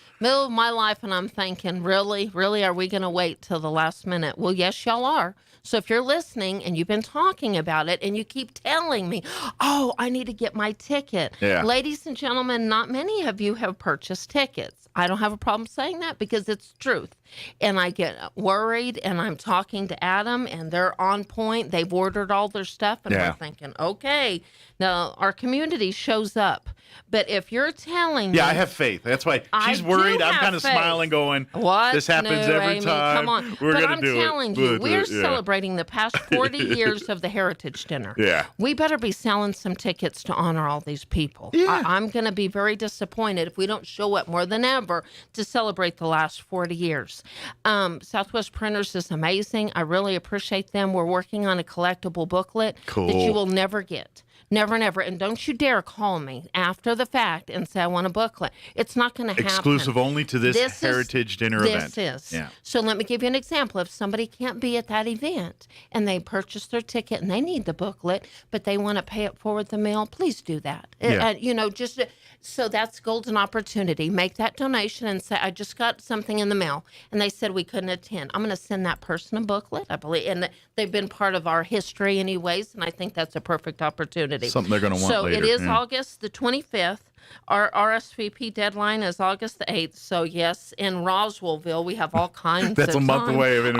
of my life, and I'm thinking, really, are we going to wait till the last minute? Well, yes, y'all are. So if you're listening and you've been talking about it and you keep telling me, oh, I need to get my ticket. Yeah. Ladies and gentlemen, not many of you have purchased tickets. I don't have a problem saying that because it's truth. And I get worried, and I'm talking to Adam, and they're on point. They've ordered all their stuff, and we're thinking, okay, now our community shows up. But if you're telling me... Yeah, I have faith. That's why she's worried. I'm kind of smiling going, what? This happens every Amy, time. Come on. We're but going to do it. I'm telling you, we're celebrating the past 40 years of the Heritage Dinner. Yeah. We better be selling some tickets to honor all these people. Yeah. I'm going to be very disappointed if we don't show up more than ever to celebrate the last 40 years. Southwest Printers is amazing. I really appreciate them. We're working on a collectible booklet that you will never get. Never, never. And don't you dare call me after the fact and say, I want a booklet. It's not going to happen. Exclusive only to this Heritage Dinner event. This is. Yeah. So let me give you an example. If somebody can't be at that event and they purchase their ticket and they need the booklet, but they want to pay it forward the mail, please do that. So that's golden opportunity. Make that donation and say, I just got something in the mail, and they said we couldn't attend. I'm going to send that person a booklet, I believe, and they've been part of our history anyways, and I think that's a perfect opportunity. Something they're going to want later. So it is August the 25th. Our RSVP deadline is August the 8th. So, yes, in Roswellville, we have all kinds That's of a month time. away in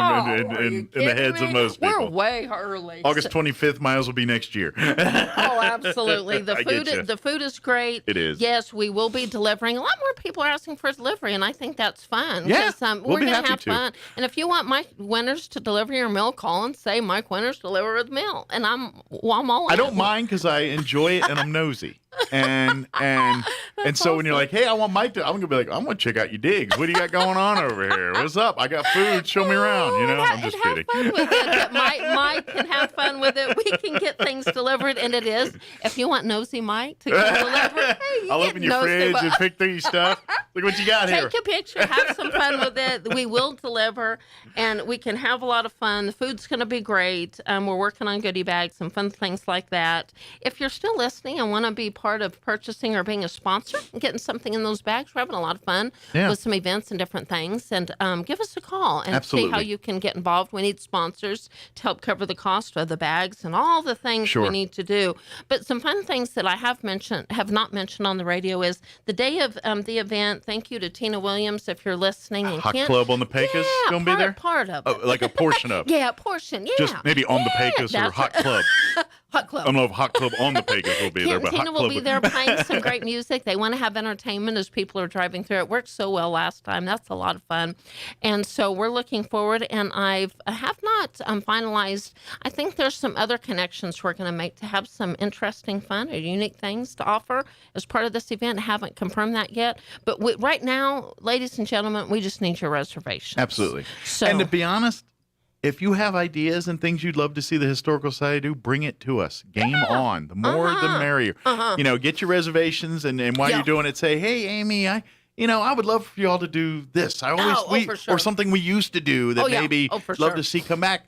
the heads of most people. We're way early. August 25th, Miles will be next year. Oh, absolutely. The food is great. It is. Yes, we will be delivering. A lot more people are asking for delivery, and I think that's fun. Yeah, we're going to have fun. And if you want Mike Winters to deliver your mail, call and say, Mike Winters, deliver the mail. And I'm all in. I don't mind because I enjoy it and I'm nosy. And so when you're like, hey, I want Mike to, I'm gonna be like, I'm gonna check out your digs. What do you got going on over here? What's up? I got food. Show me around. I'm just kidding. Have fun with it. Mike can have fun with it. We can get things delivered, and it is. If you want nosy Mike to deliver, hey, I'll open your fridge and pick through your stuff. Look what you got here. Take a picture. Have some fun with it. We will deliver, and we can have a lot of fun. The food's gonna be great. We're working on goodie bags and fun things like that. If you're still listening and want to be part of purchasing or being a sponsor and getting something in those bags, we're having a lot of fun with some events and different things. And give us a call and see how you can get involved. We need sponsors to help cover the cost of the bags and all the things we need to do. But some fun things that I have not mentioned on the radio is the day of the event. Thank you to Tina Williams if you're listening. And Hot Club on the Pecos going to be there? Part of it. Oh, like a portion of it. Yeah, a portion. Yeah. Just maybe on the Pecos or Hot Club. Hot Club. I don't know if Hot Club on the Pecos will be there, but Tina Hot Club will be there playing some great music. They want to have entertainment as people are driving through. It worked so well last time. That's a lot of fun. And so we're looking forward, and I have not finalized. I think there's some other connections we're going to make to have some interesting, fun, or unique things to offer as part of this event. I haven't confirmed that yet. But right now, ladies and gentlemen, we just need your reservations. Absolutely. So, and to be honest, if you have ideas and things you'd love to see the Historical Society do, bring it to us. Game on. The more, the merrier. Get your reservations, and while you're doing it, say, hey, Amy, I would love for y'all to do this. Or something we used to do that maybe love to see come back.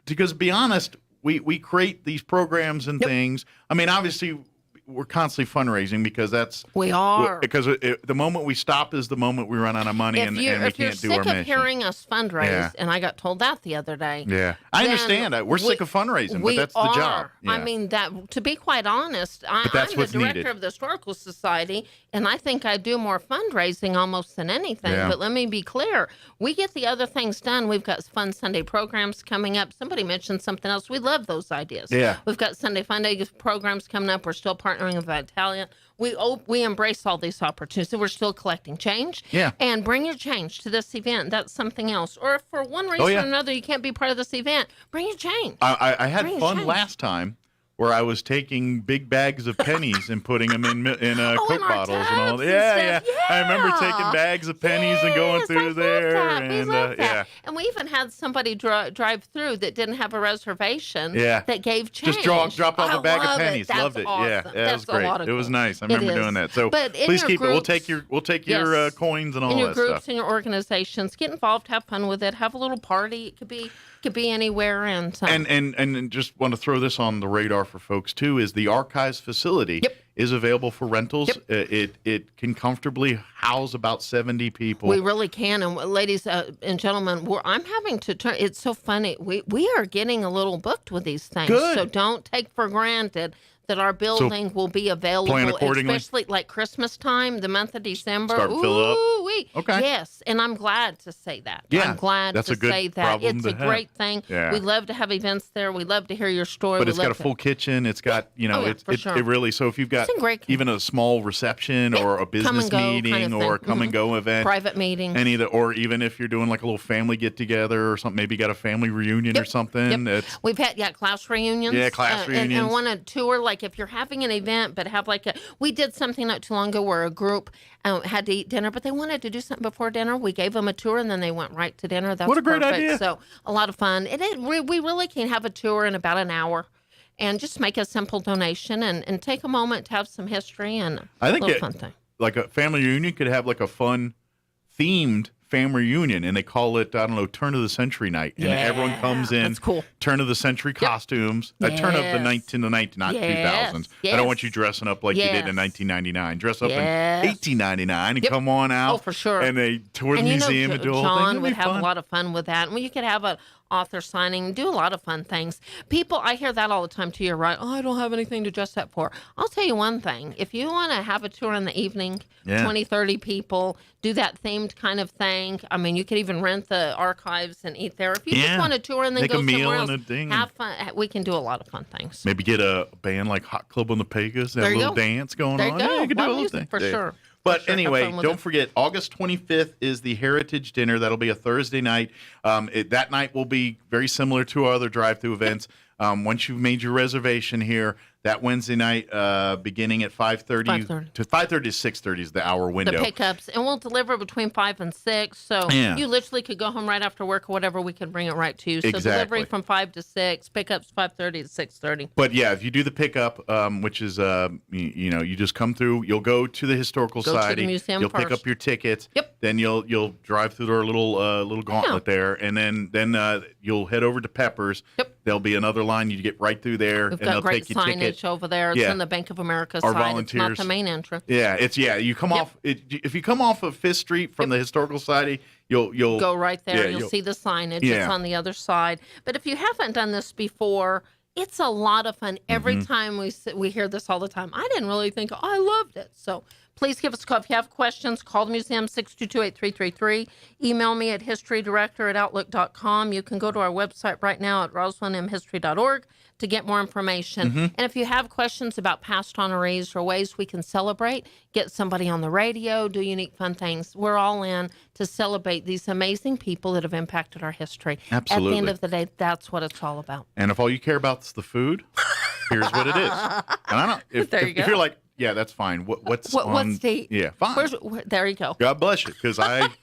Because to be honest, we create these programs and things. I mean, obviously, we're constantly fundraising because that's we are because the moment we stop is the moment we run out of money and we can't do our mission. If you're sick of hearing us fundraise, and I got told that the other day. Yeah, I understand. We're sick of fundraising, but that's the job. Yeah. I mean, that to be quite honest, I'm the director of the Historical Society, and I think I do more fundraising almost than anything. Yeah. But let me be clear: we get the other things done. We've got fun Sunday programs coming up. Somebody mentioned something else. We love those ideas. Yeah, we've got Sunday Fun Day programs coming up. We're still partnering with Italian. We embrace all these opportunities. We're still collecting change. Yeah. And bring your change to this event. That's something else. Or if for one reason or another you can't be part of this event, bring your change. I had fun last time where I was taking big bags of pennies and putting them in Coke bottles and all. Yeah. I remember taking bags of pennies and going through there. And and we even had somebody drive through that didn't have a reservation. Yeah. That gave change. Just drop off a bag of pennies. Loved it. Awesome. Yeah, it was great. It was nice. I remember doing that. So please keep it. We'll take your coins and all that stuff. In your groups and your organizations, get involved, have fun with it, have a little party. It could be anywhere. And just want to throw this on the radar for folks too, is the archives facility is available for rentals. It can comfortably house about 70 people. We really can. And ladies and gentlemen, I'm having to turn. It's so funny. We are getting a little booked with these things. Good. So don't take for granted that our building will be available, especially like Christmas time, the month of December. Start to fill up. Okay. Yes, and I'm glad to say that. Yeah, I'm glad to say that. It's a great thing. Yeah. We love to have events there. We love to hear your story. But it's got a full kitchen. It's got, it really, so if you've got even a small reception or a business meeting or a come and go event. Private meeting. Or even if you're doing like a little family get together or something, maybe you got a family reunion or something. We've had, class reunions. Yeah, class reunions. And want to tour, like if you're having an event, but have we did something not too long ago where a group had to eat dinner, but they wanted to do something before dinner. We gave them a tour and then they went right to dinner. That's what a great perfect. idea. So a lot of fun. We really can have a tour in about an hour and just make a simple donation and take a moment to have some history and I think a little fun thing. Like a family reunion could have like a fun themed family reunion, and they call it, I don't know, turn of the century night. And everyone comes in, that's cool. turn of the century costumes. Turn of the 1990, not 2000s. I don't want you dressing up like you did in 1999. Dress up in 1899 and come on out. Oh, for sure. And they tour the museum and do a whole thing. John would have a lot of fun with that. And you could have an author signing, do a lot of fun things. People, I hear that all the time too. You're right. Oh, I don't have anything to dress up for. I'll tell you one thing. If you want to have a tour in the evening, 20, 30 people, do that themed kind of thing. I mean, you could even rent the archives and eat there. If you just want a tour and then make go a meal somewhere else, and a thing. have fun. We can do a lot of fun things. Maybe get a band like Hot Club on the Pecos, have a little dance going on. There You could do a little thing. For sure. But anyway, don't forget, August 25th is the Heritage Dinner. That'll be a Thursday night. That night will be very similar to our other drive-through events. Once you've made your reservation here, that Wednesday night, beginning at 5:30 to 5:30 to 6:30 is the hour window. The pickups, and we'll deliver between 5 and 6. So you literally could go home right after work or whatever. We can bring it right to you. So delivery from 5 to 6, pickups 5:30 to 6:30. But if you do the pickup, which is you just come through, you'll go to the Historical Society. To the museum you'll first. pick up your tickets. Then you'll drive through their little gauntlet there, and then you'll head over to Pepper's. There'll be another line. You get right through there, We've and got they'll great take your ticket. signage over there. It's on the Bank of America Our side. volunteers. It's not the main entrance. You come off. If you come off of Fifth Street from the Historical Society, you'll go right there. You'll see the signage. It's on the other side. But if you haven't done this before, it's a lot of fun. Every time we hear this all the time. I didn't really think I loved it. So please give us a call. If you have questions, call the museum 622-8333. Email me at historydirector@outlook.com. You can go to our website right now at roslynmhistory.org to get more information. And if you have questions about past honorees or ways we can celebrate, get somebody on the radio, do unique fun things, we're all in to celebrate these amazing people that have impacted our history. Absolutely. At the end of the day, that's what it's all about. And if all you care about is the food, here's what it is. And I don't. If you're like, that's fine. What's the? Yeah, fine. There you go. God bless you, because I'm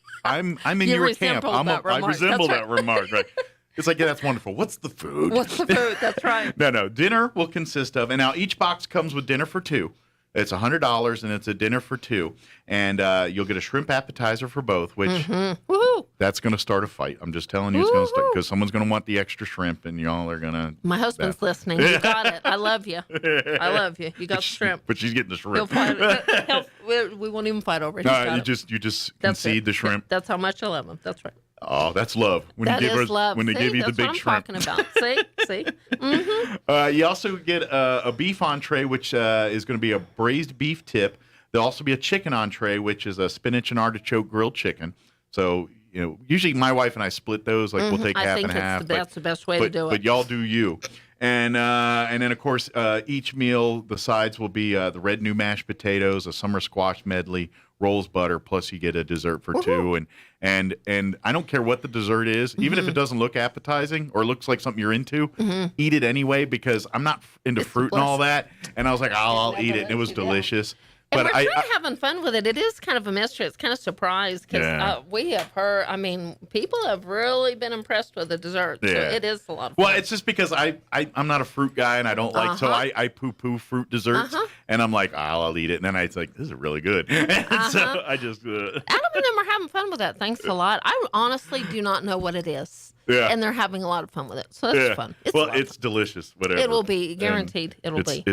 in your camp. I resemble that remark. Right. It's like, that's wonderful. What's the food? What's the food? That's right. No. Dinner will consist of, and now each box comes with dinner for two. It's $100, and it's a dinner for two. And you'll get a shrimp appetizer for both, which that's going to start a fight. I'm just telling you, it's going to start because someone's going to want the extra shrimp, and y'all are going to. My husband's listening. You got it. I love you. I love you. You got shrimp. But she's getting the shrimp. He'll fight. We won't even fight over it. No, you just concede the shrimp. That's how much I love him. That's right. Oh, that's love. When that is love. When they give you the big shrimp. That's what I'm talking about. See? Mm-hmm. You also get a beef entree, which is going to be a braised beef tip. There'll also be a chicken entree, which is a spinach and artichoke grilled chicken. So, usually my wife and I split those. Like, we'll take half and half. That's the best way to do it. But y'all do you. And then, of course, each meal, the sides will be the red new mashed potatoes, a summer squash medley, rolls butter, plus you get a dessert for two. And I don't care what the dessert is, even if it doesn't look appetizing or looks like something you're into, eat it anyway, because I'm not into fruit and all that. And I was like, I'll eat it. And it was delicious. And we're really having fun with it. It is kind of a mystery. It's kind of a surprise because we have heard, people have really been impressed with the dessert. So it is a lot of fun. Well, it's just because I'm not a fruit guy and I don't like, so I poo-poo fruit desserts. And I'm like, I'll eat it. And then it's like, this is really good. And so I just... Adam and them are having fun with that. Thanks a lot. I honestly do not know what it is. Yeah. And they're having a lot of fun with it. So that's fun. It's delicious, whatever. It will be, guaranteed. It'll be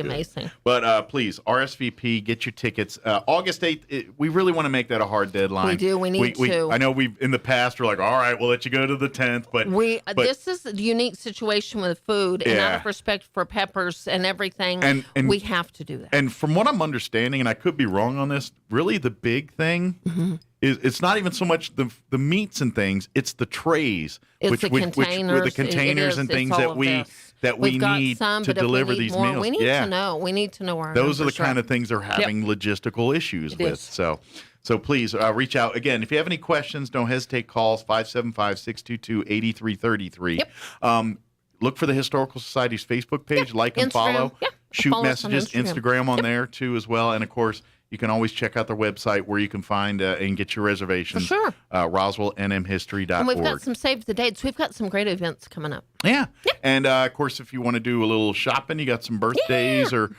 amazing. But please, RSVP, get your tickets. August 8th, we really want to make that a hard deadline. We do. We need to. I know we've, in the past, we're like, all right, we'll let you go to the 10th. But this is a unique situation with food. And out of respect for Peppers and everything, and we have to do that. And from what I'm understanding, and I could be wrong on this, really the big thing is it's not even so much the meats and things, it's the trays, with the containers and things that we need to deliver these meals. We need to know. We need to know our Those are the kind of things they're having logistical issues with. So please reach out. Again, if you have any questions, don't hesitate. Calls 575-622-8333. Look for the Historical Society's Facebook page. Like and follow. Shoot messages. Instagram on there, too, as well. And, of course, you can always check out their website where you can find and get your reservations. For sure. RoswellNMhistory.org. And we've got some save the dates. We've got some great events coming up. Yeah. And, of course, if you want to do a little shopping, you got some birthdays or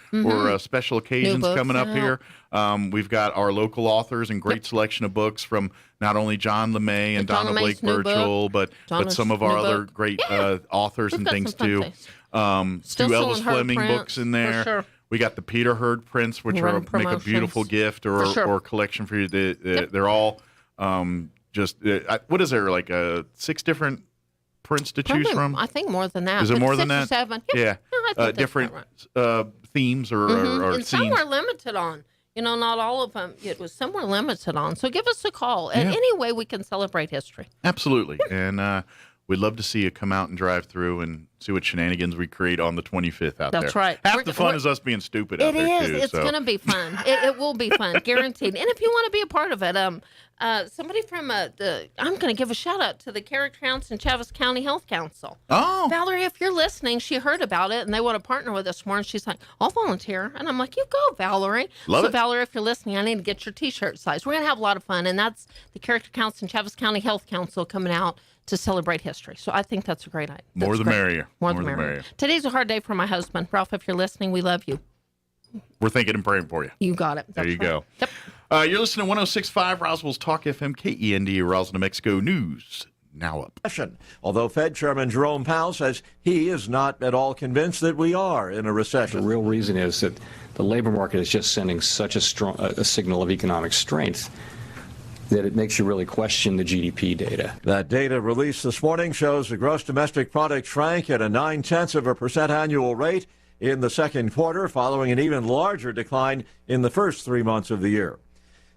special occasions coming up here. We've got our local authors and great selection of books from not only John LeMay and Donna Blake Burchell, but some of our other great authors and things, too. Two Elvis Fleming books in there. Sure. We got the Peter Hurd prints, which make a beautiful gift or collection for you. They're all what is there, like 6 different prints to choose from? I think more than that. Is it more than that? 6 or 7. Yeah. Different themes or and scenes. Some were limited on. Not all of them. It was some were limited on. So give us a call. And any way we can celebrate history. Absolutely. And we'd love to see you come out and drive through and see what shenanigans we create on the 25th out there. That's right. Half the fun is us being stupid out there, too. It is. It's going to be fun. It will be fun, guaranteed. And if you want to be a part of it, somebody from I'm going to give a shout-out to the Carrick County and Chaves County Health Council. Oh. Valerie, if you're listening, she heard about it, and they want to partner with us more, and she's like, I'll volunteer. And I'm like, you go, Valerie. Love it. Valerie, if you're listening, I need to get your T-shirt size. We're going to have a lot of fun, and that's the Carrick County and Chaves County Health Council coming out to celebrate history. So I think that's a great idea. More the merrier. More the merrier. Today's a hard day for my husband. Ralph, if you're listening, we love you. We're thinking and praying for you. You got it. There you go. Yep. You're listening to 106.5 Roswell's Talk FM, KEND, Roswell, New Mexico News. Now up. Although Fed Chairman Jerome Powell says he is not at all convinced that we are in a recession. The real reason is that the labor market is just sending such a strong signal of economic strength that it makes you really question the GDP data. That data released this morning shows the gross domestic product shrank at a 0.9% annual rate in the second quarter, following an even larger decline in the first 3 months of the year.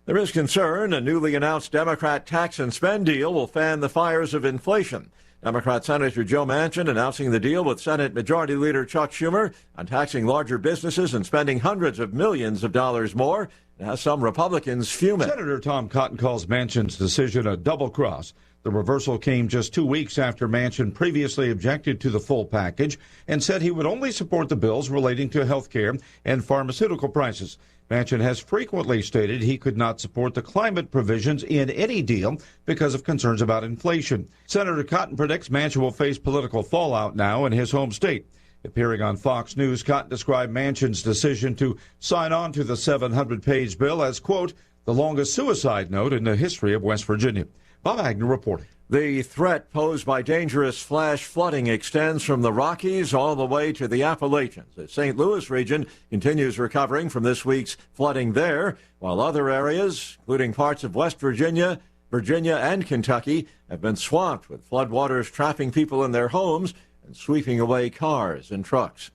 There is concern a newly announced Democrat tax and spend deal will fan the fires of inflation. Democrat Senator Joe Manchin announcing the deal with Senate Majority Leader Chuck Schumer on taxing larger businesses and spending hundreds of millions of dollars more. It has some Republicans fuming. Senator Tom Cotton calls Manchin's decision a double cross. The reversal came just 2 weeks after Manchin previously objected to the full package and said he would only support the bills relating to health care and pharmaceutical prices. Manchin has frequently stated he could not support the climate provisions in any deal because of concerns about inflation. Senator Cotton predicts Manchin will face political fallout now in his home state. Appearing on Fox News, Cotton described Manchin's decision to sign on to the 700-page bill as, quote, the longest suicide note in the history of West Virginia. Bob Agnew reporting. The threat posed by dangerous flash flooding extends from the Rockies all the way to the Appalachians. The St. Louis region continues recovering from this week's flooding there, while other areas, including parts of West Virginia, and Kentucky, have been swamped with floodwaters trapping people in their homes and sweeping away cars and trucks.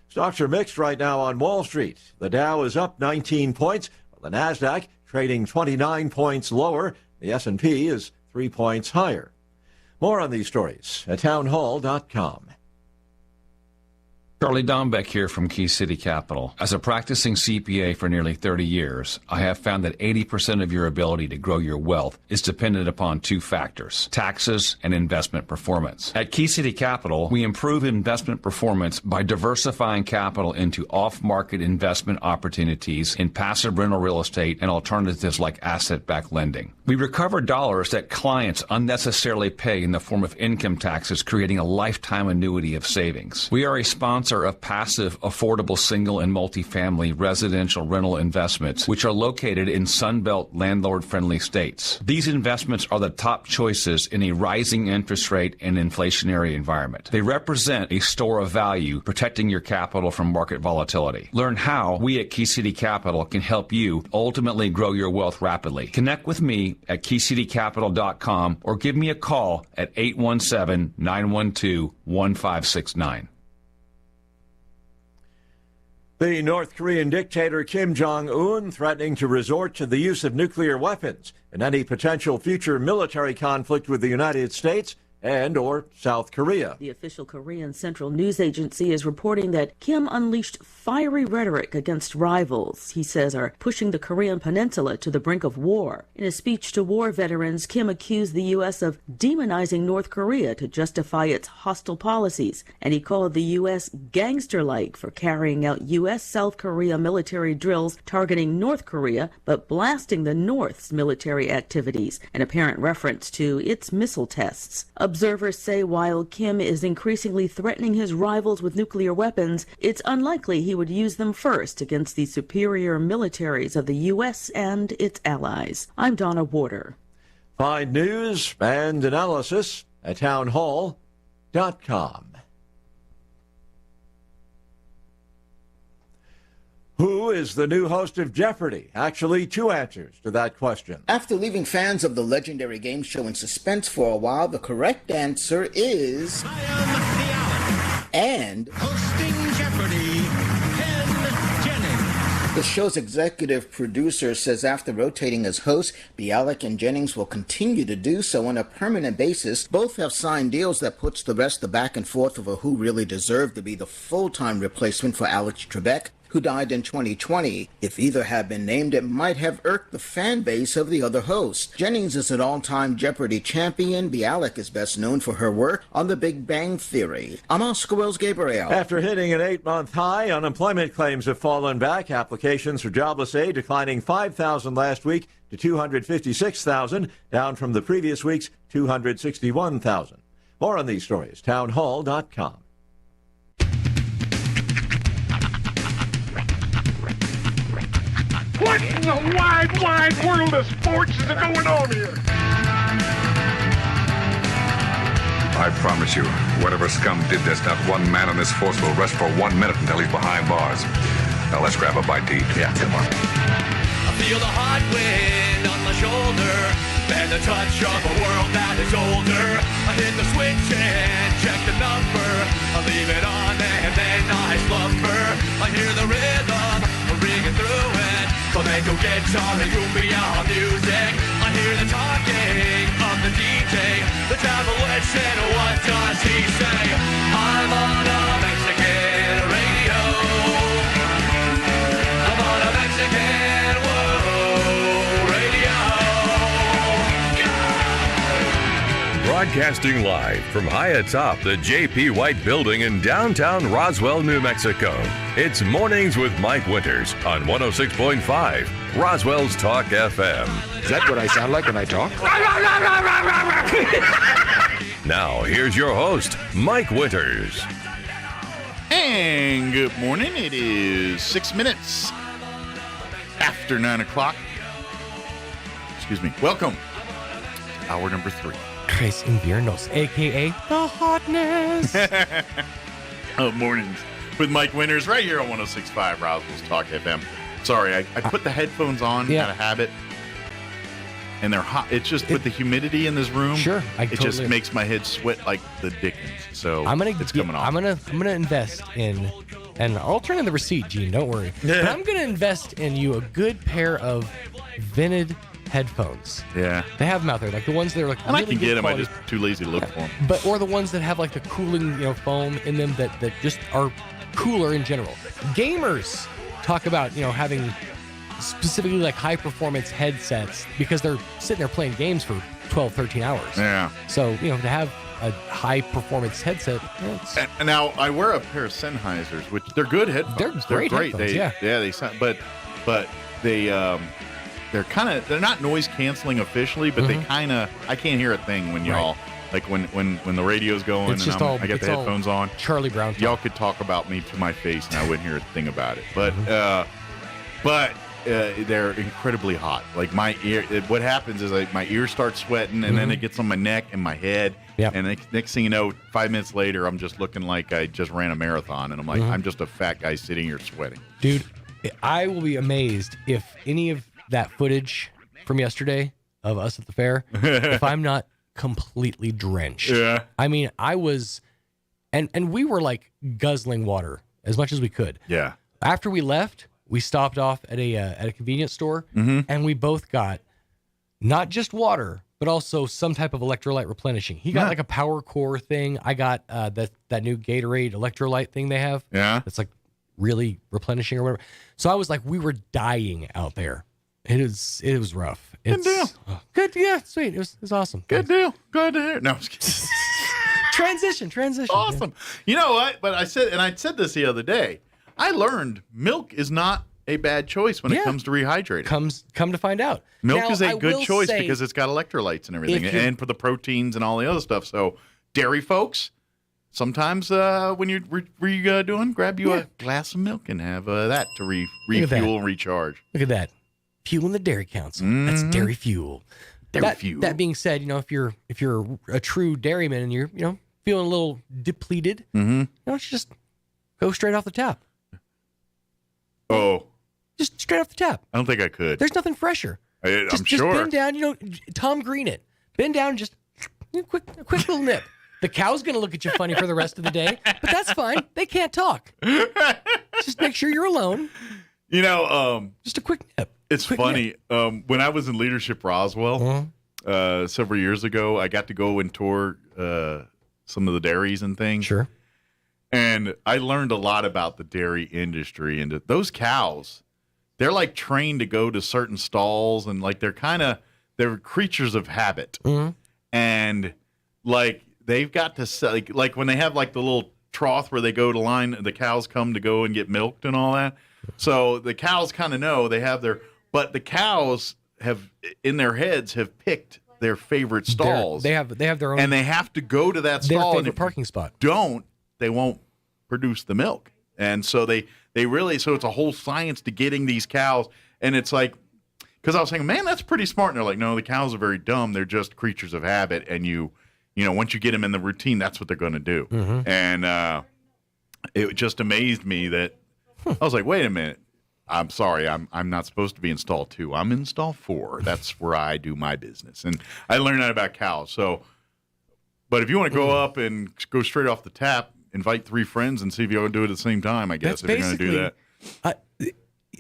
Stocks are mixed right now on Wall Street. The Dow is up 19 points, while the Nasdaq trading 29 points lower. The S&P is 3 points higher. More on these stories at townhall.com. Charlie Dombeck here from Key City Capital. As a practicing CPA for nearly 30 years, I have found that 80% of your ability to grow your wealth is dependent upon two factors: taxes and investment performance. At Key City Capital, we improve investment performance by diversifying capital into off-market investment opportunities in passive rental real estate and alternatives like asset-backed lending. We recover dollars that clients unnecessarily pay in the form of income taxes, creating a lifetime annuity of savings. We are a sponsor of passive, affordable single and multifamily residential rental investments, which are located in Sunbelt landlord-friendly states. These investments are the top choices in a rising interest rate and inflationary environment. They represent a store of value, protecting your capital from market volatility. Learn how we at Key City Capital can help you ultimately grow your wealth rapidly. Connect with me at keycitycapital.com or give me a call at 817-912-1569. The North Korean dictator Kim Jong-un threatening to resort to the use of nuclear weapons in any potential future military conflict with the United States and or South Korea. The official Korean Central News Agency is reporting that Kim unleashed fiery rhetoric against rivals he says are pushing the Korean peninsula to the brink of war. In a speech to war veterans, Kim accused the U.S. of demonizing North Korea to justify its hostile policies, and he called the U.S. gangster-like for carrying out U.S.-South Korea military drills targeting North Korea, but blasting the North's military activities, an apparent reference to its missile tests. Observers say while Kim is increasingly threatening his rivals with nuclear weapons, it's unlikely he would use them first against the superior militaries of the U.S. and its allies. I'm Donna Warder. Find news and analysis at townhall.com. Who is the new host of Jeopardy? Actually, two answers to that question. After leaving fans of the legendary game show in suspense for a while, the correct answer is... And... Hosting Jeopardy, Ken Jennings. The show's executive producer says after rotating as hosts, Bialik and Jennings will continue to do so on a permanent basis. Both have signed deals that puts the rest the back and forth over who really deserved to be the full-time replacement for Alex Trebek, who died in 2020. If either had been named, it might have irked the fan base of the other host. Jennings is an all-time Jeopardy champion. Bialik is best known for her work on The Big Bang Theory. I'm Oscar Wells Gabriel. After hitting an 8-month high, unemployment claims have fallen back. Applications for jobless aid declining 5,000 last week to 256,000, down from the previous week's 261,000. More on these stories, townhall.com. What in the wide, wide world of sports is going on here? I promise you, whatever scum did this, not one man on this force will rest for 1 minute until he's behind bars. Now let's grab a bite to eat. Yeah, come on. I feel the hot wind on my shoulder and the touch of a world that is older. I hit the switch and check the number. I leave it on and then I slumber. I hear the rhythm ringing through it. Flamenco guitar and cumbia music. I hear the talking of the DJ. The travel listen, what does he say? I'm on a Mexican radio. I'm on a Mexican radio. Broadcasting live from high atop the J.P. White Building in downtown Roswell, New Mexico. It's Mornings with Mike Winters on 106.5 Roswell's Talk FM. Is that what I sound like when I talk? Now, here's your host, Mike Winters. And good morning. It is 6 minutes after 9 o'clock. Excuse me. Welcome to hour number 3. Tres Inviernos, a.k.a. The Hotness. Mornings with Mike Winters right here on 106.5 Roswell's Talk FM. Sorry, I put the headphones on out of habit. And they're hot. It's just with the humidity in this room. Sure, it just makes my head sweat like the dickens. So it's coming off. I'm gonna invest in, and I'll turn in the receipt, Gene. Don't worry. But I'm gonna invest in you a good pair of Vinted headphones. Yeah, they have them out there, like the ones that are like. And really I can get them. quality. I'm just too lazy to look for them. But or the ones that have like the cooling, foam in them that just are cooler in general. Gamers talk about having specifically like high performance headsets because they're sitting there playing games for 12, 13 hours. Yeah. So, to have a high performance headset. And now I wear a pair of Sennheisers, which they're good headphones. They're great. Headphones, but they're kind of, they're not noise canceling officially, but they kind of, I can't hear a thing when y'all, like when the radio's going it's just I got the headphones on. Charlie Brown talk. Y'all could talk about me to my face and I wouldn't hear a thing about it. But they're incredibly hot. Like my ear, what happens is my ears start sweating, and then it gets on my neck and my head. Yep. And next thing you know, 5 minutes later, I'm just looking like I just ran a marathon, and I'm like, I'm just a fat guy sitting here sweating. Dude, I will be amazed if any of that footage from yesterday of us at the fair, if I'm not completely drenched. Yeah. I mean, I was, and we were like guzzling water as much as we could. Yeah. After we left, we stopped off at a convenience store, and we both got not just water, but also some type of electrolyte replenishing. He got like a Power Core thing. I got that new Gatorade electrolyte thing they have. Yeah. It's like really replenishing or whatever. So I was like, we were dying out there. It was rough. Good deal. Good, yeah, sweet. It was awesome. Good deal. Good to hear. No, I'm just kidding. Transition. Awesome. You know what? But I said this the other day. I learned milk is not a bad choice when it comes to rehydrating. Come to find out. Milk is a good choice because it's got electrolytes and everything, and for the proteins and all the other stuff. So, dairy folks, sometimes when you're doing, grab you a glass of milk and have that to refuel and recharge. Look at that. Fueling the Dairy Council. That's dairy fuel. That being said, if you're a true dairyman and you're feeling a little depleted, just go straight off the tap. Oh. Just straight off the tap. I don't think I could. There's nothing fresher. I'm just sure. bend down, Tom Green it. Bend down and just a quick little nip. The cow's going to look at you funny for the rest of the day, but that's fine. They can't talk. Just make sure you're alone. Just a quick nip. It's funny. When I was in Leadership Roswell several years ago, I got to go and tour some of the dairies and things. Sure. And I learned a lot about the dairy industry. And those cows, they're like trained to go to certain stalls, and like they're creatures of habit. And like they've got to like when they have like the little trough where they go to line, the cows come to go and get milked and all that. So the cows kind of know they have but the cows have in their heads have picked their favorite stalls. They have their own, and they have to go to that stall. Their favorite parking spot. They won't produce the milk. And so they really, so it's a whole science to getting these cows. And it's like, because I was saying, man, that's pretty smart. And they're like, no, the cows are very dumb. They're just creatures of habit. And once you get them in the routine, that's what they're going to do. And it just amazed me that I was like, wait a minute. I'm sorry, I'm not supposed to be in stall 2. I'm in stall 4. That's where I do my business. And I learned that about cows. So, but if you want to go up and go straight off the tap, invite 3 friends and see if you want to do it at the same time, I guess, if you're going to do that.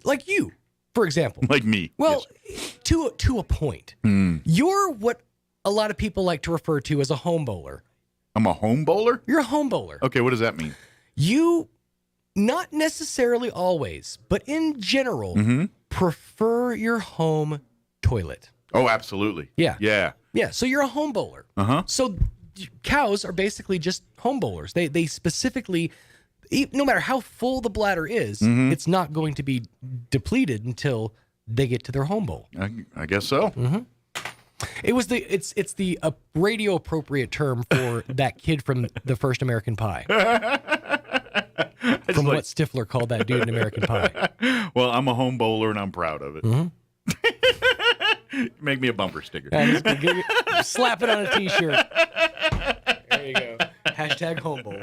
Like you, for example. Like me. Well, yes. to a point. You're what a lot of people like to refer to as a home bowler. I'm a home bowler? You're a home bowler. Okay, what does that mean? You, not necessarily always, but in general, prefer your home toilet. Oh, absolutely. Yeah. So you're a home bowler. So cows are basically just home bowlers. They specifically, no matter how full the bladder is, it's not going to be depleted until they get to their home bowl. I guess so. It's the radio appropriate term for that kid from The First American Pie. From what Stifler called that dude in American Pie. Well, I'm a home bowler, and I'm proud of it. Mm-hmm. Make me a bumper sticker. Slap it on a T-shirt. There you go. Hashtag home bowl.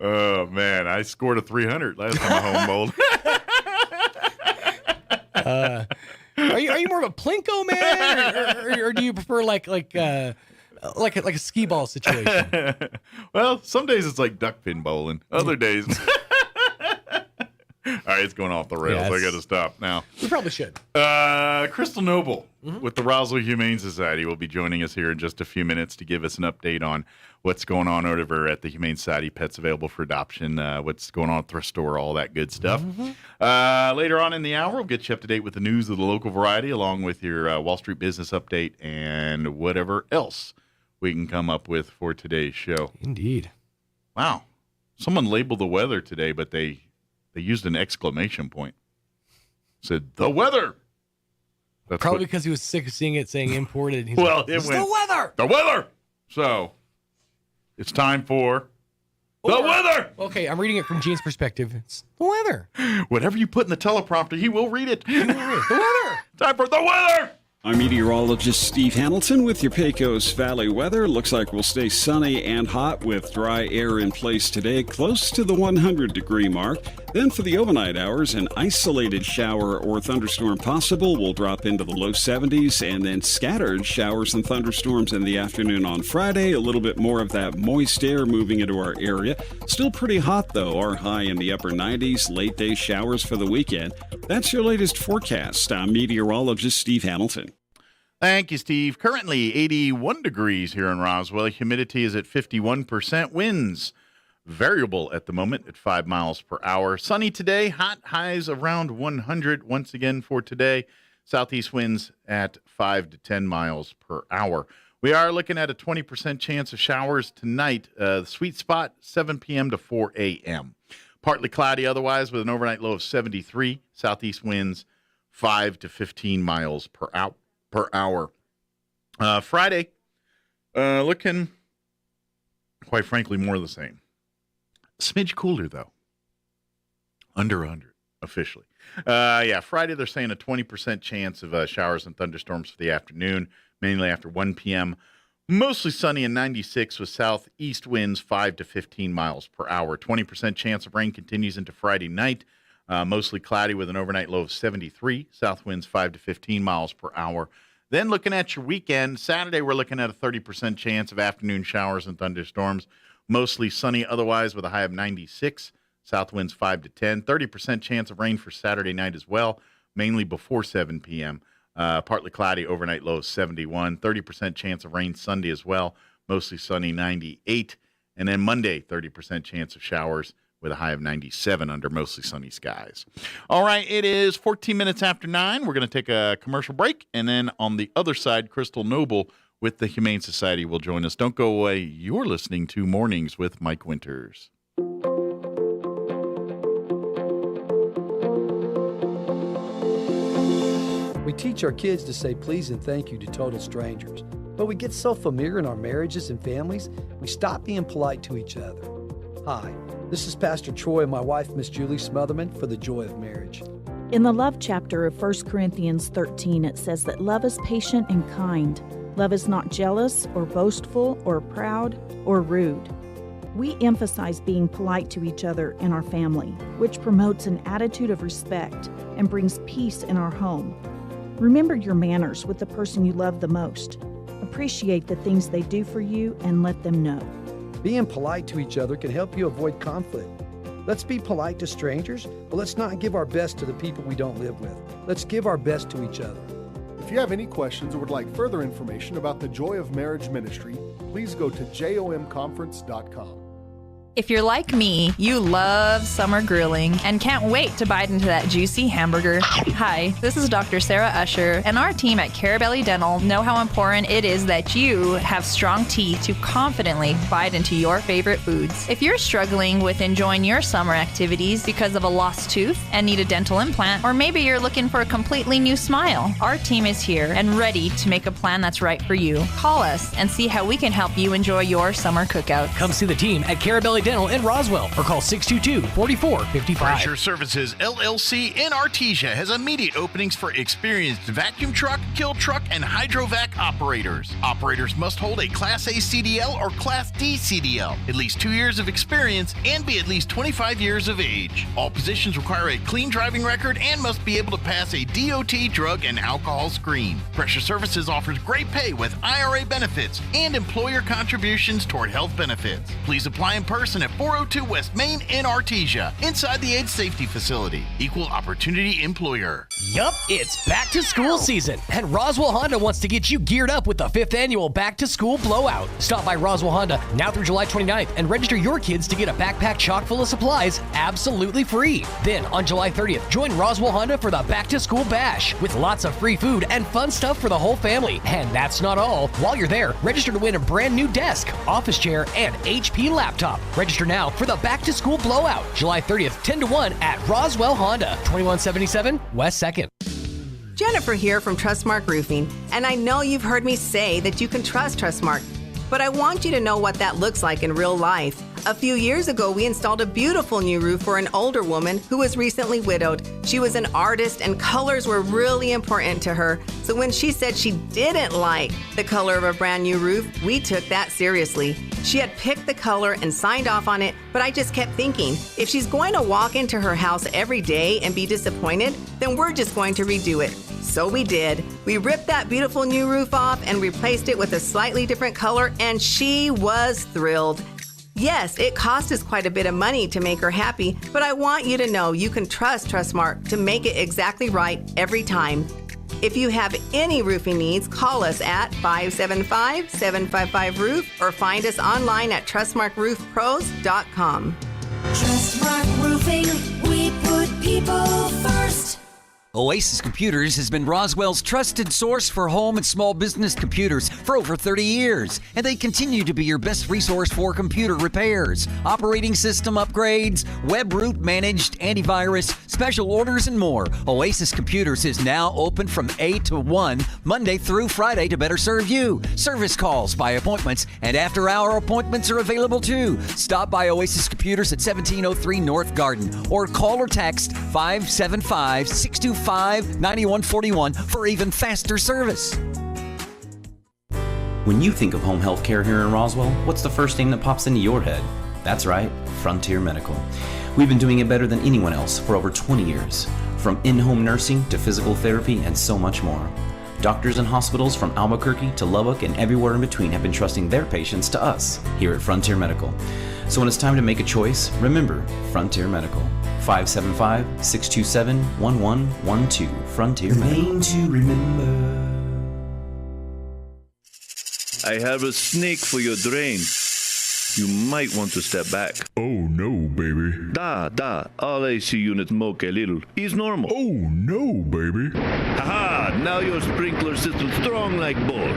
Oh, man. I scored a 300 last time I home bowled. Are you more of a Plinko man, or do you prefer like a skee ball situation? Well, some days it's like duck pin bowling. Other days. All right, it's going off the rails. I got to stop now. We probably should. Crystal Noble with the Roswell Humane Society will be joining us here in just a few minutes to give us an update on what's going on over at the Humane Society, pets available for adoption, what's going on at thrift store, all that good stuff. Later on in the hour, we'll get you up to date with the news of the local variety, along with your Wall Street business update and whatever else we can come up with for today's show. Indeed. Wow. Someone labeled the weather today, but they used an exclamation point. Said, the weather. That's probably because he was sick of seeing it saying imported. He's well, like, it went, the weather. The weather. So, it's time for the weather. Okay, I'm reading it from Gene's perspective. It's the weather. Whatever you put in the teleprompter, he will read it. The weather. Time for the weather. I'm meteorologist Steve Hamilton with your Pecos Valley weather. Looks like we'll stay sunny and hot with dry air in place today, close to the 100-degree mark. Then for the overnight hours, an isolated shower or thunderstorm possible. Will drop into the low 70s, and then scattered showers and thunderstorms in the afternoon on Friday. A little bit more of that moist air moving into our area. Still pretty hot, though. Our high in the upper 90s. Late day showers for the weekend. That's your latest forecast. I'm meteorologist Steve Hamilton. Thank you, Steve. Currently 81 degrees here in Roswell. Humidity is at 51%. Winds variable at the moment at 5 miles per hour. Sunny today. Hot highs around 100 once again for today. Southeast winds at 5 to 10 miles per hour. We are looking at a 20% chance of showers tonight. The sweet spot, 7 p.m. to 4 a.m. Partly cloudy otherwise with an overnight low of 73. Southeast winds 5 to 15 miles per hour. Friday, looking, quite frankly, more of the same. Smidge cooler, though. Under 100, officially. Friday they're saying a 20% chance of showers and thunderstorms for the afternoon, mainly after 1 p.m. Mostly sunny and 96 with southeast winds 5 to 15 miles per hour. 20% chance of rain continues into Friday night. Mostly cloudy with an overnight low of 73. South winds 5 to 15 miles per hour. Then looking at your weekend, Saturday we're looking at a 30% chance of afternoon showers and thunderstorms. Mostly sunny otherwise with a high of 96. South winds 5 to 10. 30% chance of rain for Saturday night as well, mainly before 7 p.m. Partly cloudy, overnight low of 71. 30% chance of rain Sunday as well, mostly sunny 98. And then Monday, 30% chance of showers with a high of 97 under mostly sunny skies. All right, it is 14 minutes after 9. We're going to take a commercial break, and then on the other side, Crystal Noble with the Humane Society will join us. Don't go away. You're listening to Mornings with Mike Winters. We teach our kids to say please and thank you to total strangers, but we get so familiar in our marriages and families, we stop being polite to each other. Hi, this is Pastor Troy and my wife, Miss Julie Smotherman, for The Joy of Marriage. In the love chapter of 1 Corinthians 13, it says that love is patient and kind. Love is not jealous or boastful or proud or rude. We emphasize being polite to each other in our family, which promotes an attitude of respect and brings peace in our home. Remember your manners with the person you love the most. Appreciate the things they do for you and let them know. Being polite to each other can help you avoid conflict. Let's be polite to strangers, but let's not give our best to the people we don't live with. Let's give our best to each other. If you have any questions or would like further information about the Joy of Marriage Ministry, please go to jomconference.com. If you're like me, you love summer grilling and can't wait to bite into that juicy hamburger. Hi, this is Dr. Sarah Usher, and our team at Carabelli Dental know how important it is that you have strong teeth to confidently bite into your favorite foods. If you're struggling with enjoying your summer activities because of a lost tooth and need a dental implant, or maybe you're looking for a completely new smile, our team is here and ready to make a plan that's right for you. Call us and see how we can help you enjoy your summer cookout. Come see the team at Carabelli Dental in Roswell or call 622-4455. Pressure Services LLC in Artesia has immediate openings for experienced vacuum truck, kill truck, and hydrovac operators. Operators must hold a Class A CDL or Class D CDL, at least 2 years of experience, and be at least 25 years of age. All positions require a clean driving record and must be able to pass a DOT drug and alcohol screen. Pressure Services offers great pay with IRA benefits and employer contributions toward health benefits. Please apply in person at 402 West Main in Artesia, inside the Age Safety Facility. Equal Opportunity Employer. Yup, it's back to school season, and Roswell Honda wants to get you geared up with the 5th annual Back to School Blowout. Stop by Roswell Honda now through July 29th and register your kids to get a backpack chock full of supplies absolutely free. Then on July 30th, join Roswell Honda for the Back to School Bash with lots of free food and fun stuff for the whole family. And that's not all. While you're there, register to win a brand new desk, office chair, and HP laptop. Register now for the Back to School Blowout, July 30th, 10 to 1 at Roswell Honda, 2177 West 2nd. Jennifer here from Trustmark Roofing, and I know you've heard me say that you can trust Trustmark, but I want you to know what that looks like in real life. A few years ago, we installed a beautiful new roof for an older woman who was recently widowed. She was an artist and colors were really important to her. So when she said she didn't like the color of a brand new roof, we took that seriously. She had picked the color and signed off on it, but I just kept thinking, if she's going to walk into her house every day and be disappointed, then we're just going to redo it. So we did. We ripped that beautiful new roof off and replaced it with a slightly different color, and she was thrilled. Yes, it cost us quite a bit of money to make her happy, but I want you to know you can trust Trustmark to make it exactly right every time. If you have any roofing needs, call us at 575-755-ROOF or find us online at trustmarkroofpros.com. Trustmark Roofing, we put people first. Oasis Computers has been Roswell's trusted source for home and small business computers for over 30 years, and they continue to be your best resource for computer repairs, operating system upgrades, web root managed, antivirus, special orders, and more. Oasis Computers is now open from 8 to 1, Monday through Friday to better serve you. Service calls by appointments and after-hour appointments are available too. Stop by Oasis Computers at 1703 North Garden or call or text 575-625-9141 for even faster service. When you think of home health care here in Roswell, what's the first thing that pops into your head? That's right, Frontier Medical. We've been doing it better than anyone else for over 20 years, from in-home nursing to physical therapy and so much more. Doctors and hospitals from Albuquerque to Lubbock and everywhere in between have been trusting their patients to us here at Frontier Medical. So when it's time to make a choice, remember Frontier Medical. 575-627-1112. Frontier Medical. Name to remember. I have a snake for your drain. You might want to step back. Oh no, baby. All AC units moke a little. Is normal. Oh no, baby. Haha, now your sprinkler system's strong like bull.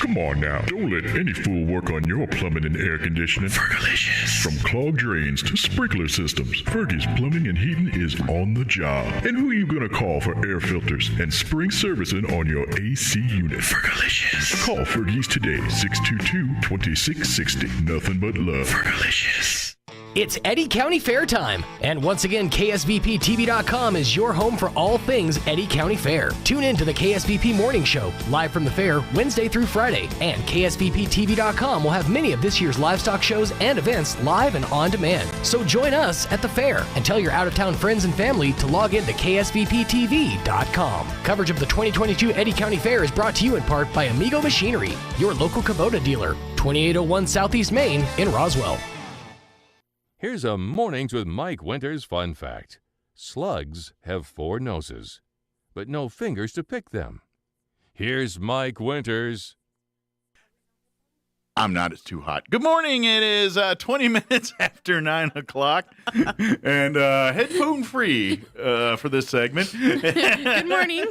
Come on now. Don't let any fool work on your plumbing and air conditioning. Fergalicious. From clogged drains to sprinkler systems, Fergie's Plumbing and Heating is on the job. And who are you going to call for air filters and spring servicing on your AC unit? Fergalicious. Call Fergie's today, 622-2660. Nothing but love. Fergalicious. It's Eddy County Fair time. And once again, KSVPTV.com is your home for all things Eddy County Fair. Tune in to the KSVP Morning Show, live from the fair, Wednesday through Friday. And KSVPTV.com will have many of this year's livestock shows and events live and on demand. So join us at the fair and tell your out-of-town friends and family to log in to KSVPTV.com. Coverage of the 2022 Eddy County Fair is brought to you in part by Amigo Machinery, your local Kubota dealer, 2801 Southeast Main in Roswell. Here's a Mornings with Mike Winters fun fact. Slugs have 4 noses, but no fingers to pick them. Here's Mike Winters. I'm not. It's too hot. Good morning. It is 20 minutes after 9 o'clock and headphone free for this segment. Good morning.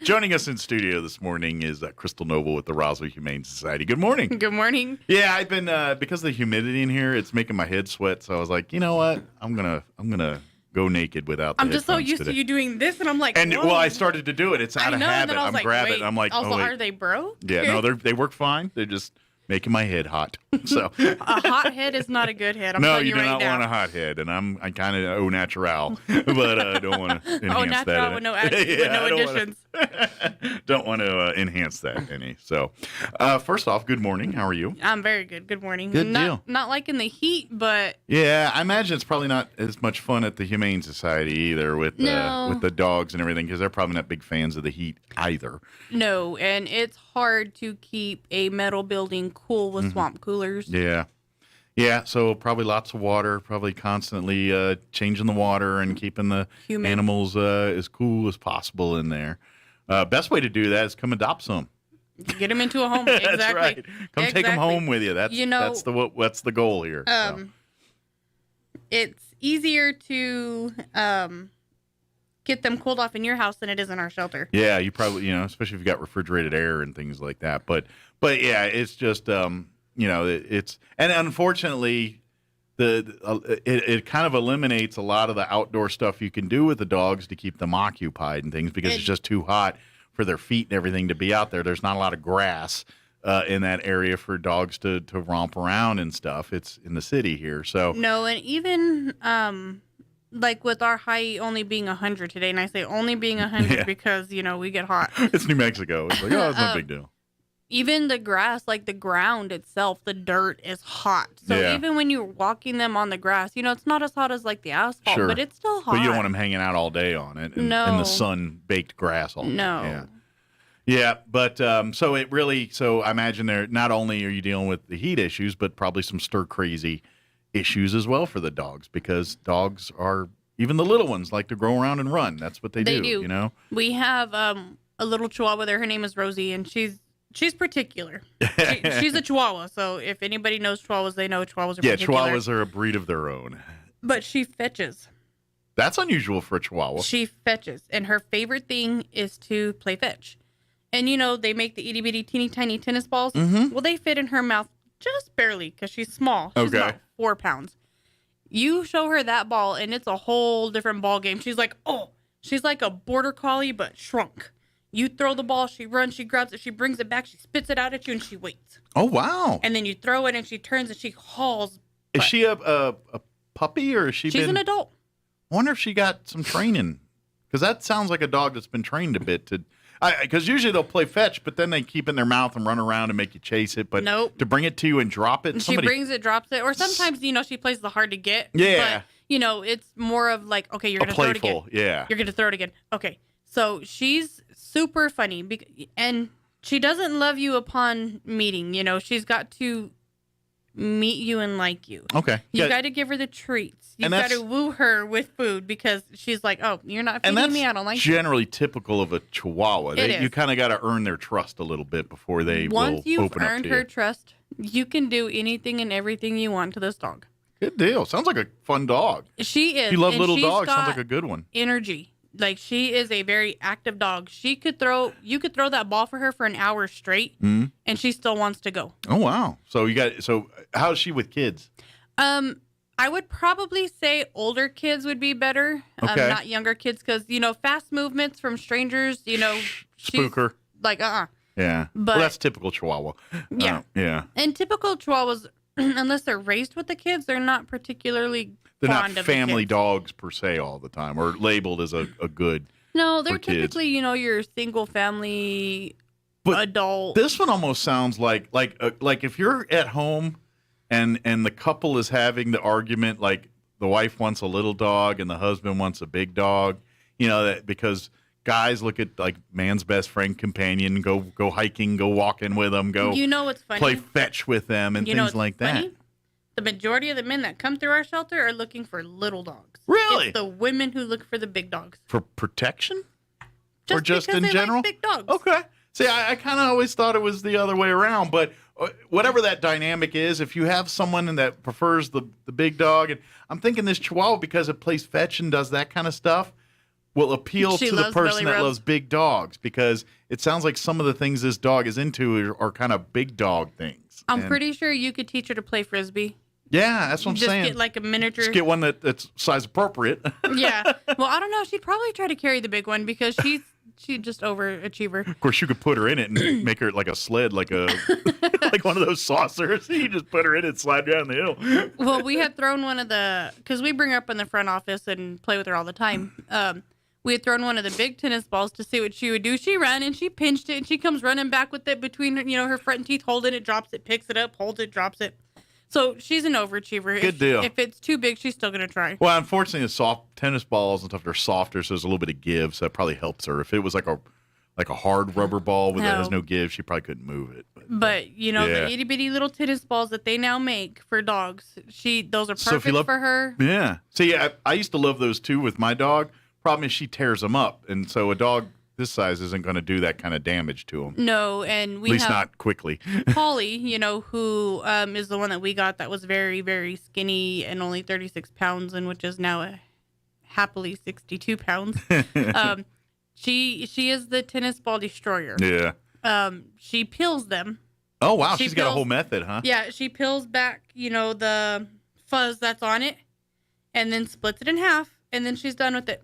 Joining us in studio this morning is Crystal Noble with the Roswell Humane Society. Good morning. Good morning. Yeah, I've been, because of the humidity in here, it's making my head sweat. So I was like, you know what? I'm going to go naked without the I'm just so used today. to you doing this, and I'm like, and whoa. well, I started to do it. It's out of habit. And then I was I'm like, grabbing wait, it. I'm like, also, oh, wait. are they broke? Yeah, no, they work fine. They're just making my head hot. So a hot head is not a good head. I'm no, telling you do right not now. want a hot head, and I kind of au natural, but I don't want to enhance that. With no additions. Don't want to enhance that any. So, first off, good morning. How are you? I'm very good. Good morning. Good deal. Not liking the heat, but Yeah, I imagine it's probably not as much fun at the Humane Society either with the dogs and everything, because they're probably not big fans of the heat either. no, and it's hard to keep a metal building cool with swamp coolers. Yeah. Yeah, so probably lots of water, probably constantly changing the water and keeping the animals as cool as possible in there. Best way to do that is come adopt some. Get them into a home. Exactly. That's right. Come take them home with you. That's the goal here. It's easier to get them cooled off in your house than it is in our shelter. Yeah, you probably, especially if you've got refrigerated air and things like that. But yeah, it's just, it's, and unfortunately, it kind of eliminates a lot of the outdoor stuff you can do with the dogs to keep them occupied and things, because it's just too hot for their feet and everything to be out there. There's not a lot of grass in that area for dogs to romp around and stuff. It's in the city here. So no, and even like with our height only being 100 today, and I say only being 100 because we get hot. It's New Mexico. It's like, oh, it's no big deal. Even the grass, like the ground itself, the dirt is hot. So even when you're walking them on the grass, it's not as hot as like the asphalt, but it's still hot. But you don't want them hanging out all day on it in the sun-baked grass all day. No. Yeah, but so I imagine there not only are you dealing with the heat issues, but probably some stir-crazy issues as well for the dogs, because dogs are, even the little ones, like to go around and run. That's what they do. We have a little Chihuahua there. Her name is Rosie, and she's particular. She's a Chihuahua, so if anybody knows Chihuahuas, they know Chihuahuas are particular. Yeah, Chihuahuas are a breed of their own. But she fetches. That's unusual for a Chihuahua. She fetches, and her favorite thing is to play fetch. And, they make the itty-bitty, teeny tiny tennis balls. Mm-hmm. Well, they fit in her mouth just barely because she's small. She's about 4 pounds. You show her that ball, and it's a whole different ball game. She's like, oh, she's like a border collie, but shrunk. You throw the ball, she runs, she grabs it, she brings it back, she spits it out at you, and she waits. Oh, wow. And then you throw it, and she turns, and she hauls. Is she a puppy, or is she She's an adult. I wonder if she got some training, because that sounds like a dog that's been trained a bit to... Because usually they'll play fetch, but then they keep it in their mouth and run around and make you chase it. But to bring it to you and drop it, she brings it, drops it, or sometimes she plays the hard to get. Yeah, but it's more of like, okay, you're gonna throw it again. Yeah, you're gonna throw it again. Okay, so she's super funny, and she doesn't love you upon meeting. She's got to meet you and like you. Okay, you got to give her the treats. You got to woo her with food, because she's like, oh, you're not feeding me. I don't like generally typical of a Chihuahua. You kind of got to earn their trust a little bit before they will open up to you. Once you've earned her trust, you can do anything and everything you want to this dog. Good deal. Sounds like a fun dog. She is. You love little dogs. Sounds like a good one. Energy. Like, she is a very active dog. You could throw that ball for her for an hour straight, and she still wants to go. Oh, wow. So how's she with kids? I would probably say older kids would be better, not younger kids, because, fast movements from strangers, Spook her. Like, Yeah. But, that's typical Chihuahua. Yeah. Yeah. And typical Chihuahuas, unless they're raised with the kids, they're not particularly They're not fond of family the kids. dogs per se all the time, or labeled as a good. No, they're typically, your single family adult. This one almost sounds like if you're at home and the couple is having the argument, like the wife wants a little dog and the husband wants a big dog, that because guys look at like man's best friend companion, go hiking, go walking with them, go what's funny? Play fetch with them and things like that. Funny? The majority of the men that come through our shelter are looking for little dogs. Really? It's the women who look for the big dogs. For protection? Just or just because in they general? like big dogs. Okay. See, I kind of always thought it was the other way around, but whatever that dynamic is, if you have someone that prefers the big dog, and I'm thinking this Chihuahua, because it plays fetch and does that kind of stuff, will appeal to the person that loves big dogs, because it sounds like some of the things this dog is into are kind of big dog things. I'm pretty sure you could teach her to play Frisbee. Yeah, that's what I'm saying. Just get like a miniature. Just get one that's size appropriate. Yeah. Well, I don't know. She'd probably try to carry the big one because she's just overachiever. Of course, you could put her in it and make her like a sled, like like one of those saucers. You just put her in it and slide down the hill. Well, we had thrown one of because we bring her up in the front office and play with her all the time. We had thrown one of the big tennis balls to see what she would do. She ran and she pinched it and she comes running back with it between her front teeth, holding it, drops it, picks it up, holds it, drops it. So she's an overachiever. Good deal. If it's too big, she's still going to try. Well, unfortunately, the soft tennis balls and stuff, they're softer, so there's a little bit of give, so that probably helps her. If it was like a hard rubber ball that has no give, she probably couldn't move it. But the itty bitty little tennis balls that they now make for dogs, those are perfect for her. Yeah. See, I used to love those too with my dog. Problem is she tears them up, and so a dog this size isn't going to do that kind of damage to them. No, and we at least have not quickly. Polly, who is the one that we got that was very, very skinny and only 36 pounds, and which is now happily 62 pounds. She is the tennis ball destroyer. Yeah. She peels them. Oh wow, she's got a whole method, huh? Yeah, she peels back, the fuzz that's on it, and then splits it in half, and then she's done with it.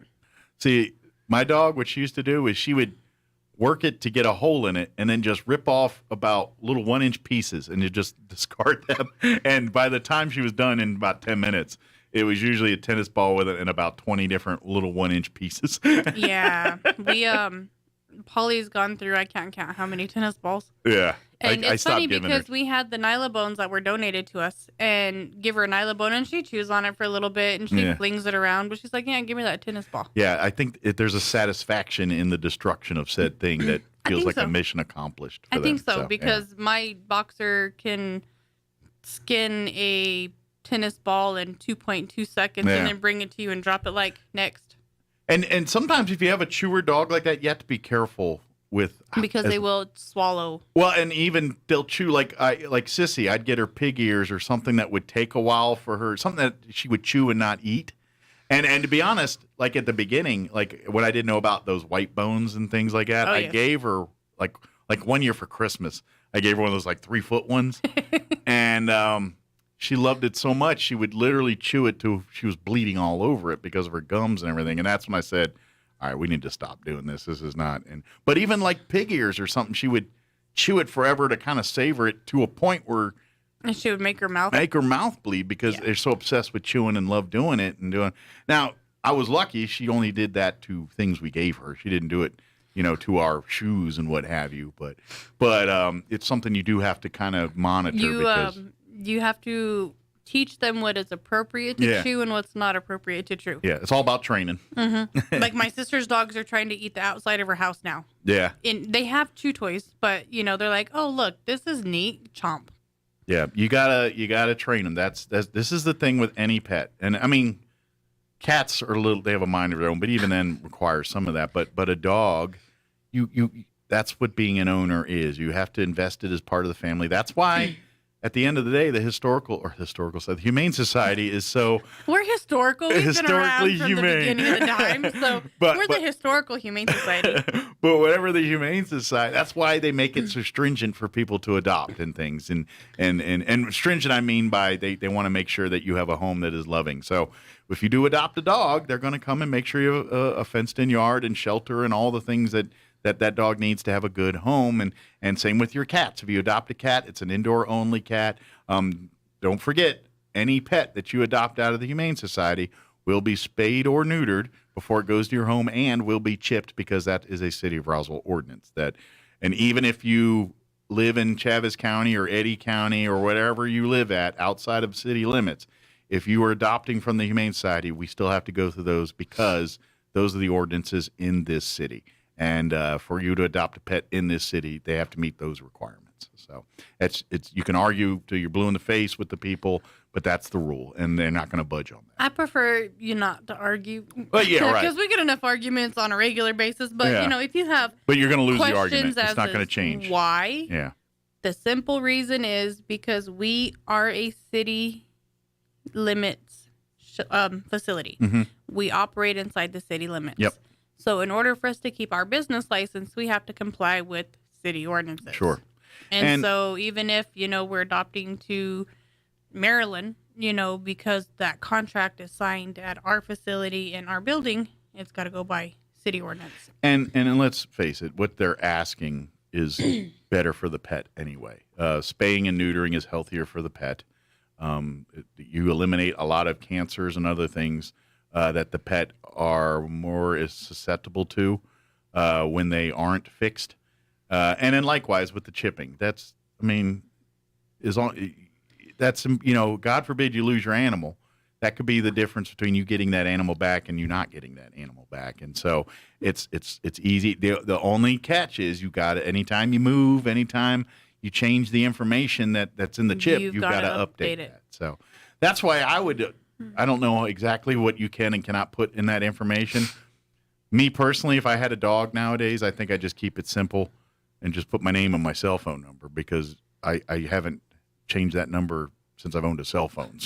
See, my dog, what she used to do is she would work it to get a hole in it and then just rip off about little 1-inch pieces and you just discard them. And by the time she was done in about 10 minutes, it was usually a tennis ball with it and about 20 different little 1-inch pieces. Yeah. Polly's gone through, I can't count how many tennis balls. Yeah. And I it's funny because her. we had the Nylabones that were donated to us and give her a Nylabone and she chews on it for a little bit and she flings it around. But she's like, yeah, give me that tennis ball. Yeah, I think there's a satisfaction in the destruction of said thing that feels like a mission accomplished. I think so because my boxer can skin a tennis ball in 2.2 seconds and then bring it to you and drop it like next. And sometimes if you have a chewer dog like that, you have to be careful with because they will swallow. Well, and even they'll chew like Sissy. I'd get her pig ears or something that would take a while for her, something that she would chew and not eat. And to be honest, like at the beginning, like what I didn't know about those white bones and things like that, I gave her like 1 year for Christmas. I gave her one of those like 3-foot ones, and she loved it so much she would literally chew it till she was bleeding all over it because of her gums and everything. And that's when I said, all right, we need to stop doing this. This is not. But even like pig ears or something, she would chew it forever to kind of savor it to a point where and she would make her mouth bleed because they're so obsessed with chewing and love doing it and doing. Now, I was lucky. She only did that to things we gave her. She didn't do it, to our shoes and what have you. But it's something you do have to kind of monitor because you have to teach them what is appropriate to chew and what's not appropriate to chew. Yeah, it's all about training. Mm-hmm. Like my sister's dogs are trying to eat the outside of her house now. Yeah. And they have chew toys, but they're like, oh look, this is neat, chomp. Yeah, you gotta train them. This is the thing with any pet, and I mean, cats are they have a mind of their own, but even then requires some of that. But a dog, you that's what being an owner is. You have to invest it as part of the family. That's why. At the end of the day, the the Humane Society is so... We're historical. We've been around from the beginning of the time. So we're the historical Humane Society. But whatever the Humane Society, that's why they make it so stringent for people to adopt and things. And stringent, I mean by they want to make sure that you have a home that is loving. So if you do adopt a dog, they're going to come and make sure you have a fenced-in yard and shelter and all the things that dog needs to have a good home. And same with your cats. If you adopt a cat, it's an indoor-only cat. Don't forget, any pet that you adopt out of the Humane Society will be spayed or neutered before it goes to your home and will be chipped because that is a City of Roswell ordinance. And even if you live in Chaves County or Eddy County or whatever you live at outside of city limits, if you are adopting from the Humane Society, we still have to go through those because those are the ordinances in this city. And for you to adopt a pet in this city, they have to meet those requirements. pets. So it's you can argue till you're blue in the face with the people, but that's the rule, and they're not going to budge on that. I prefer you not to argue. Well, yeah, right. Because we get enough arguments on a regular basis. But, Yeah. if you have But you're going to lose the questions argument. It's as not going to is change. Why? Yeah. The simple reason is because we are a city limits facility. Mhm. We operate inside the city limits. Yep. So in order for us to keep our business license, we have to comply with city ordinances. Sure. And so even if, we're adopting to Maryland, because that contract is signed at our facility in our building, it's got to go by city ordinance. And let's face it, what they're asking is better for the pet anyway. Spaying and neutering is healthier for the pet. You eliminate a lot of cancers and other things that the pet are more susceptible to when they aren't fixed. And then likewise with the chipping. God forbid you lose your animal. That could be the difference between you getting that animal back and you not getting that animal back. And so it's easy. The only catch is you got to, anytime you move, anytime you change the information that's in the chip, you've got to update that. So that's why I don't know exactly what you can and cannot put in that information. Me personally, if I had a dog nowadays, I think I'd just keep it simple and just put my name and my cell phone number, because I haven't changed that number since I've owned a cell phone.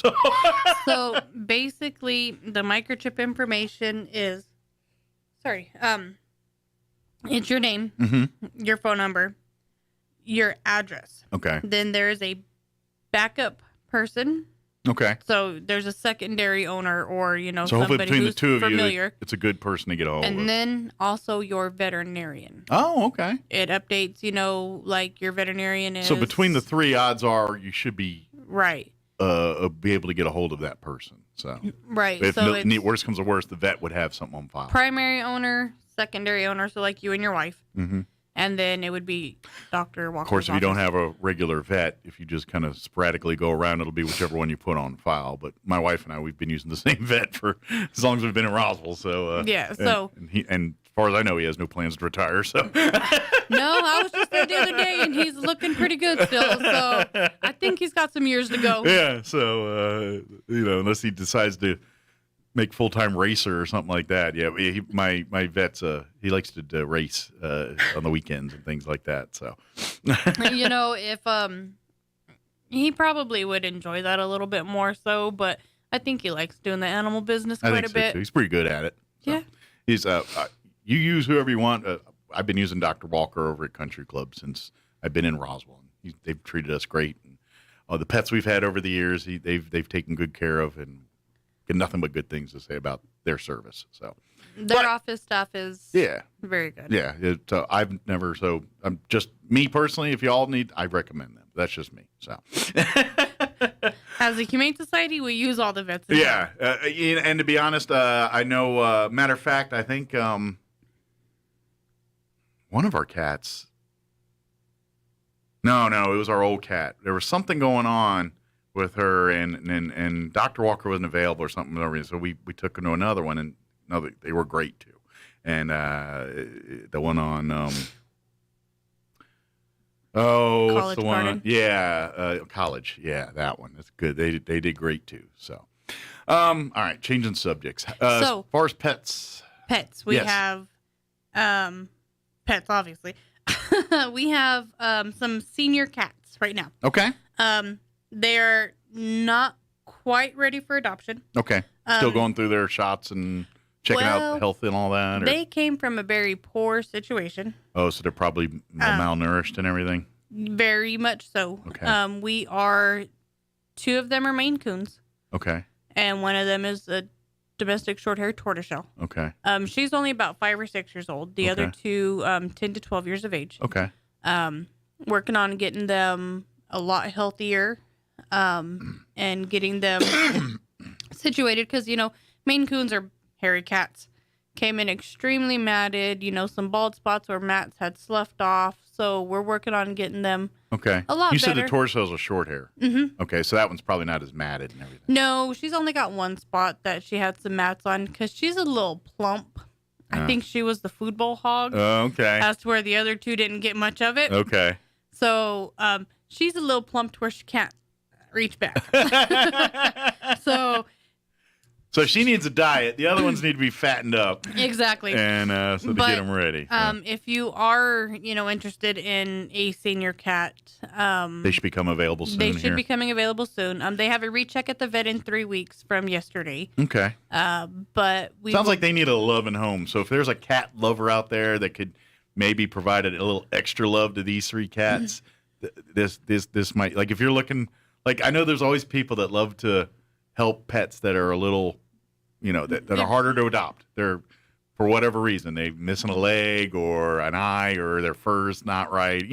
So basically, the microchip information is, it's your name, your phone number, your address. Okay. Then there's a backup person. Okay. So there's a secondary owner, or So hopefully somebody between the who's two of familiar. you, it's a good person to get a hold of. And then also your veterinarian. Oh, okay. It updates, like your veterinarian is. So between the three, odds are you should be Right. Be able to get a hold of that person. So Right. If So it's worst comes to worst, the vet would have something on file. primary owner, secondary owner, so like you and your wife. Mm-hmm. And then it would be Dr. Walker's Of course, if you don't office. have a regular vet, if you just kind of sporadically go around, it'll be whichever one you put on file. But my wife and I, we've been using the same vet for as long as we've been in Roswell. So Yeah, so- and as far as I know, he has no plans to retire. So No, I was just there the other day, and he's looking pretty good still. So I think he's got some years to go. yeah, so unless he decides to make full-time racer or something like that. Yeah, my vet's he likes to race on the weekends and things like that. So If he probably would enjoy that a little bit more so, but I think he likes doing the animal business I quite think a so bit. too. He's pretty good at it. So. Yeah. He's you use whoever you want. I've been using Dr. Walker over at Country Club since I've been in Roswell. They've treated us great. And, the pets we've had over the years, they've taken good care of, and get nothing but good things to say about their service. So Their office staff is very good. Yeah. I'm just me personally. If you all need, I recommend them. That's just me. So As a humane society, we use all the vets. yeah, and to be honest, I know. Matter of fact, I think one of our cats. No, it was our old cat. There was something going on with her, and Dr. Walker wasn't available or something. So we took her to another one, and they were great too. And the one on what's College the one? Garden? Yeah, College. Yeah, that one. That's good. They did great too. So, all right, changing subjects. As far as pets, We yes. have pets, obviously. We have some senior cats right now. Okay. They're not quite ready for adoption. Okay. Still going through their shots and checking out health and all that? Or? They came from a very poor situation. Oh, so they're probably malnourished and everything? Very much so. Okay. Two of them are Maine Coons. Okay. And one of them is a domestic short-haired tortoiseshell. Okay. She's only about 5 or 6 years old. The other two, 10 to 12 years of age. Okay. Working on getting them a lot healthier and getting them situated because, Maine Coons are hairy cats. Came in extremely matted, some bald spots where mats had sloughed off. So we're working on getting them okay. a lot You better. said the tortoisel's a short hair. Mm-hmm. Okay, so that one's probably not as matted and everything. No, she's only got one spot that she had some mats on because she's a little plump. I think she was the food bowl hog. Okay. As to where the other two didn't get much of it. Okay. So she's a little plump to where she can't reach back. So she needs a diet. The other ones need to be fattened up. Exactly. And so to get them ready. If you are, interested in a senior cat, they should become available soon. They should be coming available soon. They have a recheck at the vet in 3 weeks from yesterday. Okay. But sounds like they need a loving home. So if there's a cat lover out there that could maybe provide a little extra love to these 3 cats, this might, like, if you're looking, like, I know there's always people that love to help pets that are a little, that are harder to adopt. They're, for whatever reason, they're missing a leg or an eye or their fur's not right,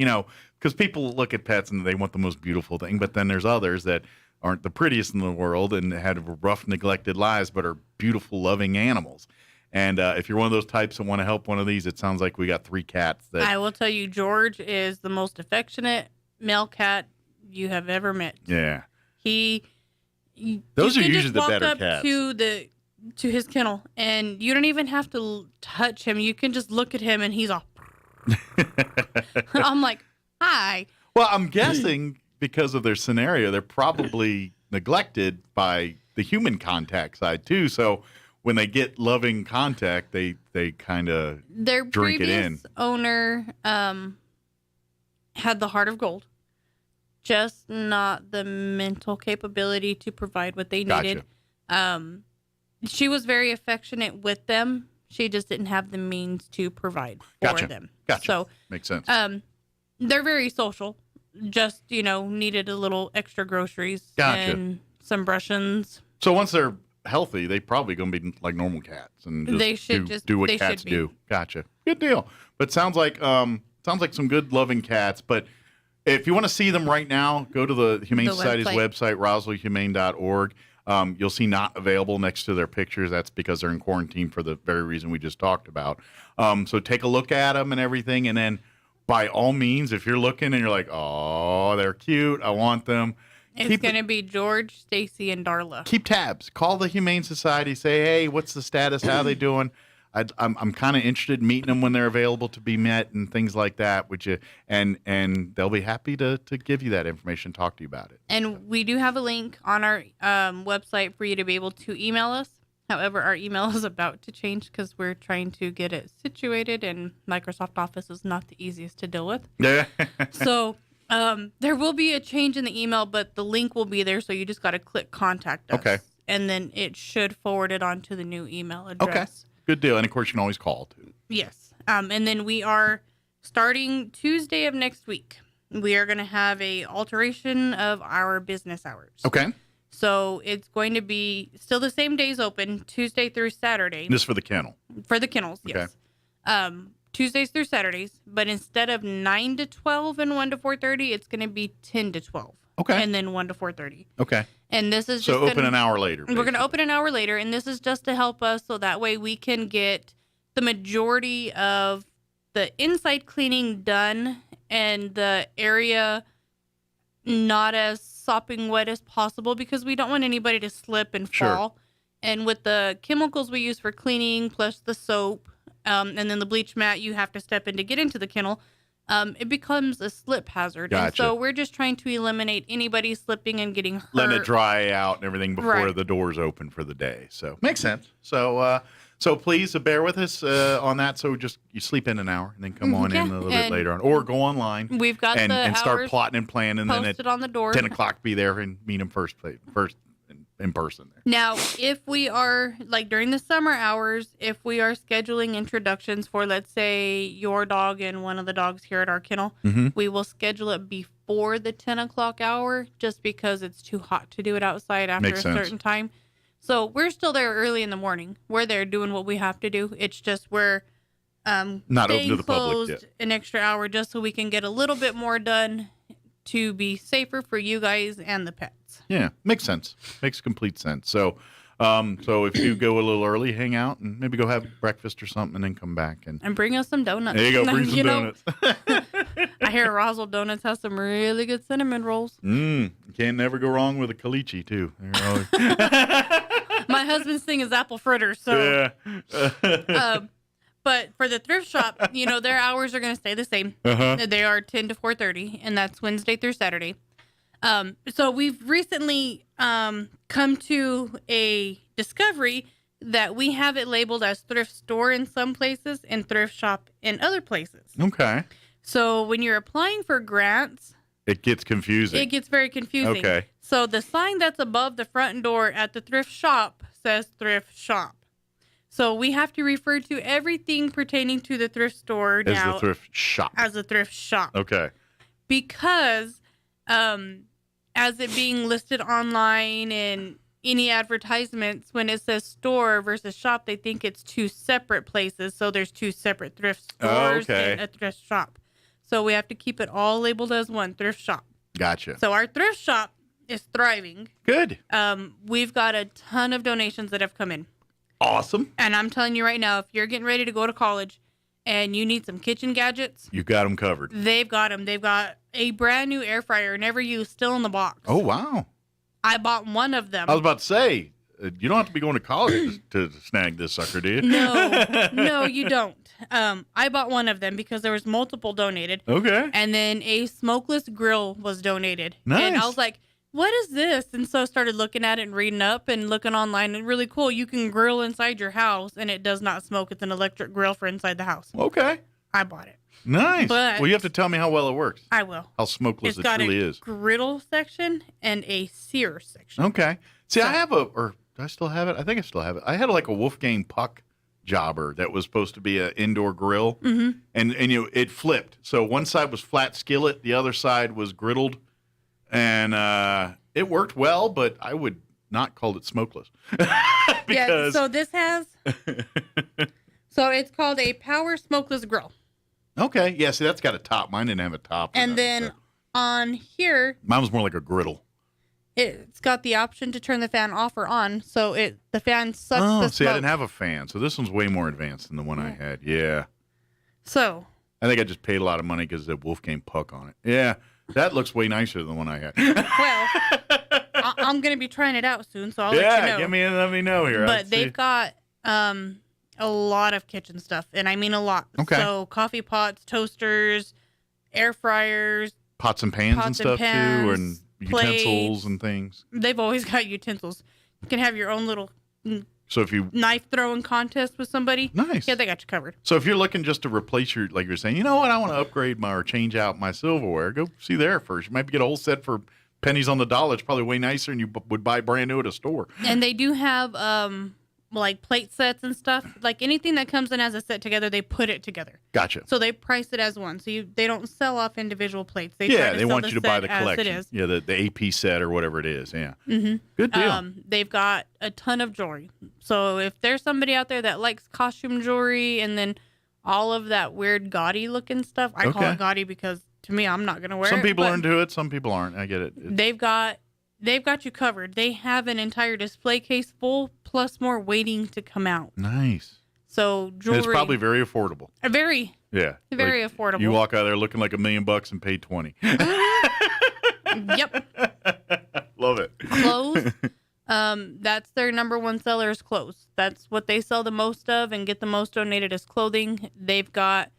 because people look at pets and they want the most beautiful thing. But then there's others that aren't the prettiest in the world and had rough, neglected lives, but are beautiful, loving animals. And if you're one of those types that want to help one of these, it sounds like we got 3 cats. I will tell you, George is the most affectionate male cat you have ever met. Yeah. Those are usually the better cats. To his kennel, and you don't even have to touch him. You can just look at him, and he's all. I'm like, hi. Well, I'm guessing because of their scenario, they're probably neglected by the human contact side too. So when they get loving contact, they kind of drink it in. Their previous owner had the heart of gold, just not the mental capability to provide what they needed. She was very affectionate with them. She just didn't have the means to provide for them. Gotcha. So makes sense. They're very social. Just, needed a little extra groceries and some brushings. So once they're healthy, they probably going to be like normal cats and do what cats do. Gotcha. Good deal. But sounds like some good loving cats. But if you want to see them right now, go to the Humane Society's website, roswellhumane.org. You'll see not available next to their pictures. That's because they're in quarantine for the very reason we just talked about. So take a look at them and everything. And then by all means, if you're looking and you're like, oh, they're cute, I want them. It's going to be George, Stacy, and Darla. Keep tabs. Call the Humane Society. Say, hey, what's the status? How are they doing? I'm kind of interested in meeting them when they're available to be met and things like that. And they'll be happy to give you that information, talk to you about it. And we do have a link on our website for you to be able to email us. However, our email is about to change because we're trying to get it situated, and Microsoft Office is not the easiest to deal with. Yeah. So there will be a change in the email, but the link will be there. So you just got to click contact us. Okay. And then it should forward it on to the new email address. Okay. Good deal. And of course, you can always call too. Yes. And then we are starting Tuesday of next week. We are going to have a alteration of our business hours. Okay. So it's going to be still the same days open, Tuesday through Saturday. This for the kennel. For the kennels, yes. Tuesdays through Saturdays, but instead of 9 to 12 and 1 to 4:30, it's going to be 10 to 12. Okay. And then 1 to 4:30. Okay. And this is so just open an hour later. We're going to open an hour later, and this is just to help us so that way we can get the majority of the inside cleaning done and the area not as sopping wet as possible because we don't want anybody to slip and fall. Sure. And with the chemicals we use for cleaning plus the soap and then the bleach mat you have to step in to get into the kennel, it becomes a slip hazard. Gotcha. And so we're just trying to eliminate anybody slipping and getting hurt. Letting it dry out and everything before the doors open for the day. So makes sense. So please bear with us on that. So just you sleep in an hour and then come on in a little bit later on, or go online. We've got and start plotting and planning, and then posted on the door. 10 o'clock be there and meet them first in person there. Now, if we are like during the summer hours, if we are scheduling introductions for, let's say, your dog and one of the dogs here at our kennel, we will schedule it before the 10 o'clock hour just because it's too hot to do it outside after certain time. So we're still there early in the morning. We're there doing what we have to do. It's just we're not open to the public yet. An extra hour just so we can get a little bit more done to be safer for you guys and the pets. Yeah, makes sense. Makes complete sense. So if you go a little early, hang out and maybe go have breakfast or something and then come back. And bring us some donuts. There you go, bring some donuts. I hear Roswell Donuts has some really good cinnamon rolls. You can't never go wrong with a caliche, too. My husband's thing is apple fritters. So. Yeah. But for the thrift shop, their hours are going to stay the same. Uh-huh. They are 10 to 4:30, and that's Wednesday through Saturday. So we've recently come to a discovery that we have it labeled as thrift store in some places and thrift shop in other places. Okay. So when you're applying for grants, it gets confusing. it gets very confusing. Okay. So the sign that's above the front door at the thrift shop says thrift shop. So we have to refer to everything pertaining to the thrift store As now the thrift shop. as a thrift shop. Okay. Because as it being listed online and any advertisements, when it says store versus shop, they think it's two separate places. So there's two separate thrift stores and a thrift shop. So we have to keep it all labeled as one thrift shop. Gotcha. So our thrift shop is thriving. Good. We've got a ton of donations that have come in. Awesome. And I'm telling you right now, if you're getting ready to go to college and you need some kitchen gadgets, You got them covered. they've got them. They've got a brand new air fryer, never used, still in the box. Oh, wow. I bought one of them. I was about to say, you don't have to be going to college to snag this sucker, do you? No, you don't. I bought one of them because there was multiple donated. Okay. And then a smokeless grill was donated. Nice. And I was like, what is this? And so I started looking at it and reading up and looking online. And really cool. You can grill inside your house and it does not smoke. It's an electric grill for inside the house. Okay. I bought it. Nice. But- well, you have to tell me how well it works. I will. How smokeless It's it got truly a is. griddle section and a sear section. Okay. See, I have or do I still have it? I think I still have it. I had like a Wolfgang Puck jobber that was supposed to be an indoor grill. Mm-hmm. And it flipped. So one side was flat skillet, the other side was griddled. And it worked well, but I would not call it smokeless. Yeah, so this has, so it's called a power smokeless grill. Okay. Yeah, see, that's got a top. Mine didn't have a top. And then on here, Mine was more like a griddle. it's got the option to turn the fan off or on. So the fan sucks the See, I smoke. didn't have a fan. So this one's way more advanced than the one I had. Yeah. So I think I just paid a lot of money because the Wolfgang Puck on it. Yeah. That looks way nicer than the one I had. well, I'm going to be trying it out soon, so I'll let you know. Let me know here. But they've got a lot of kitchen stuff, and I mean a lot. Okay. So coffee pots, toasters, air fryers, pots and pans and stuff too, and plates. utensils and things. They've always got utensils. You can have your own little So if you knife throwing contest with somebody. Nice. Yeah, they got you covered. So if you're looking just to replace your, like you're saying, you know what, I want to upgrade or change out my silverware, go see there first. You might get a whole set for pennies on the dollar. It's probably way nicer than you would buy brand new at a store. And they do have like plate sets and stuff. Like anything that comes in as a set together, they put it together. Gotcha. So they price it as one. So they don't sell off individual plates. They try to they sell want you to buy set the as collection. It is. Yeah, the AP set or whatever it is. Yeah. Mm-hmm. Good deal. They've got a ton of jewelry. So if there's somebody out there that likes costume jewelry and then all of that weird gaudy looking stuff, I call Okay. it gaudy because to me, I'm not going to wear it. Some people but are into it. Some people aren't. I get it. They've got you covered. They have an entire display case full, plus more waiting to come out. Nice. So And jewelry. it's probably very affordable. Very. Yeah. Very affordable. You walk out there looking like $1 million and pay 20. Yep. Love it. Clothes. That's their number one seller is clothes. That's what they sell the most of and get the most donated is clothing. They've got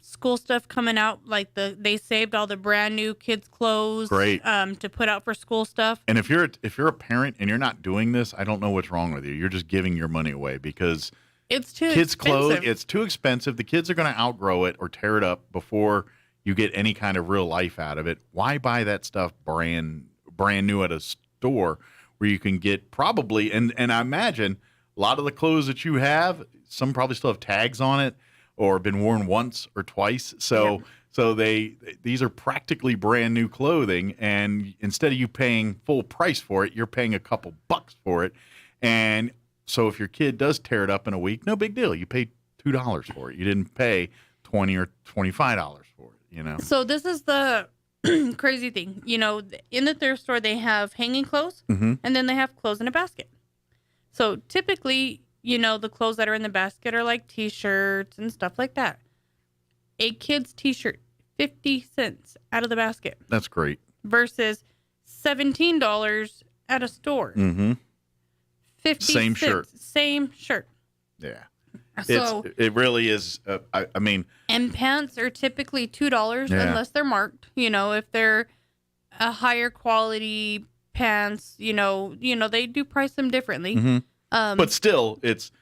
school stuff coming out. Like they saved all the brand new kids' clothes. Great. To put out for school stuff. And if you're a parent and you're not doing this, I don't know what's wrong with you. You're just giving your money away because It's too kids' clothes, expensive. it's too expensive. The kids are going to outgrow it or tear it up before you get any kind of real life out of it. Why buy that stuff brand new at a store where you can get probably, and I imagine a lot of the clothes that you have, some probably still have tags on it or been worn once or twice. So these are practically brand new clothing, and instead of you paying full price for it, you're paying a couple bucks for it. And so if your kid does tear it up in a week, no big deal. You paid $2 for it. You didn't pay $20 or $25 for it, you know? So this is the crazy thing. You know, in the thrift store, they have hanging clothes, Mhm. and then they have clothes in a basket. So typically, you know, the clothes that are in the basket are like T-shirts and stuff like that. A kid's T-shirt, 50 cents out of the basket That's great. versus $17 at a store. Mm-hmm. 50 Same cents, shirt. Same shirt. Yeah. So it really is. I mean, and pants are typically $2 unless they're marked. If they're a higher quality pants, they do price them differently. Mm-hmm. But still, it's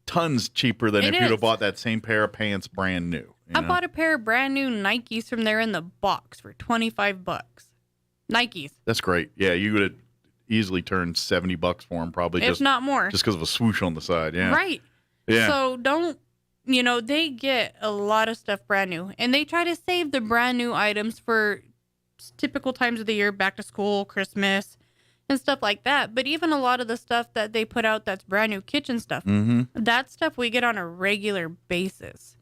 tons cheaper than if you'd have bought that same pair of pants brand new. I bought a pair of brand new Nikes from there in the box for $25. Nikes. That's great. Yeah, you would have easily turned $70 for them, probably. If not more. Just because of a swoosh on the side. Yeah. Right. Yeah. So don't, they get a lot of stuff brand new. And they try to save the brand new items for typical times of the year, back to school, Christmas, and stuff like that. But even a lot of the stuff that they put out that's brand new kitchen stuff, that stuff we get on a regular basis.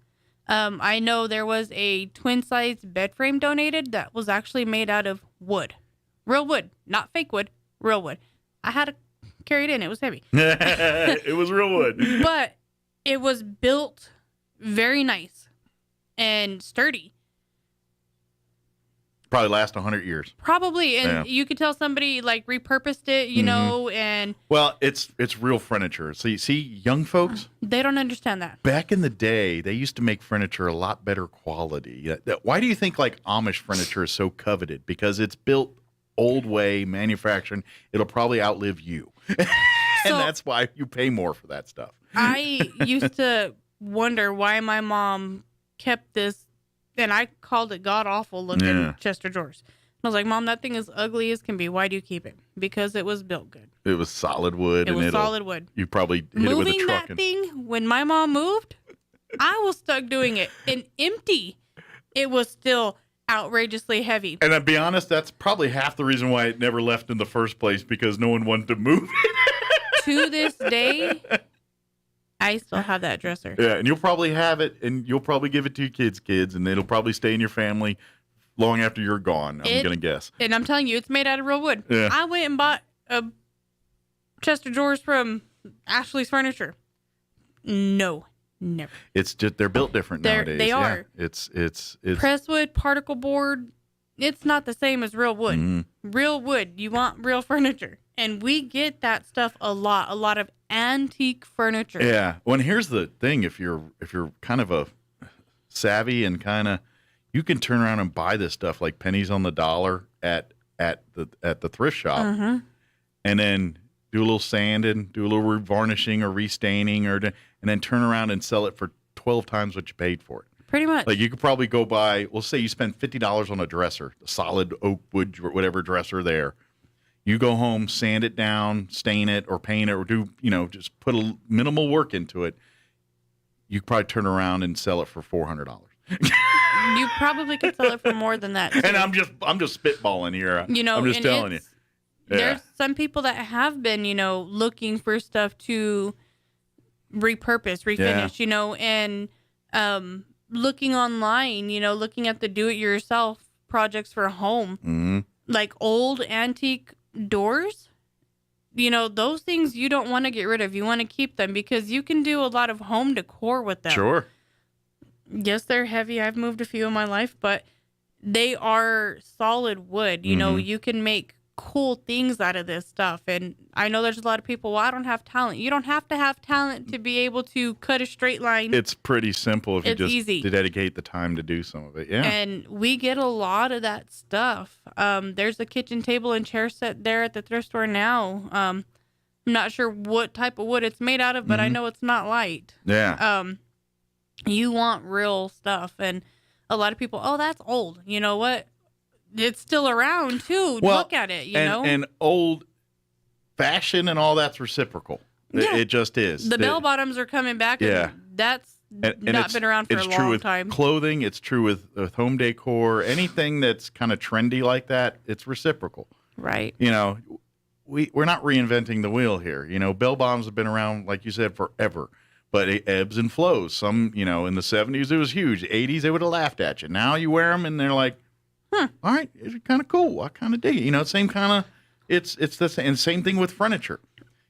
I know there was a twin-size bed frame donated that was actually made out of wood. Real wood. Not fake wood. Real wood. I had to carry it in. It was heavy. It was real wood. But it was built very nice and sturdy. Probably last 100 years. Probably. And you could tell somebody like repurposed it, and... Well, it's real furniture. See, young folks... They don't understand that. Back in the day, they used to make furniture a lot better quality. Why do you think like Amish furniture is so coveted? Because it's built old way, manufacturing. It'll probably outlive you. And that's why you pay more for that stuff. I used to wonder why my mom kept this, and I called it god-awful looking Chester drawers. I was like, Mom, that thing is ugly as can be. Why do you keep it? Because it was built good. It was solid wood. It was solid wood. You probably hit it with a truck. Moving that thing, when my mom moved, I was stuck doing it. And empty, it was still outrageously heavy. And to be honest, that's probably half the reason why it never left in the first place, because no one wanted to move it. To this day, I still have that dresser. Yeah, and you'll probably have it, and you'll probably give it to your kids, and it'll probably stay in your family long after you're gone, I'm going to guess. And I'm telling you, it's made out of real wood. Yeah. I went and bought a chest of drawers from Ashley's Furniture. No, never. It's just, they're built different nowadays. They are. Yeah. It's presswood, particle board. It's not the same as real wood. Mm-hmm. Real wood. You want real furniture. And we get that stuff a lot of antique furniture. Yeah. Well, and here's the thing. If you're kind of a savvy and kind of, you can turn around and buy this stuff like pennies on the dollar at the thrift shop, and then do a little sanding, do a little revarnishing or restaining, and then turn around and sell it for 12 times what you paid for it. Pretty much. Like you could probably go buy, we'll say you spend $50 on a dresser, a solid oak wood, whatever dresser there. You go home, sand it down, stain it, or paint it, or do, just put a minimal work into it. You could probably turn around and sell it for $400. You probably could sell it for more than that, too. And I'm just spitballing here. I'm just telling you. Yeah. There's some people that have been, looking for stuff to repurpose, refinish, and looking online, looking at the do-it-yourself projects for home, like old antique doors. Those things you don't want to get rid of. You want to keep them because you can do a lot of home decor with them. Sure. Yes, they're heavy. I've moved a few in my life, but they are solid wood. You can make cool things out of this stuff. And I know there's a lot of people, well, I don't have talent. You don't have to have talent to be able to cut a straight line. It's pretty simple if you just easy. dedicate the time to do some of it. Yeah. And we get a lot of that stuff. There's a kitchen table and chair set there at the thrift store now. I'm not sure what type of wood it's made out of, but I know it's not light. Yeah. You want real stuff. And a lot of people, oh, that's old. You know what? It's still around, too. Well, look at it, you know? And old fashion and all that's reciprocal. Yeah. It just is. The bell bottoms are coming back. Yeah. And that's and not been around for a long time. It's true with clothing. It's true with home decor. Anything that's kind of trendy like that, it's reciprocal. Right. We're not reinventing the wheel here. Bell bottoms have been around, like you said, forever. But it ebbs and flows. Some, in the 70s, it was huge. 80s, they would have laughed at you. Now you wear them, and they're like, all right, it's kind of cool. I kind of dig it. Same kind of, it's the same. And same thing with furniture.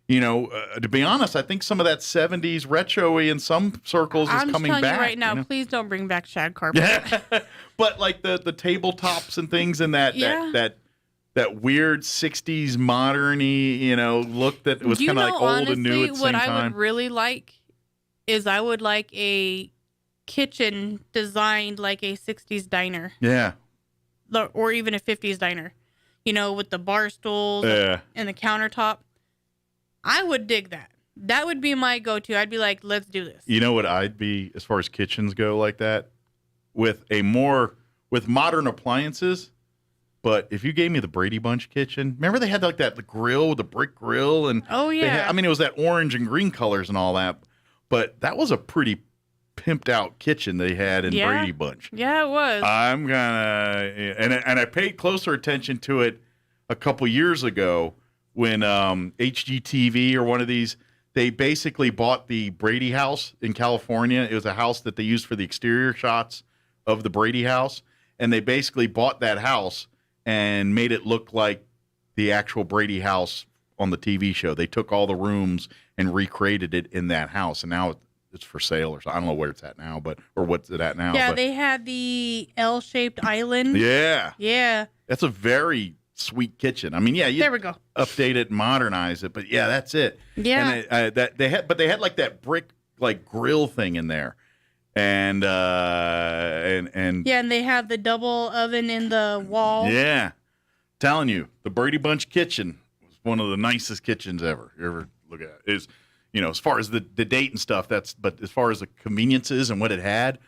To be honest, I think some of that 70s retro-y in some circles is coming back. I'm telling you right now, please don't bring back shag carpet. But like the tabletops and things and that weird 60s modern-y, look that was kind of like old and new at the same time. What I would really like is I would like a kitchen designed like a 60s diner. Yeah. Or even a 50s diner. You know, with the bar stools and the countertop. I would dig that. That would be my go-to. I'd be like, let's do this. You know what I'd be, as far as kitchens go like that? With modern appliances, but if you gave me the Brady Bunch kitchen, remember they had like the grill, the brick grill, and it was that orange and green colors and all that, but that was a pretty pimped out kitchen they had in Brady Bunch. Yeah, it was. I'm gonna and I paid closer attention to it a couple years ago when HGTV or one of these. They basically bought the Brady house in California. It was a house that they used for the exterior shots of the Brady house. And they basically bought that house and made it look like the actual Brady house on the TV show. They took all the rooms and recreated it in that house. And now it's for sale or something. I don't know where it's at now, or what's it at now. Yeah, they had the L-shaped island. Yeah. Yeah. That's a very sweet kitchen. I mean, you there we go. Update it, modernize it, but yeah, that's it. Yeah, and they had like that brick like grill thing in there, and and they have the double oven in the wall. Yeah, telling you, the Brady Bunch kitchen was one of the nicest kitchens ever. You ever look at it? Is as far as the date and stuff. But as far as the conveniences and what it had.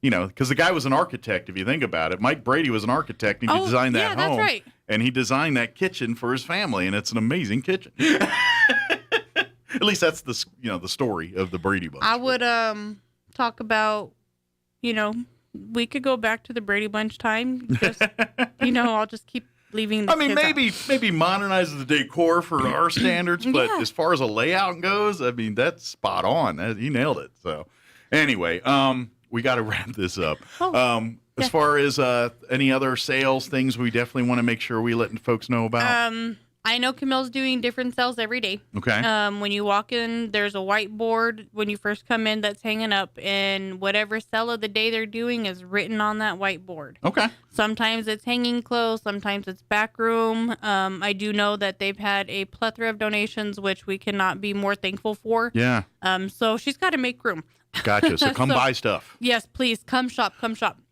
Because the guy was an architect, if you think about it. Mike Brady was an architect, and he designed that home. That's right. And he designed that kitchen for his family, and it's an amazing kitchen. At least that's the story of the Brady Bunch. I would talk about, we could go back to the Brady Bunch time. Just, I'll just keep leaving the kids maybe modernize the decor for our standards, but as far as a layout goes, I mean, that's spot on. He nailed it. So anyway, we got to wrap this up. As far as any other sales things, we definitely want to make sure we let folks know about. I know Camille's doing different sales every day. Okay. When you walk in, there's a whiteboard when you first come in that's hanging up, and whatever sale of the day they're doing is written on that whiteboard. Okay. Sometimes it's hanging clothes, sometimes it's back room. I do know that they've had a plethora of donations, which we cannot be more thankful for. Yeah. So she's got to make room. Gotcha. So come buy stuff. Yes, please. Come shop.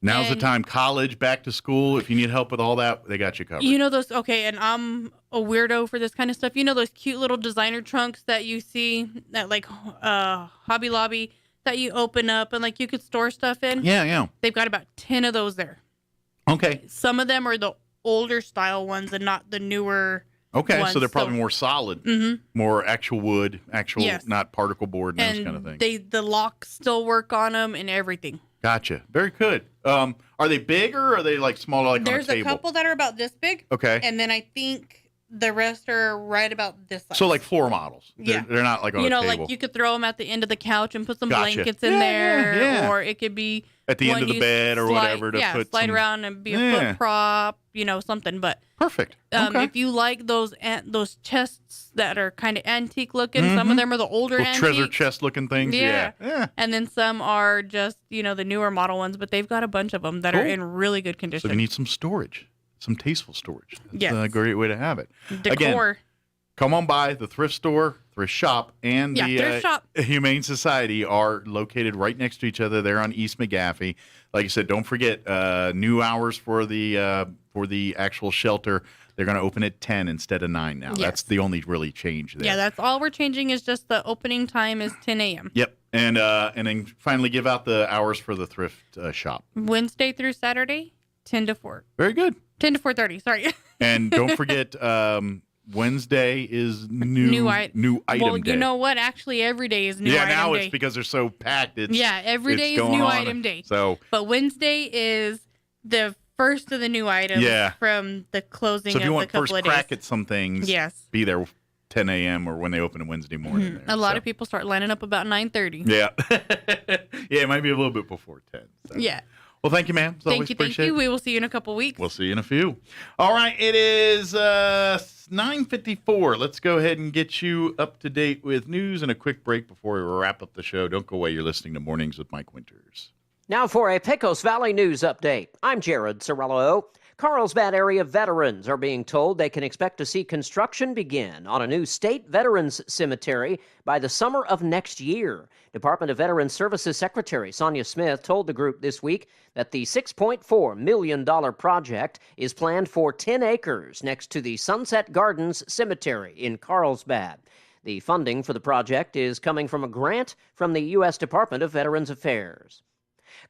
Now's the time. College, back to school. If you need help with all that, they got you covered. And I'm a weirdo for this kind of stuff. Those cute little designer trunks that you see at like Hobby Lobby that you open up and like you could store stuff in? Yeah. They've got about 10 of those there. Okay. Some of them are the older style ones and not the newer Okay, ones. so they're probably more solid, more actual wood, not particle board and those kind of things. The locks still work on them and everything. Gotcha. Very good. Are they big or are they like smaller, like There's on a table? a couple that are about this big. Okay. And then I think the rest are right about this size. So like floor models. They're not like on a table. Like you could throw them at the end of the couch and put some Gotcha. blankets in there. Yeah. Or it could be at the end of the bed or whatever to put slide some... around and be a foot prop, something. But perfect. Okay. If you like those chests that are kind of antique looking, some of them are the older little treasure chest looking things. Yeah. And then some are just, the newer model ones, but they've got a bunch of them that are in really good condition. So if you need some storage, some tasteful storage. That's yes. a great way to have it. Decor. Again, come on by. The thrift store, thrift shop, and the thrift shop. Humane Society are located right next to each other. They're on East McGaffey. Like I said, don't forget new hours for the actual shelter. They're going to open at 10 instead of 9 now. Yes. That's the only really change there. Yeah, that's all we're changing is just the opening time is 10 a.m. Yep. And then finally give out the hours for the thrift shop. Wednesday through Saturday, 10 to 4. Very good. 10 to 4:30, sorry. And don't forget, Wednesday is new item day. Well, you know what? Actually, every day is new item day. Yeah, now it's because they're so packed. Every day is new item day. So, but Wednesday is the first of the new items from the closing of the couple of days. So if you want first crack at some things, be there 10 a.m. or when they open on Wednesday morning. There, a lot of people start lining up about 9:30. Yeah. Yeah, it might be a little bit before 10. So. Yeah. Well, thank you, ma'am. Thank you. We will see you in a couple weeks. We'll see you in a few. All right, it is 9:54. Let's go ahead and get you up to date with news and a quick break before we wrap up the show. Don't go away. You're listening to Mornings with Mike Winters. Now for a Pecos Valley news update. I'm Jared Cirillo. Carlsbad area veterans are being told they can expect to see construction begin on a new state veterans cemetery by the summer of next year. Department of Veterans Services Secretary Sonia Smith told the group this week that the $6.4 million project is planned for 10 acres next to the Sunset Gardens Cemetery in Carlsbad. The funding for the project is coming from a grant from the U.S. Department of Veterans Affairs.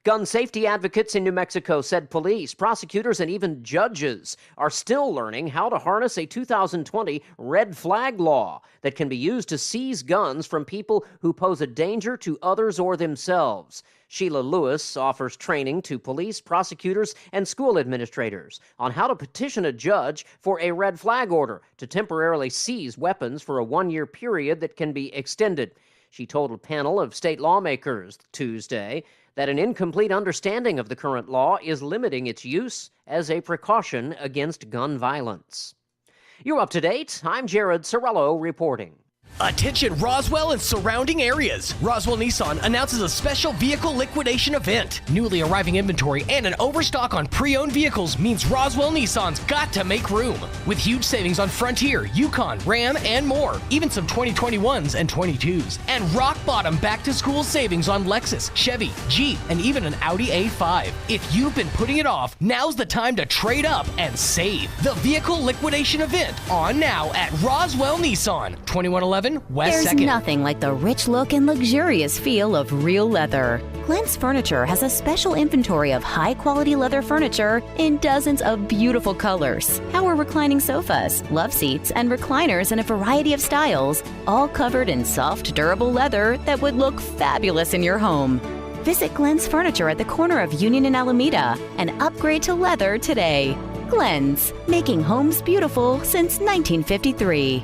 Gun safety advocates in New Mexico said police, prosecutors, and even judges are still learning how to harness a 2020 red flag law that can be used to seize guns from people who pose a danger to others or themselves. Sheila Lewis offers training to police, prosecutors, and school administrators on how to petition a judge for a red flag order to temporarily seize weapons for a one-year period that can be extended. She told a panel of state lawmakers Tuesday that an incomplete understanding of the current law is limiting its use as a precaution against gun violence. You're up to date. I'm Jared Sorello reporting. Attention Roswell and surrounding areas. Roswell Nissan announces a special vehicle liquidation event. Newly arriving inventory and an overstock on pre-owned vehicles means Roswell Nissan's got to make room. With huge savings on Frontier, Yukon, Ram, and more. Even some 2021s and 22s. And rock bottom back-to-school savings on Lexus, Chevy, Jeep, and even an Audi A5. If you've been putting it off, now's the time to trade up and save. The vehicle liquidation event on now at Roswell Nissan, 2111 West There's 2nd. nothing like the rich look and luxurious feel of real leather. Glenn's Furniture has a special inventory of high-quality leather furniture in dozens of beautiful colors. Power reclining sofas, love seats, and recliners in a variety of styles, all covered in soft, durable leather that would look fabulous in your home. Visit Glenn's Furniture at the corner of Union and Alameda and upgrade to leather today. Glenn's, making homes beautiful since 1953.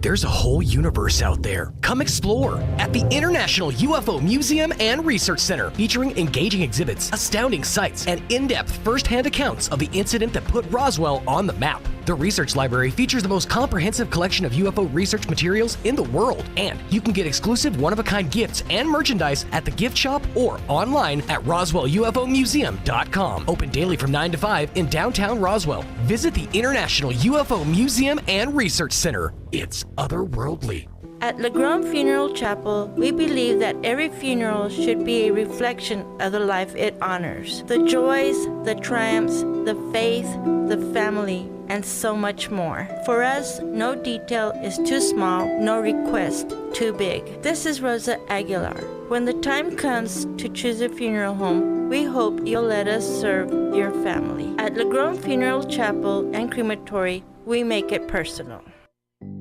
There's a whole universe out there. Come explore at the International UFO Museum and Research Center, featuring engaging exhibits, astounding sights, and in-depth first-hand accounts of the incident that put Roswell on the map. The research library features the most comprehensive collection of UFO research materials in the world, and you can get exclusive one-of-a-kind gifts and merchandise at the gift shop or online at RoswellUFOmuseum.com. Open daily from 9 to 5 in downtown Roswell. Visit the International UFO Museum and Research Center. It's otherworldly. At LeGrand Funeral Chapel, we believe that every funeral should be a reflection of the life it honors. The joys, the triumphs, the faith, the family, and so much more. For us, no detail is too small, no request too big. This is Rosa Aguilar. When the time comes to choose a funeral home, we hope you'll let us serve your family. At LeGrand Funeral Chapel and Crematory, we make it personal.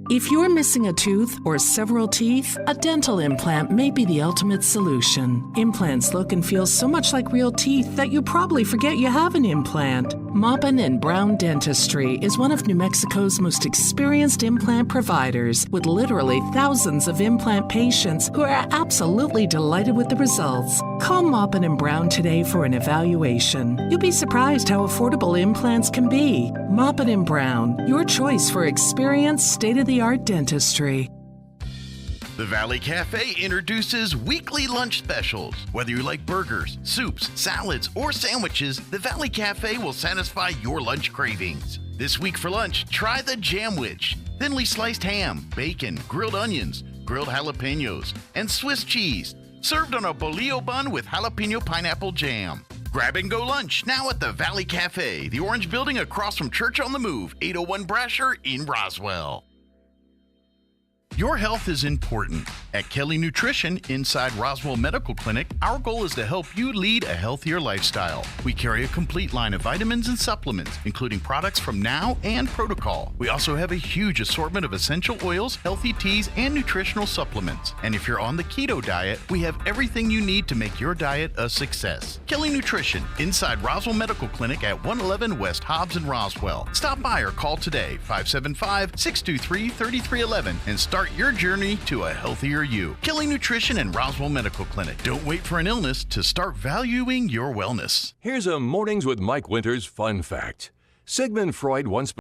If you're missing a tooth or several teeth, a dental implant may be the ultimate solution. Implants look and feel so much like real teeth that you probably forget you have an implant. Maupin & Brown Dentistry is one of New Mexico's most experienced implant providers, with literally thousands of implant patients who are absolutely delighted with the results. Call Maupin & Brown today for an evaluation. You'll be surprised how affordable implants can be. Maupin & Brown, your choice for experienced, state-of-the-art dentistry. The Valley Cafe introduces weekly lunch specials. Whether you like burgers, soups, salads, or sandwiches, the Valley Cafe will satisfy your lunch cravings. This week for lunch, try the Jamwich. Thinly sliced ham, bacon, grilled onions, grilled jalapenos, and Swiss cheese. Served on a bolillo bun with jalapeno pineapple jam. Grab and go lunch now at the Valley Cafe, the orange building across from Church on the Move, 801 Brasher in Roswell. Your health is important. At Kelly Nutrition inside Roswell Medical Clinic, our goal is to help you lead a healthier lifestyle. We carry a complete line of vitamins and supplements, including products from Now and Protocol. We also have a huge assortment of essential oils, healthy teas, and nutritional supplements. And if you're on the keto diet, we have everything you need to make your diet a success. Kelly Nutrition inside Roswell Medical Clinic at 111 West Hobbs in Roswell. Stop by or call today, 575-623-3311, and start your journey to a healthier you. Kelly Nutrition and Roswell Medical Clinic. Don't wait for an illness to start valuing your wellness. Here's a Mornings with Mike Winters fun fact. Sigmund Freud once